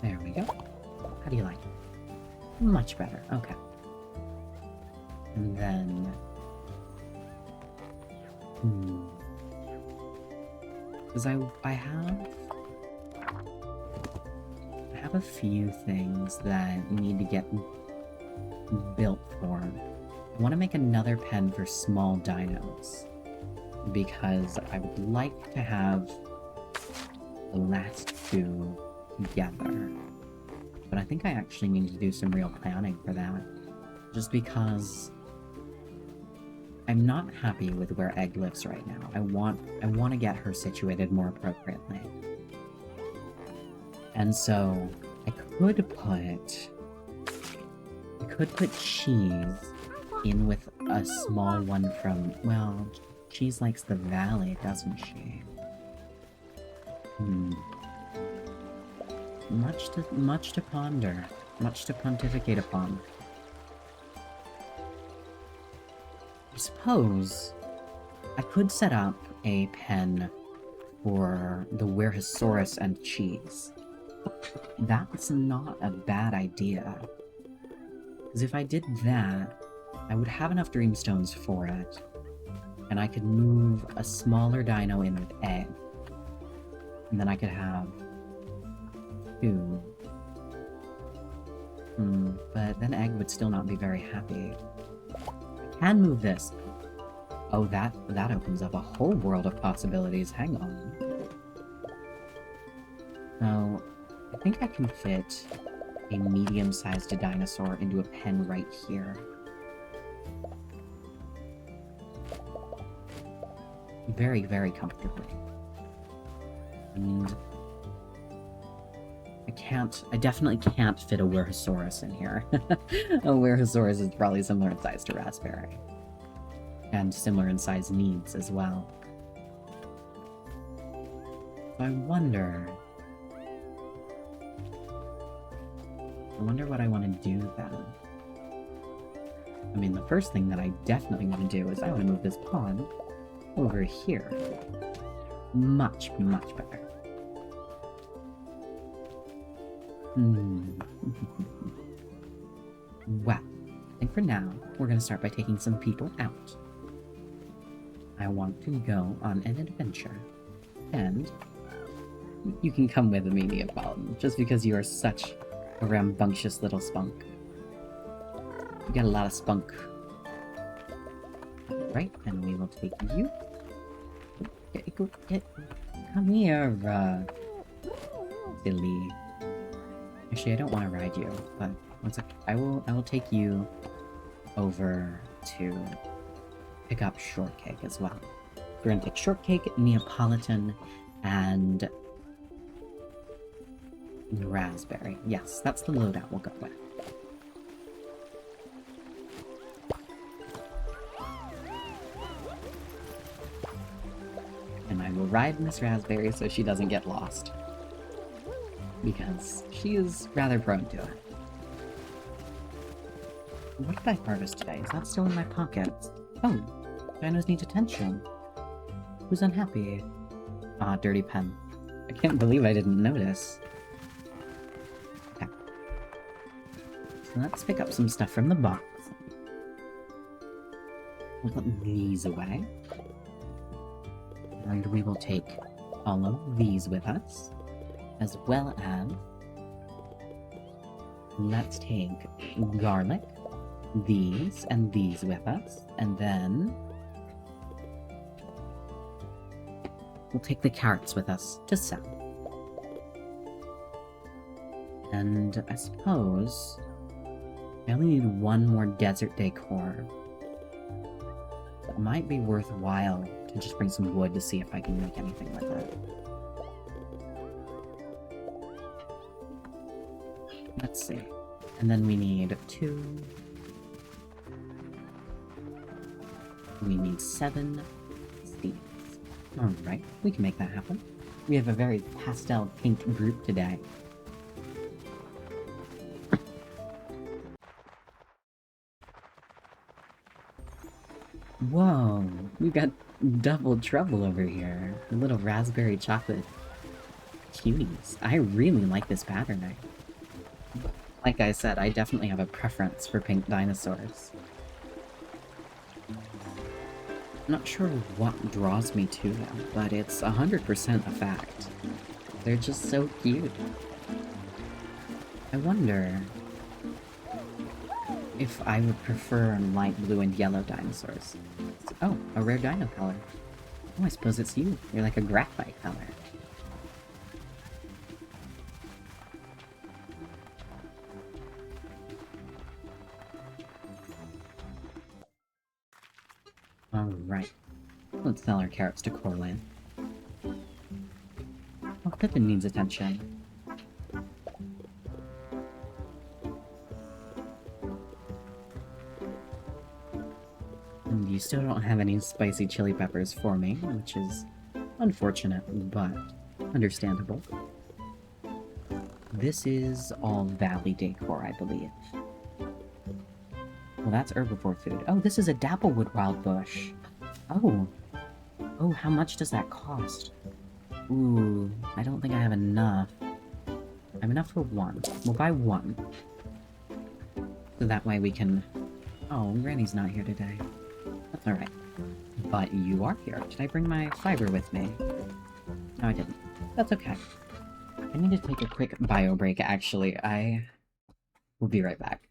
There we go. How do you like it? Much better. Okay. And then... Because I have a few things that need to get built for. I want to make another pen for small dinos, because I would like to have the last two together. But I think I actually need to do some real planning for that, just because I'm not happy with where Egg lives right now. I want to get her situated more appropriately. And so I could put Cheese in with a small one from, well, Cheese likes the valley, doesn't she? Much to ponder, much to pontificate upon. I suppose I could set up a pen for the Werehosaurus and Cheese. That's not a bad idea. Because if I did that, I would have enough Dreamstones for it, and I could move a smaller dino in with Egg. And then I could have two. But then Egg would still not be very happy. I can move this. Oh, that opens up a whole world of possibilities. Hang on. Now, I think I can fit a medium-sized dinosaur into a pen right here. Very, very comfortably. And I definitely can't fit a Werehosaurus in here. A Werehosaurus is probably similar in size to Raspberry. And similar in size needs as well. So I wonder what I want to do then. I mean, the first thing that I definitely want to do is I want to move this pond over here. Much, much better. Well, I think for now, we're going to start by taking some people out. I want to go on an adventure. And you can come with me, Neapolitan, just because you are such a rambunctious little spunk. You got a lot of spunk. Right, and we will take you. Come here, silly. Actually, I don't want to ride you, but one sec. I will take you over to pick up Shortcake as well. We're gonna take Shortcake, Neapolitan, and Raspberry. Yes, that's the loadout we'll go with. And I will ride Miss Raspberry so she doesn't get lost. Because she is rather prone to it. What did I harvest today? Is that still in my pockets? Oh, dinos need attention. Who's unhappy? Ah, dirty pen. I can't believe I didn't notice. Okay. So let's pick up some stuff from the box. We'll put these away. And we will take all of these with us. As well as... let's take garlic, these, and these with us. And then... we'll take the carrots with us to sell. And I suppose... I only need one more desert decor. It might be worthwhile to just bring some wood to see if I can make anything with it. Let's see. And then we need 2... we need 7 seeds. Alright, we can make that happen. We have a very pastel pink group today. Whoa, we got double trouble over here. Little raspberry chocolate cuties. I really like this pattern. Like I said, I definitely have a preference for pink dinosaurs. I'm not sure what draws me to them, but it's 100% a fact. They're just so cute. I wonder if I would prefer light blue and yellow dinosaurs. Oh, a rare dino color. Oh, I suppose it's you. You're like a graphite color. Alright. Let's sell our carrots to Corlin. Oh, Pippin needs attention. And you still don't have any spicy chili peppers for me, which is unfortunate, but understandable. This is all valley decor, I believe. Well, that's herbivore food. Oh, this is a dapplewood wild bush. Oh. Oh, how much does that cost? Ooh, I don't think I have enough. I have enough for 1. We'll buy 1. So that way we can... Oh, Granny's not here today. That's alright. But you are here. Did I bring my fiber with me? No, I didn't. That's okay. I need to take a quick bio break, actually. I will be right back.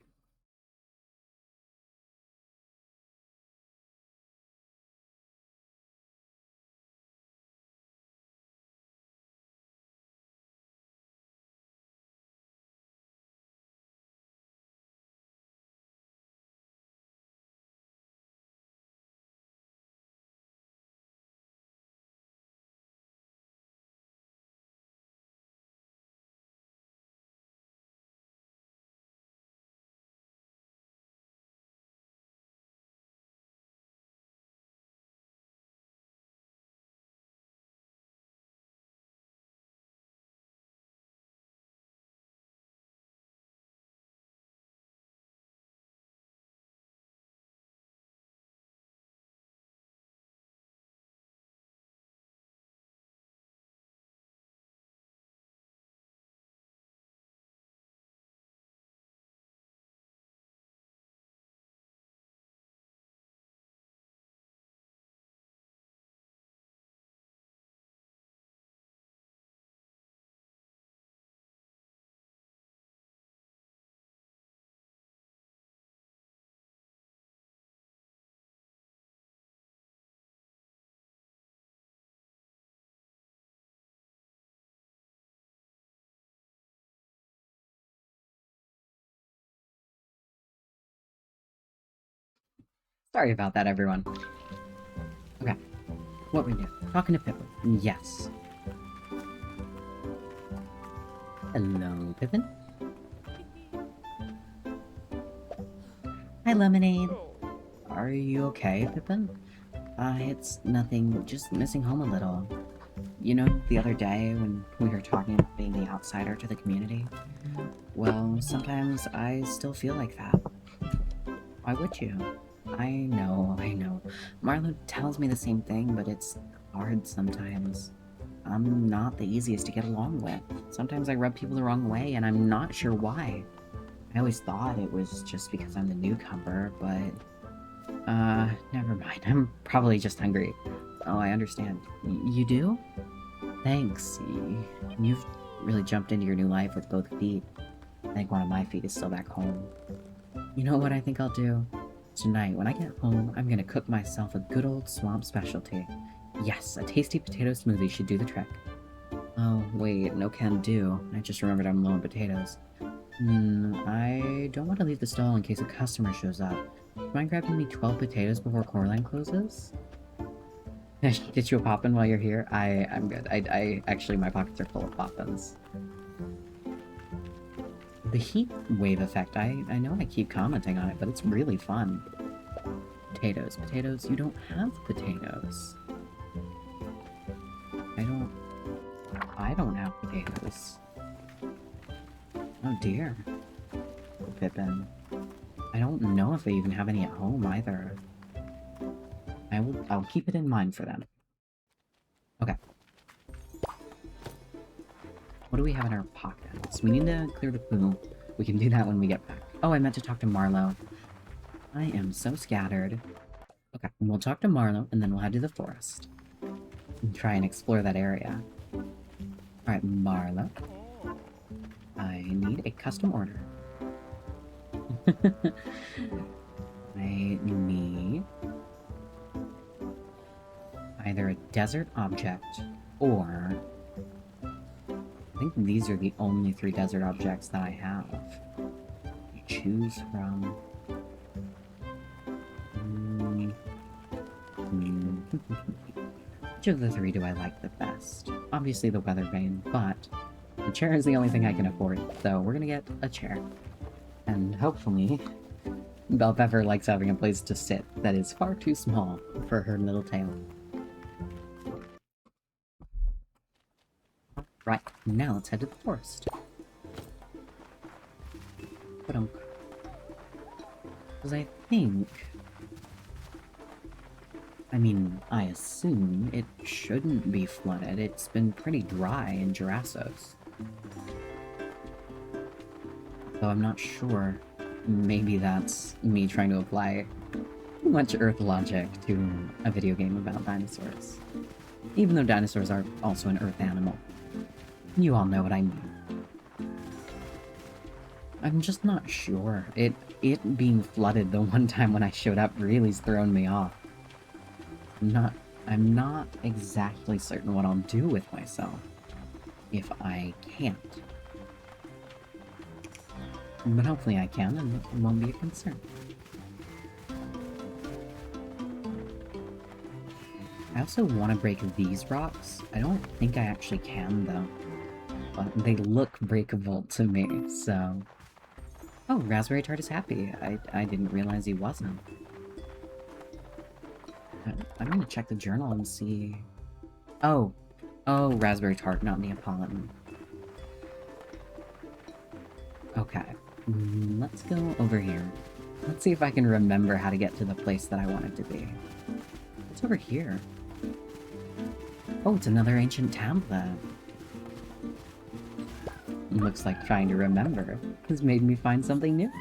Sorry about that, everyone. Okay, what we do? Talking to Pippin. Yes. Hello, Pippin. Hi, Lemonade. Are you okay, Pippin? It's nothing, just missing home a little. You know, the other day when we were talking about being the outsider to the community? Well, sometimes I still feel like that. Why would you? I know. Marlo tells me the same thing, but it's hard sometimes. I'm not the easiest to get along with. Sometimes I rub people the wrong way, and I'm not sure why. I always thought it was just because I'm the newcomer, but... never mind. I'm probably just hungry. Oh, I understand. You do? Thanks. You've really jumped into your new life with both feet. I think one of my feet is still back home. You know what I think I'll do? Tonight, when I get home, I'm gonna cook myself a good old swamp specialty. Yes, a tasty potato smoothie should do the trick. Oh, wait, no can do. I just remembered I'm low on potatoes. I don't want to leave the stall in case a customer shows up. Do you mind grabbing me 12 potatoes before Coraline closes? Get you a poppin' while you're here? I'm good. I actually, my pockets are full of poppins. The heat wave effect, I know I keep commenting on it, but it's really fun. Potatoes. Potatoes, you don't have potatoes. I don't have potatoes. Oh dear. Pippin. I don't know if they even have any at home either. I'll keep it in mind for them. Okay. What do we have in our pockets? We need to clear the poo. We can do that when we get back. Oh, I meant to talk to Marlo. I am so scattered. Okay, we'll talk to Marlo, and then we'll head to the forest. And try and explore that area. Alright, Marlo. I need a custom order. I need... either a desert object, or... I think these are the only 3 desert objects that I have. Choose from... Which of the 3 do I like the best? Obviously the weather vane, but the chair is the only thing I can afford, so we're gonna get a chair. And hopefully, Belle Pepper likes having a place to sit that is far too small for her little tail. Right, now let's head to the forest. Because I think... I mean, I assume it shouldn't be flooded. It's been pretty dry in Jurassos. Though I'm not sure. Maybe that's me trying to apply too much Earth logic to a video game about dinosaurs. Even though dinosaurs are also an Earth animal. You all know what I mean. I'm just not sure. It being flooded the one time when I showed up really's thrown me off. I'm not exactly certain what I'll do with myself if I can't. But hopefully I can, and it won't be a concern. I also want to break these rocks. I don't think I actually can, though. But they look breakable to me, so... Oh, Raspberry Tart is happy. I didn't realize he wasn't. I'm gonna check the journal and see... Oh, Raspberry Tart, not Neapolitan. Okay, let's go over here. Let's see if I can remember how to get to the place that I want it to be. What's over here? Oh, it's another ancient tablet. Looks like trying to remember has made me find something new.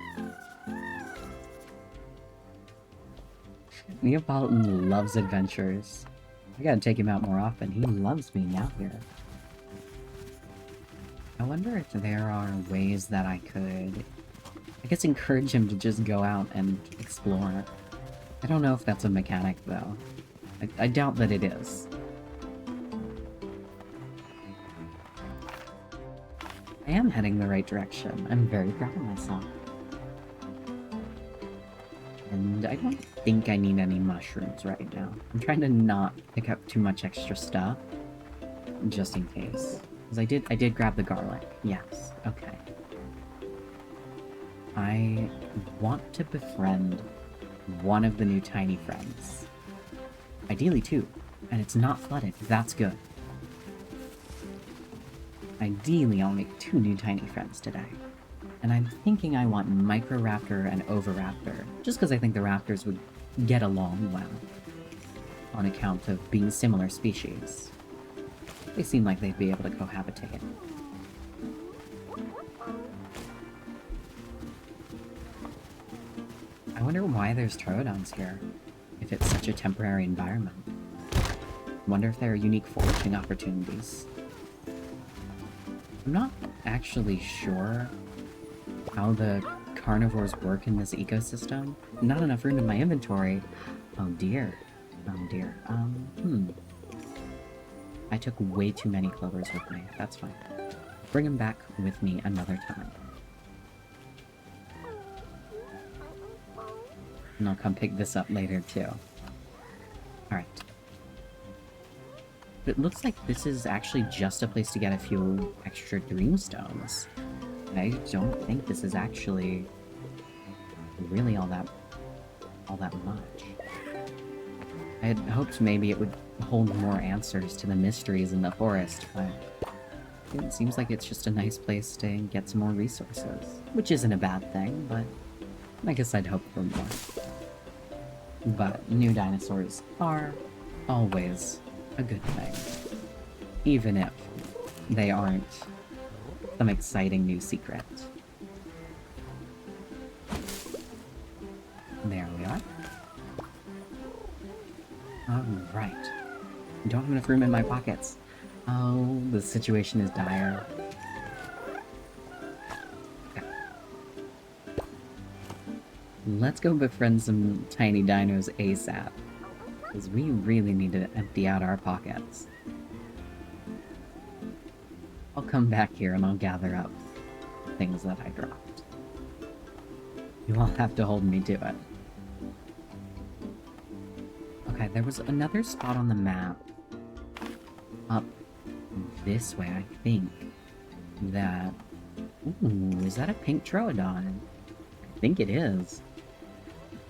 Neapolitan loves adventures. I gotta take him out more often. He loves being out here. I wonder if there are ways that I could... I guess encourage him to just go out and explore. I don't know if that's a mechanic, though. I doubt that it is. I am heading the right direction. I'm very proud of myself. And I don't think I need any mushrooms right now. I'm trying to not pick up too much extra stuff, just in case. Because I did grab the garlic. Yes, okay. I want to befriend one of the new tiny friends. Ideally two, and it's not flooded. That's good. Ideally, I'll make 2 new tiny friends today. And I'm thinking I want Microraptor and Oviraptor, just because I think the raptors would get along well, on account of being similar species. They seem like they'd be able to cohabitate. I wonder why there's Troodons here, if it's such a temporary environment. Wonder if there are unique foraging opportunities. I'm not actually sure how the carnivores work in this ecosystem. Not enough room in my inventory. Oh dear. Oh dear. I took way too many clovers with me. That's fine. Bring them back with me another time. And I'll come pick this up later too. Alright. It looks like this is actually just a place to get a few extra dreamstones. I don't think this is actually really all that much. I had hoped maybe it would hold more answers to the mysteries in the forest, but it seems like it's just a nice place to get some more resources. Which isn't a bad thing, but I guess I'd hope for more. But new dinosaurs are always a good thing. Even if they aren't some exciting new secret. There we are. Alright. Don't have enough room in my pockets. Oh, the situation is dire. Okay. Let's go befriend some tiny dinos ASAP. Because we really need to empty out our pockets. I'll come back here and I'll gather up things that I dropped. You all have to hold me to it. Okay, there was another spot on the map up this way, I think, that... Ooh, is that a pink Troodon? I think it is.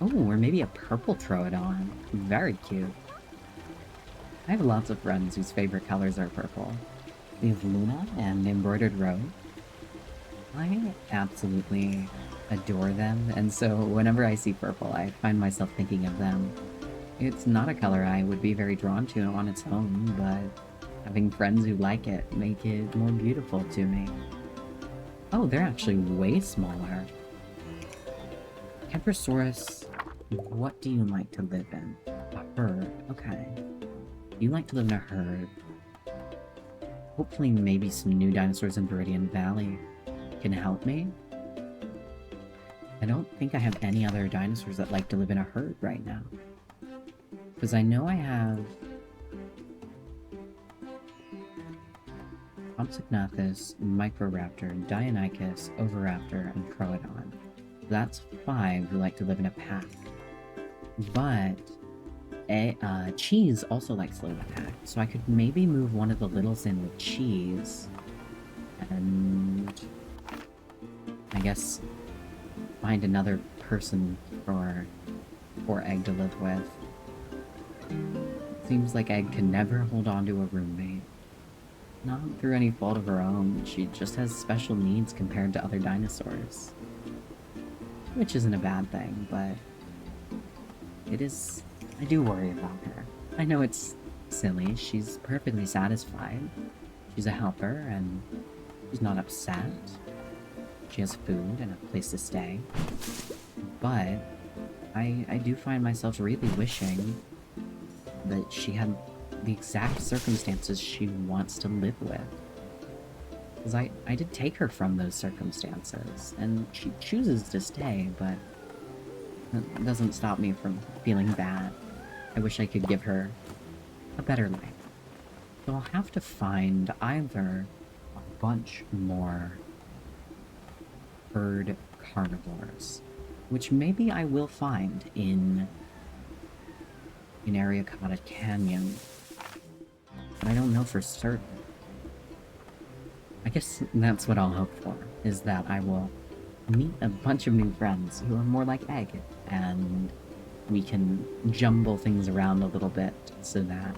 Oh, or maybe a purple Troodon. Very cute. I have lots of friends whose favorite colors are purple. We have Luna and Embroidered Rose. I absolutely adore them, and so whenever I see purple, I find myself thinking of them. It's not a color I would be very drawn to on its own, but having friends who like it make it more beautiful to me. Oh, they're actually way smaller. Cadbrosaurus, what do you like to live in? A herd, okay. You like to live in a herd. Hopefully maybe some new dinosaurs in Viridian Valley can help me. I don't think I have any other dinosaurs that like to live in a herd right now. Because I know I have... Compsognathus, Microraptor, Deinonychus, Oviraptor, and Troodon. That's 5 who like to live in a pack. But... Cheese also likes to live in a pack, so I could maybe move one of the littles in with Cheese. And... I guess... find another person for Egg to live with. Seems like Egg can never hold on to a roommate. Not through any fault of her own, she just has special needs compared to other dinosaurs. Which isn't a bad thing, but... it is... I do worry about her. I know it's silly, she's perfectly satisfied. She's a helper, and she's not upset. She has food and a place to stay. But I do find myself really wishing that she had the exact circumstances she wants to live with. Because I did take her from those circumstances, and she chooses to stay, but that doesn't stop me from feeling bad. I wish I could give her a better life. So I'll have to find either a bunch more herd carnivores, which maybe I will find in Ariacata Canyon, but I don't know for certain. I guess that's what I'll hope for, is that I will meet a bunch of new friends who are more like Egg, and we can jumble things around a little bit so that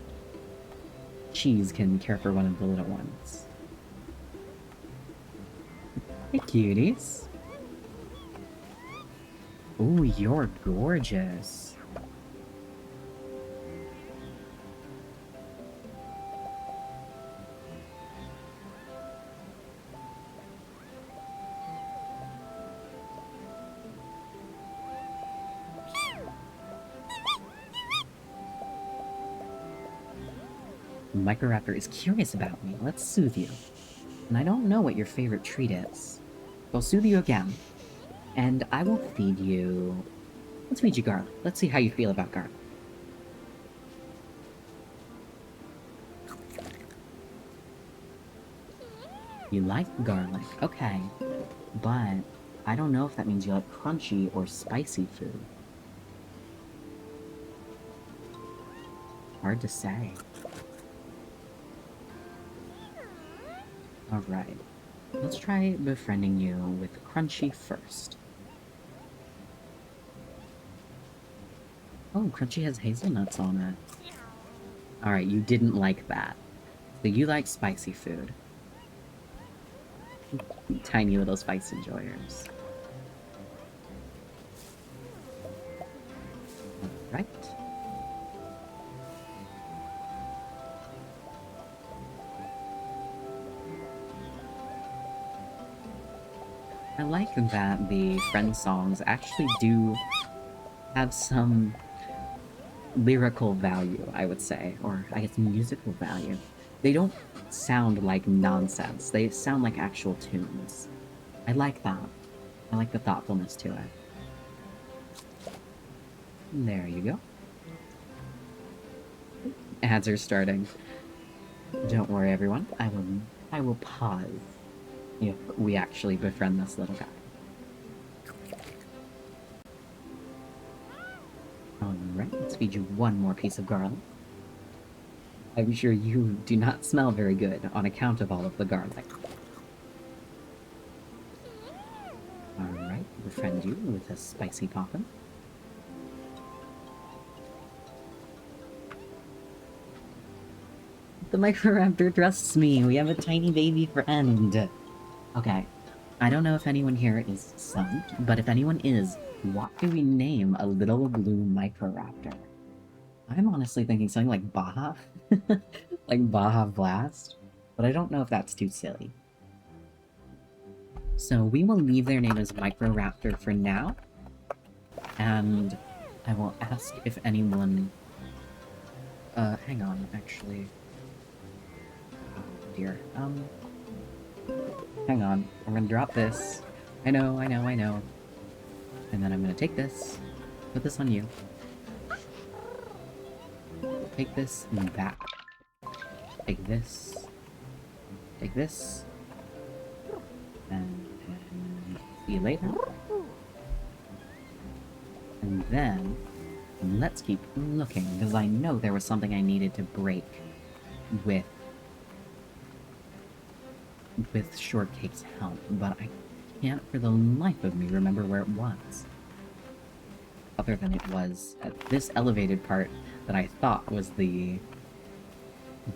Cheese can care for one of the little ones. Hey, cuties. Ooh, you're gorgeous. Microraptor is curious about me. Let's soothe you. And I don't know what your favorite treat is. I'll soothe you again. And I will feed you... Let's feed you garlic. Let's see how you feel about garlic. You like garlic. Okay. But I don't know if that means you like crunchy or spicy food. Hard to say. Alright. Let's try befriending you with crunchy first. Oh, crunchy has hazelnuts on it. Alright, you didn't like that. So you like spicy food. Tiny little spice enjoyers. Alright. I like that the friend songs actually do have some lyrical value, I would say, or I guess musical value. They don't sound like nonsense, they sound like actual tunes. I like that. I like the thoughtfulness to it. There you go. Ads are starting. Don't worry, everyone. I will pause if we actually befriend this little guy. Alright, let's feed you one more piece of garlic. I'm sure you do not smell very good on account of all of the garlic. Alright, befriend you with a spicy poppin'. The Microraptor trusts me! We have a tiny baby friend! Okay, I don't know if anyone here is sun, but if anyone is, what do we name a little blue Microraptor? I'm honestly thinking something like Baja? Like Baja Blast? But I don't know if that's too silly. So we will leave their name as Microraptor for now. And I will ask if anyone... hang on, actually. Oh dear. Hang on. I'm gonna drop this. I know. And then I'm gonna take this. Put this on you. Take this and that. Take this. Take this. And see you later. And then, let's keep looking, because I know there was something I needed to break with Shortcake's help, but I can't for the life of me remember where it was. Other than it was at this elevated part that I thought was the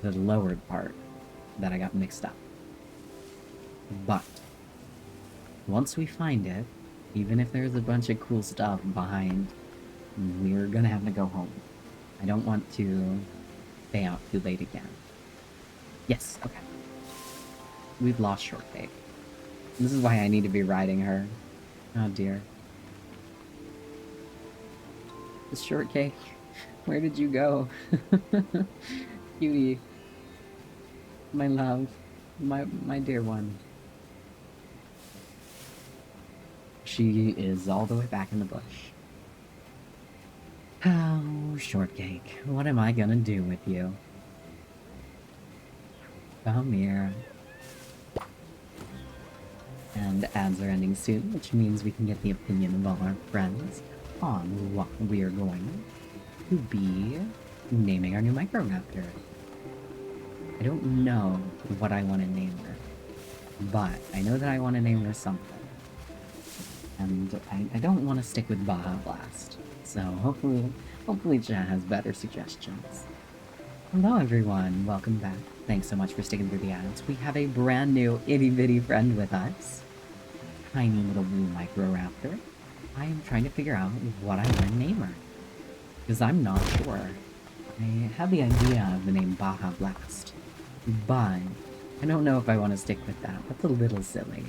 lowered part that I got mixed up. But once we find it, even if there's a bunch of cool stuff behind, we're gonna have to go home. I don't want to stay out too late again. Yes, okay. We've lost Shortcake. This is why I need to be riding her. Oh dear. The Shortcake, where did you go? Cutie. My love. My dear one. She is all the way back in the bush. Oh, Shortcake, what am I gonna do with you? Come here. And ads are ending soon, which means we can get the opinion of all our friends on what we are going to be naming our new Microraptor. I don't know what I want to name her, but I know that I want to name her something. And I don't want to stick with Baja Blast, so hopefully Jen has better suggestions. Hello everyone, welcome back. Thanks so much for sticking through the ads. We have a brand new itty-bitty friend with us. Tiny little blue Microraptor. I am trying to figure out what I want to name her, because I'm not sure. I have the idea of the name Baja Blast, but I don't know if I want to stick with that. That's a little silly.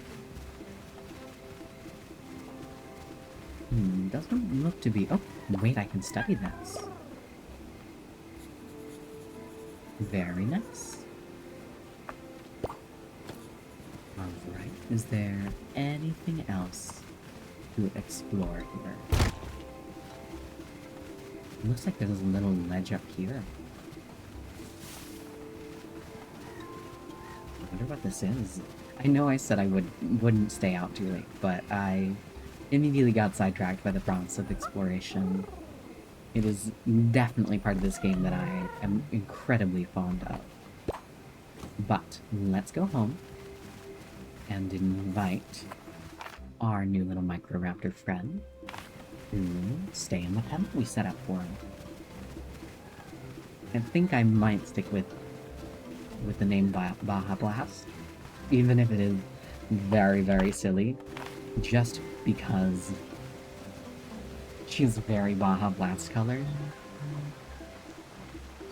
Doesn't look to be... Oh, wait, I can study this. Very nice. Alright, is there anything else to explore here? Looks like there's a little ledge up here. I wonder what this is. I know I said I wouldn't stay out too late, but I immediately got sidetracked by the promise of exploration. It is definitely part of this game that I am incredibly fond of. But let's go home and invite our new little Microraptor friend to stay in the pen that we set up for him. I think I might stick with the name Baja Blast, even if it is very, very silly, just because she's very Baja Blast colored.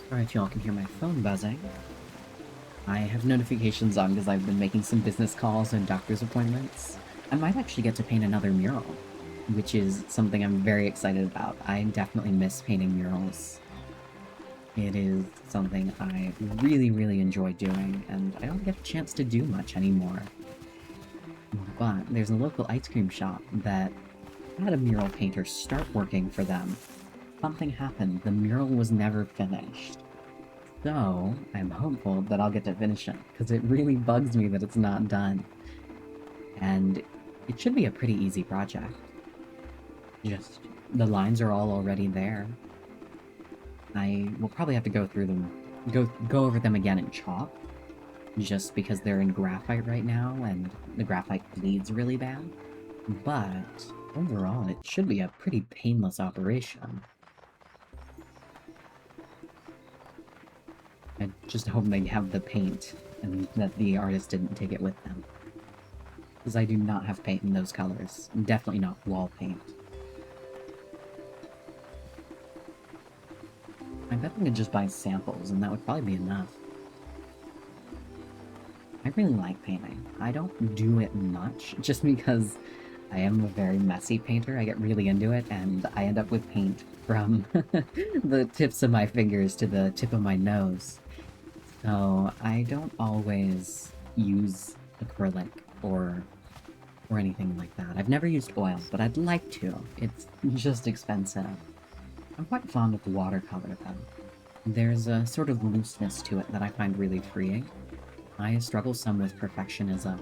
Sorry if y'all can hear my phone buzzing. I have notifications on because I've been making some business calls and doctor's appointments. I might actually get to paint another mural, which is something I'm very excited about. I definitely miss painting murals. It is something I really, really enjoy doing, and I don't get a chance to do much anymore. But there's a local ice cream shop that had a mural painter start working for them. Something happened, the mural was never finished. So, I'm hopeful that I'll get to finish it, because it really bugs me that it's not done. And it should be a pretty easy project. Just, the lines are all already there. I will probably have to go through them, go over them again in chalk, just because they're in graphite right now, and the graphite bleeds really bad. But, overall, it should be a pretty painless operation. I just hope they have the paint, and that the artist didn't take it with them. Because I do not have paint in those colors. Definitely not wall paint. I bet I could just buy samples, and that would probably be enough. I really like painting. I don't do it much, just because I am a very messy painter. I get really into it, and I end up with paint from the tips of my fingers to the tip of my nose. So I don't always use acrylic or anything like that. I've never used oil, but I'd like to. It's just expensive. I'm quite fond of watercolor, though. There's a sort of looseness to it that I find really freeing. I struggle some with perfectionism,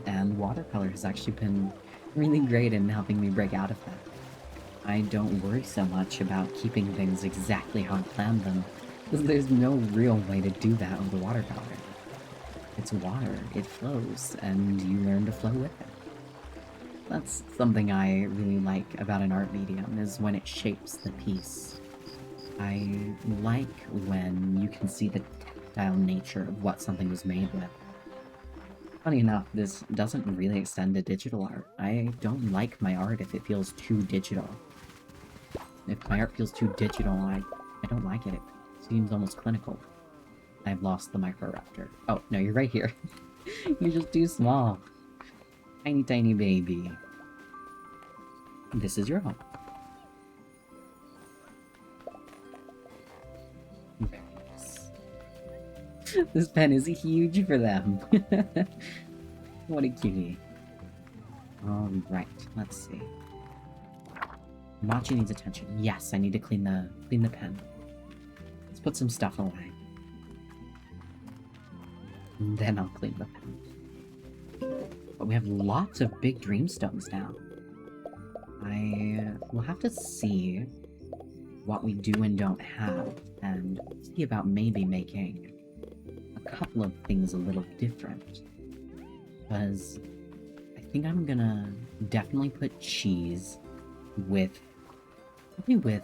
and watercolor has actually been really great in helping me break out of that. I don't worry so much about keeping things exactly how I planned them, because there's no real way to do that with watercolor. It's water, it flows, and you learn to flow with it. That's something I really like about an art medium, is when it shapes the piece. I like when you can see the tactile nature of what something was made with. Funny enough, this doesn't really extend to digital art. I don't like my art if it feels too digital. If my art feels too digital, I don't like it. It seems almost clinical. I've lost the Microraptor. Oh, no, you're right here. You're just too small. Tiny, tiny baby. This is your home. Very nice. This pen is huge for them. What a cutie. Alright, let's see. Machi needs attention. Yes, I need to clean the pen. Let's put some stuff away. And then I'll clean the pen. But we have lots of big dreamstones now. I will have to see what we do and don't have, and see about maybe making a couple of things a little different. Because I think I'm gonna definitely put cheese with... probably with...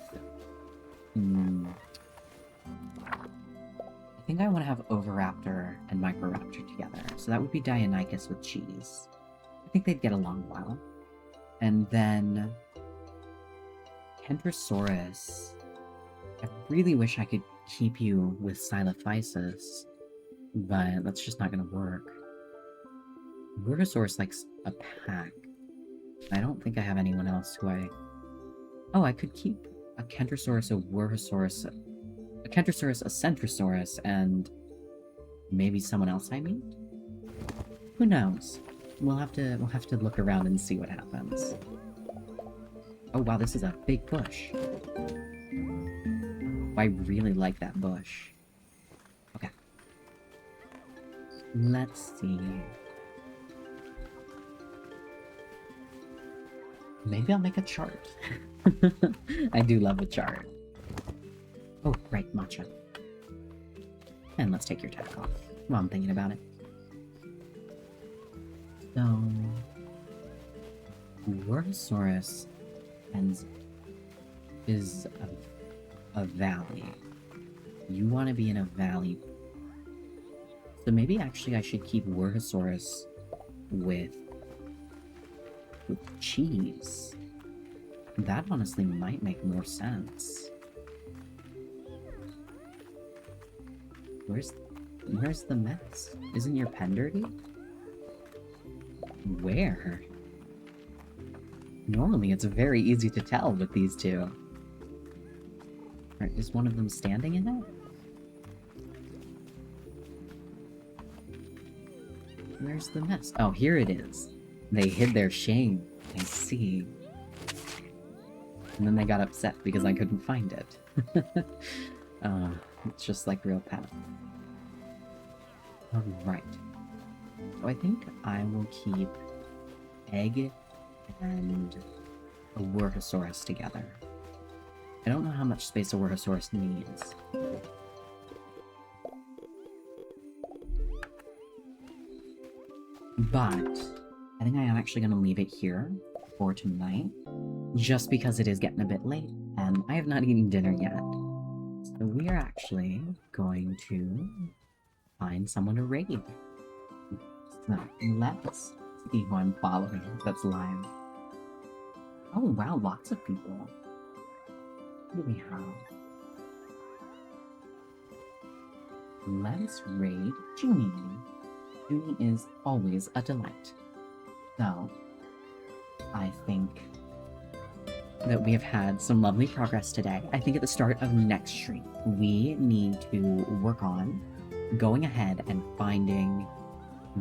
I think I want to have Oviraptor and Microraptor together. So that would be Deinonychus with cheese. I think they'd get along well. And then... Kentrosaurus. I really wish I could keep you with Silophysis, but that's just not gonna work. Wurgosaurus likes a pack. I don't think I have anyone else who I... Oh, I could keep a Kentrosaurus, a Wurgosaurus, a Kentrosaurus, a Centrosaurus, and maybe someone else I meet? Who knows? We'll have to look around and see what happens. Oh wow, this is a big bush. I really like that bush. Okay. Let's see. Maybe I'll make a chart. I do love a chart. Oh, right, matcha. And let's take your tack off while I'm thinking about it. So... Wurgosaurus is a valley. You want to be in a valley. So maybe actually I should keep Wurgosaurus with cheese. That honestly might make more sense. Where's the mess? Isn't your pen dirty? Where? Normally it's very easy to tell with these two. Is one of them standing in it? Where's the mess? Oh, here it is. They hid their shame. I see. And then they got upset because I couldn't find it. It's just like real pet. Alright. So I think I will keep Egg and a Wurgosaurus together. I don't know how much space a Wurgosaurus needs. But I think I am actually going to leave it here for tonight, just because it is getting a bit late, and I have not eaten dinner yet. So we are actually going to find someone to raid. So let's see who I'm following that's live. Oh wow, lots of people. What do we have? Let's raid Junie. Junie is always a delight. So, I think that we have had some lovely progress today. I think at the start of next stream, we need to work on going ahead and finding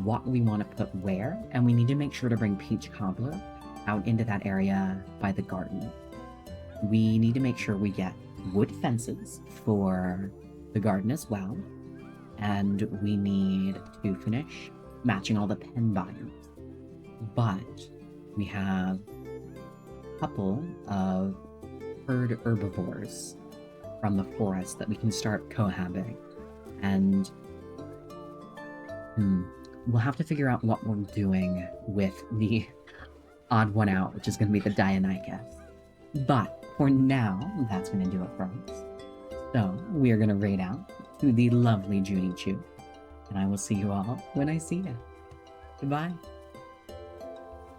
what we want to put where, and we need to make sure to bring Peach Cobbler out into that area by the garden. We need to make sure we get wood fences for the garden as well, and we need to finish matching all the pen biomes. But we have a couple of herd herbivores from the forest that we can start cohabiting, and we'll have to figure out what we're doing with the odd one out, which is going to be the Deinonychus. But for now, that's going to do it for us. So we are going to raid out to the lovely Junie Chew, and I will see you all when I see you. Goodbye.